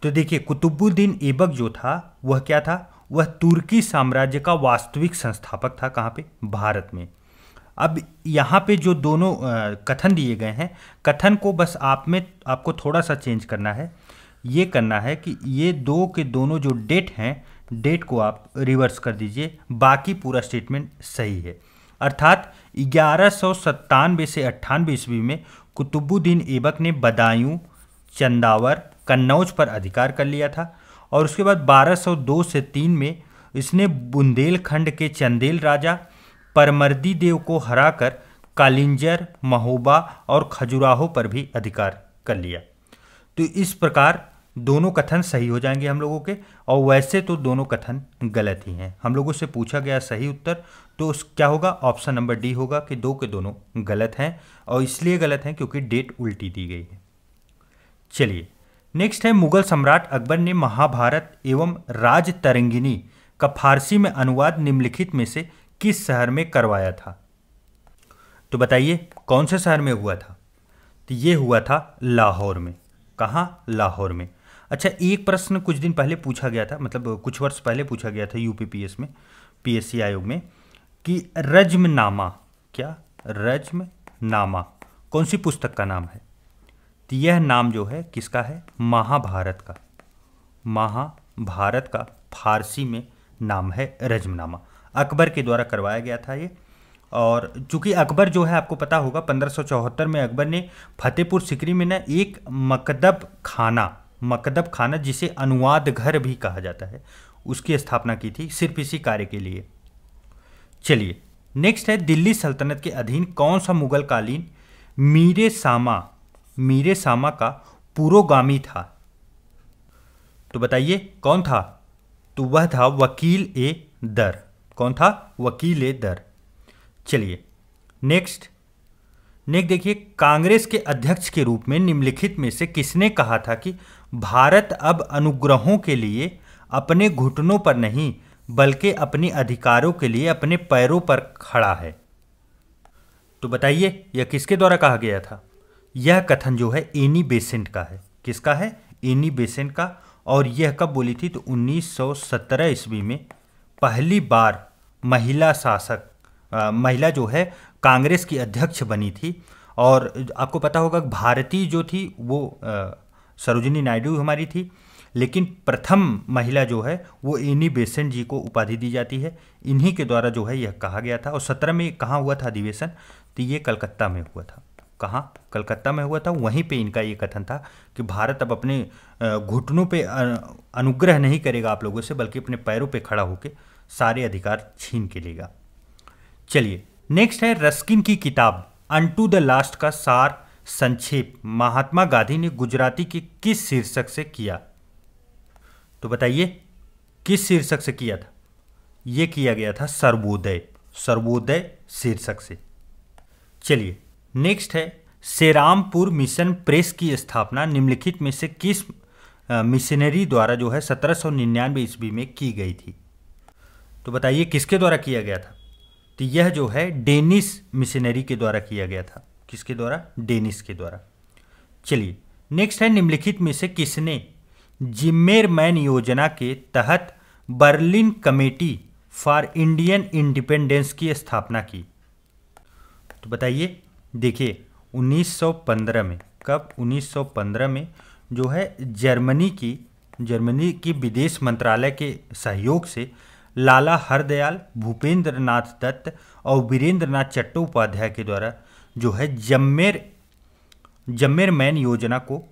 S1: तो देखिए कुतुबुद्दीन ऐबक जो था वह क्या था, वह तुर्की साम्राज्य का वास्तविक संस्थापक था। कहाँ पे, भारत में। अब यहाँ पे जो दोनों कथन दिए गए हैं, कथन को बस आपको थोड़ा सा चेंज करना है। ये करना है कि ये दो के दोनों जो डेट हैं, डेट को आप रिवर्स कर दीजिए, बाकी पूरा स्टेटमेंट सही है। अर्थात 1197 से 98 ईस्वी में कुतुबुद्दीन ऐबक ने बदायूं, चंदावर, कन्नौज पर अधिकार कर लिया था और उसके बाद 1202 से 3 में इसने बुंदेलखंड के चंदेल राजा परमर्दी देव को हराकर कालिंजर, महोबा और खजुराहो पर भी अधिकार कर लिया। तो इस प्रकार दोनों कथन सही हो जाएंगे हम लोगों के, और वैसे तो दोनों कथन गलत ही हैं। हम लोगों से पूछा गया सही उत्तर तो क्या होगा, ऑप्शन नंबर डी होगा कि दो के दोनों गलत हैं, और इसलिए गलत हैं क्योंकि डेट उल्टी दी गई है। चलिए नेक्स्ट है मुगल सम्राट अकबर ने महाभारत एवं राजतरंगिणी का फारसी में अनुवाद निम्नलिखित में से किस शहर में करवाया था। तो बताइए कौन से शहर में हुआ था। तो ये हुआ था लाहौर में। कहाँ, लाहौर में। अच्छा, एक प्रश्न कुछ दिन पहले पूछा गया था, मतलब कुछ वर्ष पहले पूछा गया था यूपीपीएस में, पीएससी आयोग में, कि रज्मनामा, क्या रज्मनामा कौन सी पुस्तक का नाम है। तो यह नाम जो है किसका है, महाभारत का। महाभारत का फारसी में नाम है रज्मनामा। अकबर के द्वारा करवाया गया था ये। और चूंकि अकबर जो है आपको पता होगा 1574 में अकबर ने फतेहपुर सिकरी में ना एक मकदब खाना जिसे अनुवाद घर भी कहा जाता है, उसकी स्थापना की थी सिर्फ इसी कार्य के लिए। चलिए नेक्स्ट है दिल्ली सल्तनत के अधीन कौन सा मुगल कालीन मीरे सामा का पुरोगामी था। तो बताइए कौन था। तो वह था वकील ए दर। कौन था, वकील ए दर। चलिए नेक्स्ट देखिए कांग्रेस के अध्यक्ष के रूप में निम्नलिखित में से किसने कहा था कि भारत अब अनुग्रहों के लिए अपने घुटनों पर नहीं बल्कि अपने अधिकारों के लिए अपने पैरों पर खड़ा है। तो बताइए यह किसके द्वारा कहा गया था। यह कथन जो है एनी बेसेंट का है। किसका है, एनी बेसेंट का। और यह कब बोली थी, तो 1917 ईस्वी में पहली बार महिला जो है कांग्रेस की अध्यक्ष बनी थी। और आपको पता होगा भारती जो थी वो सरोजिनी नायडू हमारी थी, लेकिन प्रथम महिला जो है वो एनी बेसेंट जी को उपाधि दी जाती है। इन्हीं के द्वारा जो है यह कहा गया था। और 17 में कहाँ हुआ था अधिवेशन, तो ये कलकत्ता में हुआ था। कहाँ, कलकत्ता में हुआ था। वहीं पे इनका ये कथन था कि भारत अब अपने घुटनों पे अनुग्रह नहीं करेगा आप लोगों से, बल्कि अपने पैरों पे खड़ा होकर सारे अधिकार छीन के लेगा। चलिए नेक्स्ट है रस्किन की किताब अनटू द लास्ट का सार संक्षेप महात्मा गांधी ने गुजराती के किस शीर्षक से किया। तो बताइए किस शीर्षक से किया था। यह किया गया था सर्वोदय शीर्षक से। चलिए नेक्स्ट है सेरामपुर मिशन प्रेस की स्थापना निम्नलिखित में से किस मिशनरी द्वारा जो है 1799 ईस्वी में की गई थी। तो बताइए किसके द्वारा किया गया था। तो यह जो है डेनिस मिशनरी के द्वारा किया गया था। किसके द्वारा, डेनिस के द्वारा। चलिए नेक्स्ट है निम्नलिखित में से किसने जिम्मेरमैन योजना के तहत Berlin committee for Indian independence की स्थापना की। तो बताइए, देखिए 1915 में, कब, 1915 में जो है जर्मनी की विदेश मंत्रालय के सहयोग से लाला हरदयाल, भूपेंद्र नाथ दत्त और वीरेंद्र नाथ चट्टोपाध्याय के द्वारा जो है जम्मेरमैन योजना को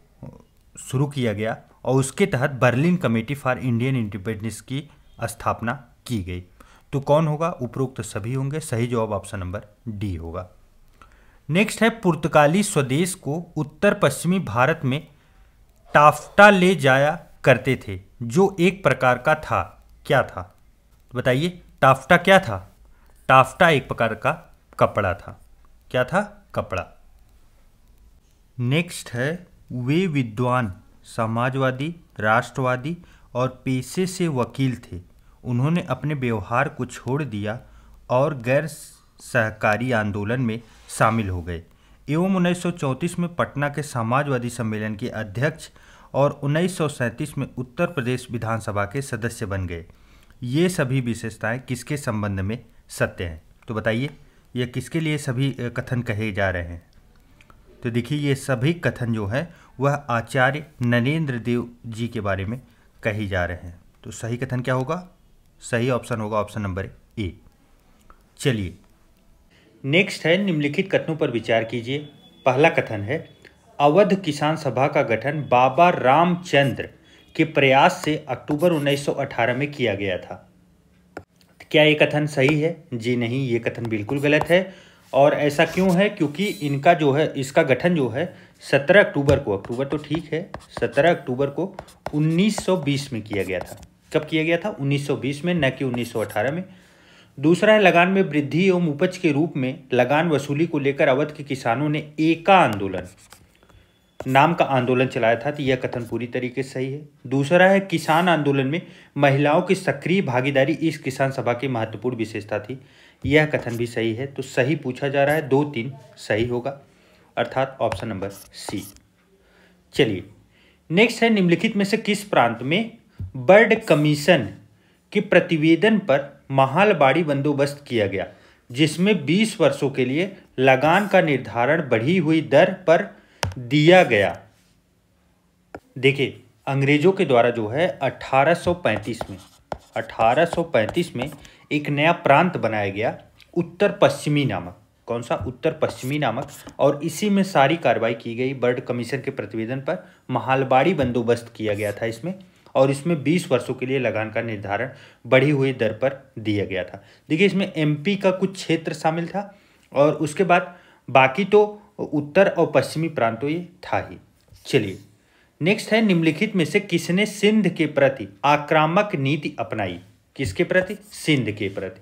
S1: शुरू किया गया और उसके तहत Berlin committee for Indian independence की स्थापना की गई। तो कौन होगा, उपरोक्त सभी होंगे। सही जवाब ऑप्शन नंबर डी होगा। नेक्स्ट है पुर्तगाली स्वदेश को उत्तर पश्चिमी भारत में टाफ्टा ले जाया करते थे जो एक प्रकार का था, क्या था? बताइए टाफ्टा क्या था? टाफ्टा एक प्रकार का कपड़ा था। क्या था? कपड़ा। नेक्स्ट है, वे विद्वान, समाजवादी, राष्ट्रवादी और पेशे से वकील थे। उन्होंने अपने व्यवहार को छोड़ दिया और गैर सहकारी आंदोलन में शामिल हो गए एवं 1934 में पटना के समाजवादी सम्मेलन के अध्यक्ष और 1937 में उत्तर प्रदेश विधानसभा के सदस्य बन गए। ये सभी विशेषताएं किसके संबंध में सत्य हैं? तो बताइए ये किसके लिए सभी कथन कहे जा रहे हैं? तो देखिए ये सभी कथन जो है वह आचार्य नरेंद्र देव जी के बारे में कही जा रहे हैं। तो सही कथन क्या होगा? सही ऑप्शन होगा ऑप्शन नंबर ए। चलिए नेक्स्ट है, निम्नलिखित कथनों पर विचार कीजिए। पहला कथन है, अवध किसान सभा का गठन बाबा रामचंद्र के प्रयास से अक्टूबर 1918 में किया गया था। क्या ये कथन सही है? जी नहीं, ये कथन बिल्कुल गलत है। और ऐसा क्यों है? क्योंकि इनका जो है इसका गठन जो है 17 अक्टूबर को, अक्टूबर तो ठीक है, 17 अक्टूबर को 1920 में किया गया था। कब किया गया था? 1920 में, न कि 1918 में। दूसरा है, लगान में वृद्धि एवं उपज के रूप में लगान वसूली को लेकर अवध के किसानों ने एका आंदोलन नाम का आंदोलन चलाया था। तो यह कथन पूरी तरीके से सही है। दूसरा है, किसान आंदोलन में महिलाओं की सक्रिय भागीदारी इस किसान सभा की महत्वपूर्ण विशेषता थी। यह कथन भी सही है। तो सही पूछा जा रहा है, 2-3 सही होगा, अर्थात ऑप्शन नंबर सी। चलिए नेक्स्ट है, निम्नलिखित में से किस प्रांत में बर्ड कमीशन के प्रतिवेदन पर महालबाड़ी बंदोबस्त किया गया, जिसमें 20 वर्षों के लिए लगान का निर्धारण बढ़ी हुई दर पर दिया गया? देखिए अंग्रेजों के द्वारा जो है 1835 में एक नया प्रांत बनाया गया, उत्तर पश्चिमी नामक। कौन सा? उत्तर पश्चिमी नामक। और इसी में सारी कार्रवाई की गई। बर्ड कमीशन के प्रतिवेदन पर महालबाड़ी बंदोबस्त किया गया था इसमें, और इसमें 20 वर्षों के लिए लगान का निर्धारण बढ़ी हुई दर पर दिया गया था। देखिए इसमें एमपी का कुछ क्षेत्र शामिल था और उसके बाद बाकी तो उत्तर और पश्चिमी प्रांतों ये था ही। चलिए नेक्स्ट है, निम्नलिखित में से किसने सिंध के प्रति आक्रामक नीति अपनाई? किसके प्रति? सिंध के प्रति।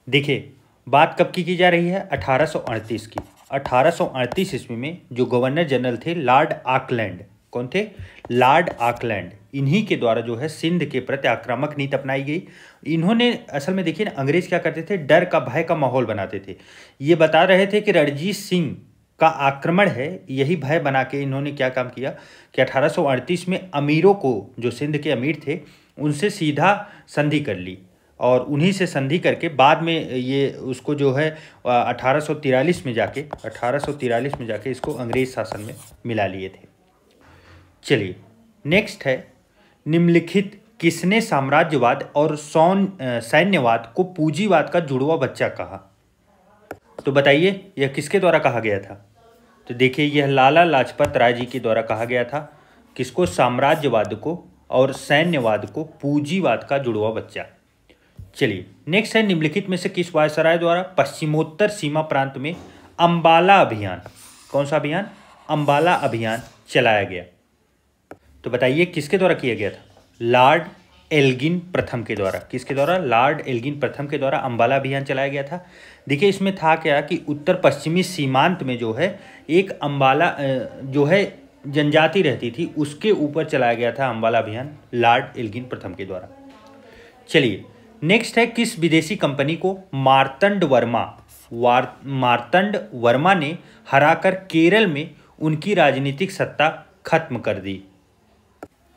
S1: देखिए बात कब की जा रही है? 1838 की। 1838 ईस्वी में जो गवर्नर जनरल थे लॉर्ड ऑकलैंड। कौन थे? Lord Auckland. इन्हीं के द्वारा जो है सिंध के प्रति आक्रामक नीति अपनाई गई। इन्होंने असल में देखिए ना, अंग्रेज क्या करते थे? डर का, भय का माहौल बनाते थे। ये बता रहे थे कि रणजीत सिंह का आक्रमण है, यही भय बना के इन्होंने क्या काम किया कि 1838 में अमीरों को, जो सिंध के अमीर थे, उनसे सीधा संधि कर ली और उन्हीं से संधि करके बाद में ये उसको जो है 1843 में जाके इसको अंग्रेज शासन में मिला लिए थे। चलिए नेक्स्ट है, निम्नलिखित किसने साम्राज्यवाद और सैन्यवाद को पूंजीवाद का जुड़वा बच्चा कहा? तो बताइए यह किसके द्वारा कहा गया था? तो देखिए यह लाला लाजपत राय जी के द्वारा कहा गया था। किसको? साम्राज्यवाद को और सैन्यवाद को पूंजीवाद का जुड़वा बच्चा। चलिए नेक्स्ट है, निम्नलिखित में से किस वायसराय द्वारा पश्चिमोत्तर सीमा प्रांत में अंबाला अभियान, कौन सा अभियान? अंबाला अभियान चलाया गया? तो बताइए किसके द्वारा किया गया था? लॉर्ड एल्गिन प्रथम के द्वारा। किसके द्वारा? लॉर्ड एल्गिन प्रथम के द्वारा अंबाला अभियान चलाया गया था। देखिए इसमें था क्या कि उत्तर पश्चिमी सीमांत में जो है एक अंबाला जो है जनजाति रहती थी, उसके ऊपर चलाया गया था अंबाला अभियान लॉर्ड एल्गिन प्रथम के द्वारा। चलिए नेक्स्ट है, किस विदेशी कंपनी को मार्तंड वर्मा ने हराकर केरल में उनकी राजनीतिक सत्ता खत्म कर दी?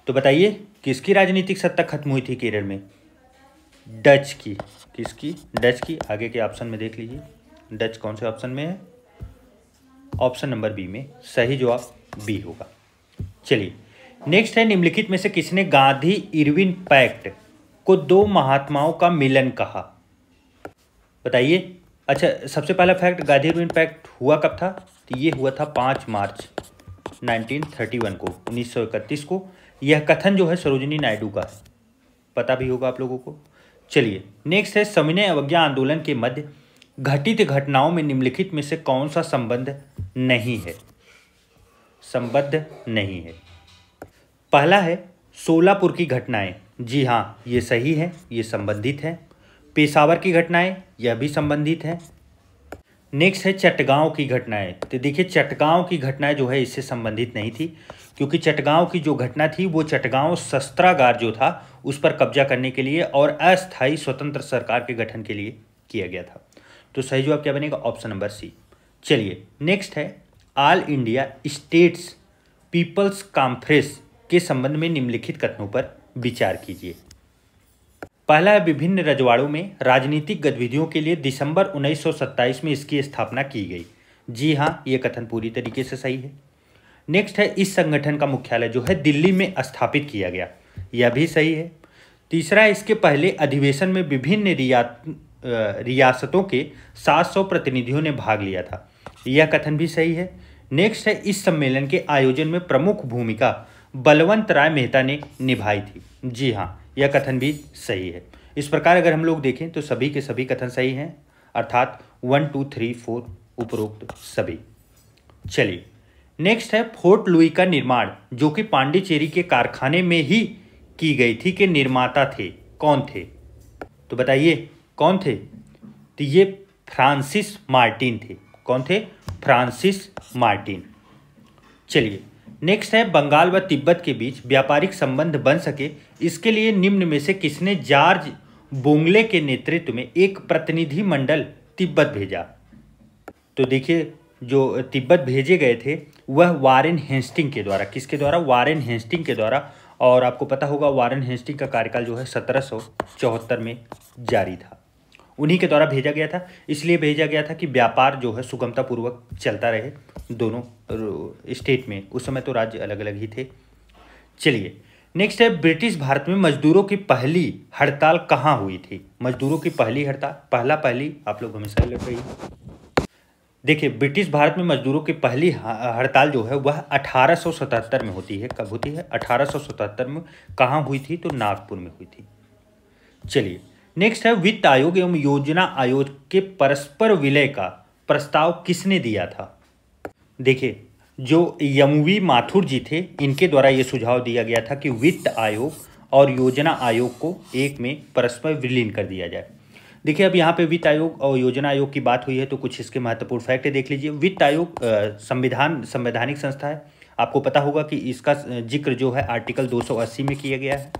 S1: तो बताइए किसकी राजनीतिक सत्ता खत्म हुई थी केरल में? डच की। किसकी? डच की। आगे के ऑप्शन में देख लीजिए, डच कौन से ऑप्शन में है? ऑप्शन नंबर बी में। सही जवाब बी होगा। चलिए नेक्स्ट है, निम्नलिखित में से किसने गांधी इरविन पैक्ट को दो महात्माओं का मिलन कहा? बताइए। अच्छा सबसे पहला फैक्ट, गांधी इरविन पैक्ट हुआ कब था? तो ये हुआ था 5 मार्च 1931 को, 1931 को। यह कथन जो है सरोजिनी नायडू का है, पता भी होगा आप लोगों को। चलिए नेक्स्ट है, सविनय अवज्ञा आंदोलन के मध्य घटित घटनाओं में निम्नलिखित में से कौन सा संबंध नहीं है? संबद्ध नहीं है। पहला है सोलापुर की घटनाएं, जी हाँ ये सही है, ये संबंधित है। पेशावर की घटनाएं, यह भी संबंधित है। नेक्स्ट है चटगांव की घटनाएं, तो देखिए चटगांव की घटनाएं जो है इससे संबंधित नहीं थी, क्योंकि चटगांव की जो घटना थी वो चटगांव शस्त्रागार जो था उस पर कब्जा करने के लिए और अस्थायी स्वतंत्र सरकार के गठन के लिए किया गया था। तो सही जवाब क्या बनेगा? Option number C. चलिए नेक्स्ट है All India States Peoples Conference के संबंध में निम्नलिखित कथनों पर विचार कीजिए। पहला है विभिन्न रजवाड़ों में राजनीतिक गतिविधियों के लिए दिसंबर 1927 में इसकी स्थापना की गई, जी हाँ ये कथन पूरी तरीके से सही है। नेक्स्ट है इस संगठन का मुख्यालय जो है दिल्ली में स्थापित किया गया, यह भी सही है। तीसरा है इसके पहले अधिवेशन में विभिन्न रियासतों के 700 प्रतिनिधियों ने भाग लिया था, यह कथन भी सही है। नेक्स्ट है इस सम्मेलन के आयोजन में प्रमुख भूमिका बलवंत राय मेहता ने निभाई थी, जी हाँ यह कथन भी सही है। इस प्रकार अगर हम लोग देखें तो सभी के सभी कथन सही हैं, अर्थात 1 2 3 4 उपरोक्त सभी। चलिए नेक्स्ट है फोर्ट लुई का निर्माण जो कि पांडिचेरी के कारखाने में ही की गई थी के निर्माता थे, कौन थे? तो बताइए कौन थे? तो ये फ्रांसिस मार्टिन थे। कौन थे? Francis Martin. चलिए नेक्स्ट है बंगाल व तिब्बत के बीच व्यापारिक संबंध बन सके इसके लिए निम्न में से किसने जॉर्ज बोंगले के नेतृत्व में एक प्रतिनिधि मंडल तिब्बत भेजा? तो देखिए जो तिब्बत भेजे गए थे वह वारेन हेस्टिंग के द्वारा, किसके द्वारा? वारेन हेस्टिंग के द्वारा। और आपको पता होगा वारेन हेस्टिंग का कार्यकाल जो है 1774 में जारी था, उन्हीं के द्वारा भेजा गया था। इसलिए भेजा गया था कि व्यापार जो है सुगमतापूर्वक चलता रहे दोनों स्टेट में, उस समय तो राज्य अलग अलग ही थे। चलिए नेक्स्ट है ब्रिटिश भारत में मजदूरों की पहली हड़ताल कहाँ हुई थी? मजदूरों की पहली हड़ताल, पहली आप लोग हमेशा लग रही है। देखिए ब्रिटिश भारत में मजदूरों की पहली हड़ताल जो है वह 1877 में होती है। कब होती है? 1877 में। कहाँ हुई थी? तो नागपुर में हुई थी। चलिए नेक्स्ट है वित्त आयोग एवं योजना आयोग के परस्पर विलय का प्रस्ताव किसने दिया था? देखिए जो यमुवी माथुर जी थे इनके द्वारा ये सुझाव दिया गया था कि वित्त आयोग और योजना आयोग को एक में परस्पर विलीन कर दिया जाए। देखिए अब यहाँ पे वित्त आयोग और योजना आयोग की बात हुई है तो कुछ इसके महत्वपूर्ण फैक्ट देख लीजिए। वित्त आयोग संवैधानिक संस्था है, आपको पता होगा कि इसका जिक्र जो है आर्टिकल 280 में किया गया है।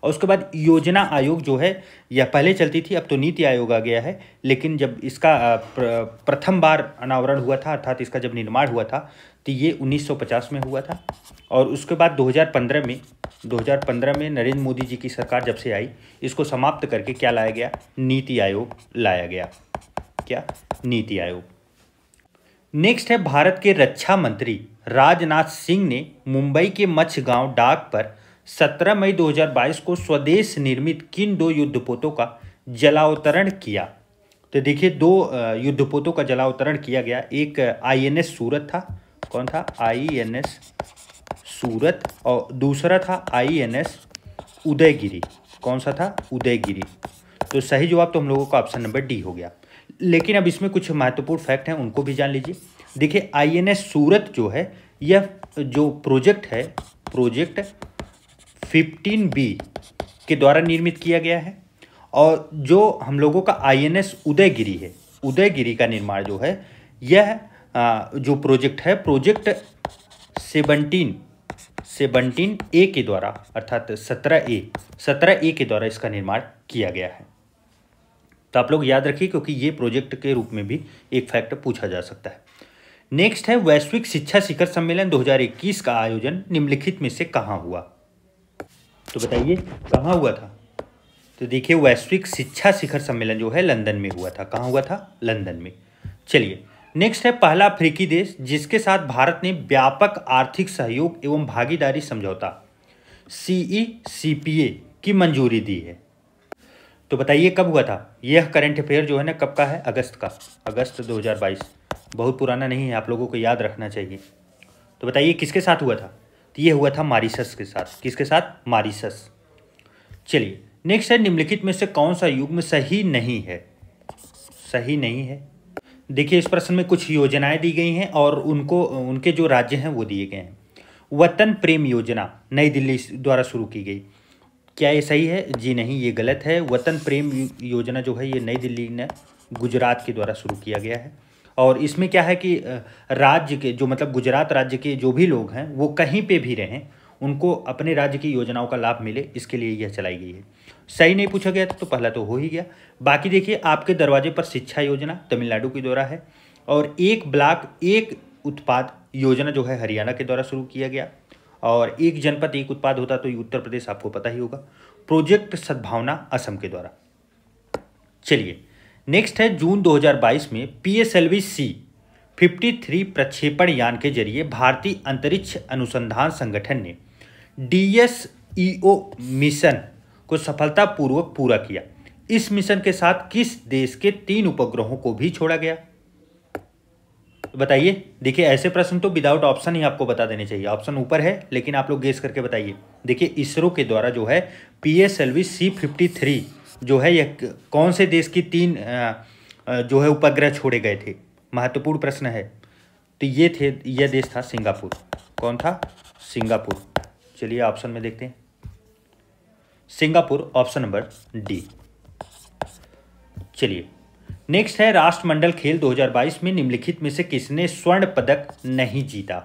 S1: और उसके बाद योजना आयोग जो है यह पहले चलती थी, अब तो नीति आयोग आ गया है, लेकिन जब इसका प्रथम बार अनावरण हुआ था अर्थात इसका जब निर्माण हुआ था तो ये 1950 में हुआ था। और उसके बाद 2015 में नरेंद्र मोदी जी की सरकार जब से आई इसको समाप्त करके क्या लाया गया? नीति आयोग लाया गया। क्या? नीति आयोग। नेक्स्ट है भारत के रक्षा मंत्री राजनाथ सिंह ने मुंबई के मच्छगांव डाक पर 17 मई 2022 को स्वदेश निर्मित किन 2 युद्धपोतों का जलावतरण किया? तो देखिए 2 युद्धपोतों का जलावतरण किया गया। एक INS सूरत था, कौन था? INS सूरत, और दूसरा था INS उदयगिरी। कौन सा था? उदयगिरी। तो सही जवाब तो हम लोगों का ऑप्शन नंबर डी हो गया। लेकिन अब इसमें कुछ महत्वपूर्ण फैक्ट हैं उनको भी जान लीजिए। देखिए INS सूरत जो है यह जो प्रोजेक्ट है, प्रोजेक्ट 15B के द्वारा निर्मित किया गया है। और जो हम लोगों का INS उदयगिरी है, उदयगिरी का निर्माण जो है यह जो प्रोजेक्ट है प्रोजेक्ट 17A के द्वारा अर्थात 17A के द्वारा इसका निर्माण किया गया है। तो आप लोग याद रखिए क्योंकि ये प्रोजेक्ट के रूप में भी एक फैक्ट पूछा जा सकता है। नेक्स्ट है वैश्विक शिक्षा शिखर सम्मेलन 2021 का आयोजन निम्नलिखित में से कहाँ हुआ? तो बताइए कहाँ हुआ था? तो देखिए वैश्विक शिक्षा शिखर सम्मेलन जो है लंदन में हुआ था। कहाँ हुआ था? लंदन में। चलिए नेक्स्ट है पहला अफ्रीकी देश जिसके साथ भारत ने व्यापक आर्थिक सहयोग एवं भागीदारी समझौता CECPA की मंजूरी दी है। तो बताइए कब हुआ था? यह करंट अफेयर जो है ना कब का है? अगस्त का, अगस्त 2022, बहुत पुराना नहीं है, आप लोगों को याद रखना चाहिए। तो बताइए किसके साथ हुआ था? तो ये हुआ था मॉरिशस के साथ। किसके साथ? मॉरिशस। चलिए नेक्स्ट है निम्नलिखित में से कौन सा युग्म सही नहीं है? सही नहीं है। देखिए इस प्रश्न में कुछ योजनाएं दी गई हैं और उनके जो राज्य हैं वो दिए गए हैं। वतन प्रेम योजना नई दिल्ली द्वारा शुरू की गई। क्या ये सही है? जी नहीं, ये गलत है। वतन प्रेम योजना जो है ये नई दिल्ली ने गुजरात के द्वारा शुरू किया गया है। और इसमें क्या है कि राज्य के जो मतलब गुजरात राज्य के जो भी लोग हैं वो कहीं पे भी रहें, उनको अपने राज्य की योजनाओं का लाभ मिले, इसके लिए यह चलाई गई है। सही नहीं पूछा गया तो पहला तो हो ही गया। बाकी देखिए, आपके दरवाजे पर शिक्षा योजना तमिलनाडु के द्वारा है। और एक ब्लॉक एक उत्पाद योजना जो है हरियाणा के द्वारा शुरू किया गया। और एक जनपद एक उत्पाद होता तो ये उत्तर प्रदेश, आपको पता ही होगा। प्रोजेक्ट सद्भावना असम के द्वारा। चलिए नेक्स्ट है, जून 2022 में PSLV C-53 प्रक्षेपण यान के जरिए भारतीय अंतरिक्ष अनुसंधान संगठन ने DSEO मिशन को सफलतापूर्वक पूरा किया। इस मिशन के साथ किस देश के 3 उपग्रहों को भी छोड़ा गया? बताइए। देखिए, ऐसे प्रश्न तो विदाउट ऑप्शन ही आपको बता देने चाहिए। ऑप्शन ऊपर है लेकिन आप लोग गेस करके बताइए। देखिए, इसरो के द्वारा जो है PSLV C-53 जो है यह कौन से देश की 3 जो है उपग्रह छोड़े गए थे? महत्वपूर्ण प्रश्न है। तो यह देश था सिंगापुर। कौन था? सिंगापुर। चलिए ऑप्शन में देखते हैं। Singapore, option number D. चलिए नेक्स्ट है, राष्ट्रमंडल खेल 2022 में निम्नलिखित में से किसने स्वर्ण पदक नहीं जीता?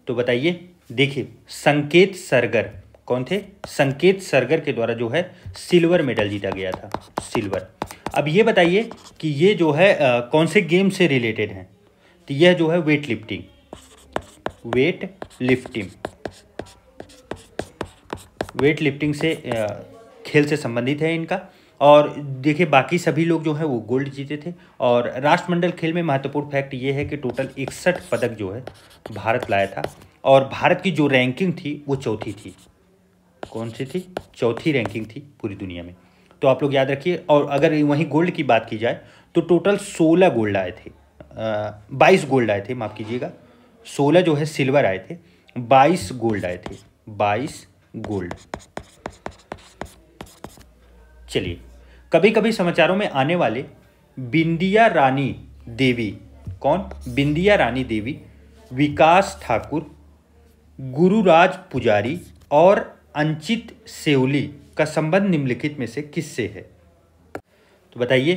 S1: तो बताइए। देखिए, संकेत सरगर। कौन थे? संकेत सरगर के द्वारा जो है सिल्वर मेडल जीता गया था, सिल्वर। अब ये बताइए कि ये जो है कौन से गेम से रिलेटेड है? तो यह जो है वेट लिफ्टिंग से खेल से संबंधित है इनका। और देखिए, बाकी सभी लोग जो है वो गोल्ड जीते थे। और राष्ट्रमंडल खेल में महत्वपूर्ण फैक्ट ये है कि टोटल 61 पदक जो है भारत लाया था। और भारत की जो रैंकिंग थी वो चौथी थी। कौन सी थी? चौथी रैंकिंग थी पूरी दुनिया में। तो आप लोग याद रखिए। और अगर वहीं गोल्ड की बात की जाए तो टोटल 16 गोल्ड आए थे, 22 गोल्ड आए थे, माफ़ कीजिएगा। 16 जो है सिल्वर आए थे, 22 गोल्ड आए थे, 22 गोल्ड। चलिए, कभी कभी समाचारों में आने वाले बिंदिया रानी देवी। कौन? बिंदिया रानी देवी, विकास ठाकुर, गुरुराज पुजारी और अंचित सेवली का संबंध निम्नलिखित में से किससे है? तो बताइए।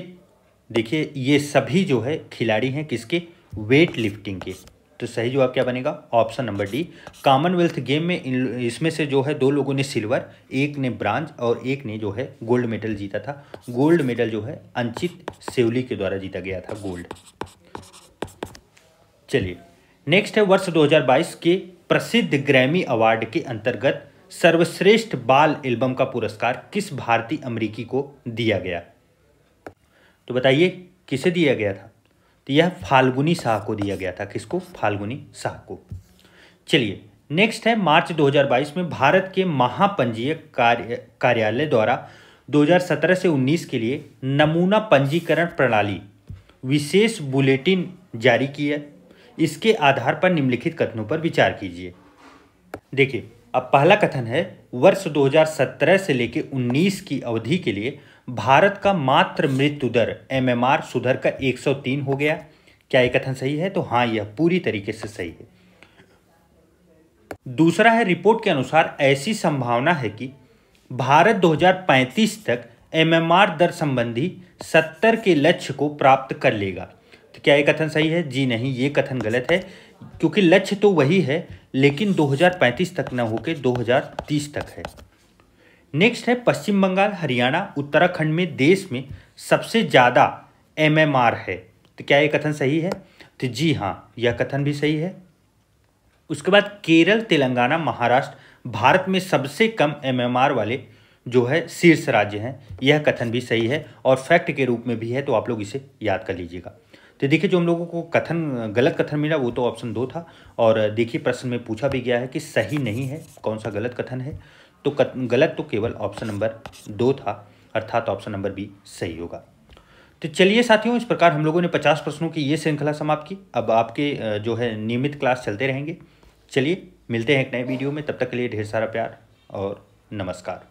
S1: देखिए, ये सभी जो है खिलाड़ी हैं किसके? वेट लिफ्टिंग के। तो सही जवाब क्या बनेगा? Option number D. Commonwealth game में इसमें से जो है 2 लोगों ने सिल्वर, एक ने ब्रांज और एक ने जो है गोल्ड मेडल जीता था। गोल्ड मेडल जो है अंचित सेवली के द्वारा जीता गया था, गोल्ड। चलिए नेक्स्ट है, वर्ष 2022 के प्रसिद्ध ग्रैमी अवार्ड के अंतर्गत सर्वश्रेष्ठ बाल एल्बम का पुरस्कार किस भारतीय अमेरिकी को दिया गया? तो बताइए किसे दिया गया था? तो यह फाल्गुनी शाह को दिया गया था। किसको? फाल्गुनी शाह को। चलिए नेक्स्ट है, मार्च 2022 में भारत के महापंजीयक कार्यालय द्वारा 2017 से 19 के लिए नमूना पंजीकरण प्रणाली विशेष बुलेटिन जारी किया। इसके आधार पर निम्नलिखित कथनों पर विचार कीजिए। देखिए, अब पहला कथन है, वर्ष 2017 से लेकर 19 की अवधि के लिए भारत का मात्र मृत्यु दर MMR सुधर कर 103 हो गया। क्या यह कथन सही है? तो हाँ, यह पूरी तरीके से सही है। दूसरा है, रिपोर्ट के अनुसार ऐसी संभावना है कि भारत 2035 तक MMR दर संबंधी 70 के लक्ष्य को प्राप्त कर लेगा। तो क्या यह कथन सही है? जी नहीं, ये कथन गलत है, क्योंकि लक्ष्य तो वही है लेकिन 2035 तक न होकर 2030 तक है। नेक्स्ट है, पश्चिम बंगाल, हरियाणा, उत्तराखंड में देश में सबसे ज़्यादा MMR है। तो क्या ये कथन सही है? तो जी हाँ, यह कथन भी सही है। उसके बाद केरल, तेलंगाना, महाराष्ट्र भारत में सबसे कम MMR वाले जो है शीर्ष राज्य हैं। यह कथन भी सही है और फैक्ट के रूप में भी है, तो आप लोग इसे याद कर लीजिएगा। तो देखिए, जो हम लोगों को गलत कथन मिला वो तो ऑप्शन 2 था। और देखिए, प्रश्न में पूछा भी गया है कि सही नहीं है, कौन सा गलत कथन है। तो गलत तो केवल ऑप्शन नंबर 2 था, अर्थात ऑप्शन नंबर बी सही होगा। तो चलिए साथियों, इस प्रकार हम लोगों ने 50 प्रश्नों की ये श्रृंखला समाप्त की। अब आपके जो है नियमित क्लास चलते रहेंगे। चलिए मिलते हैं एक नए वीडियो में, तब तक के लिए ढेर सारा प्यार और नमस्कार।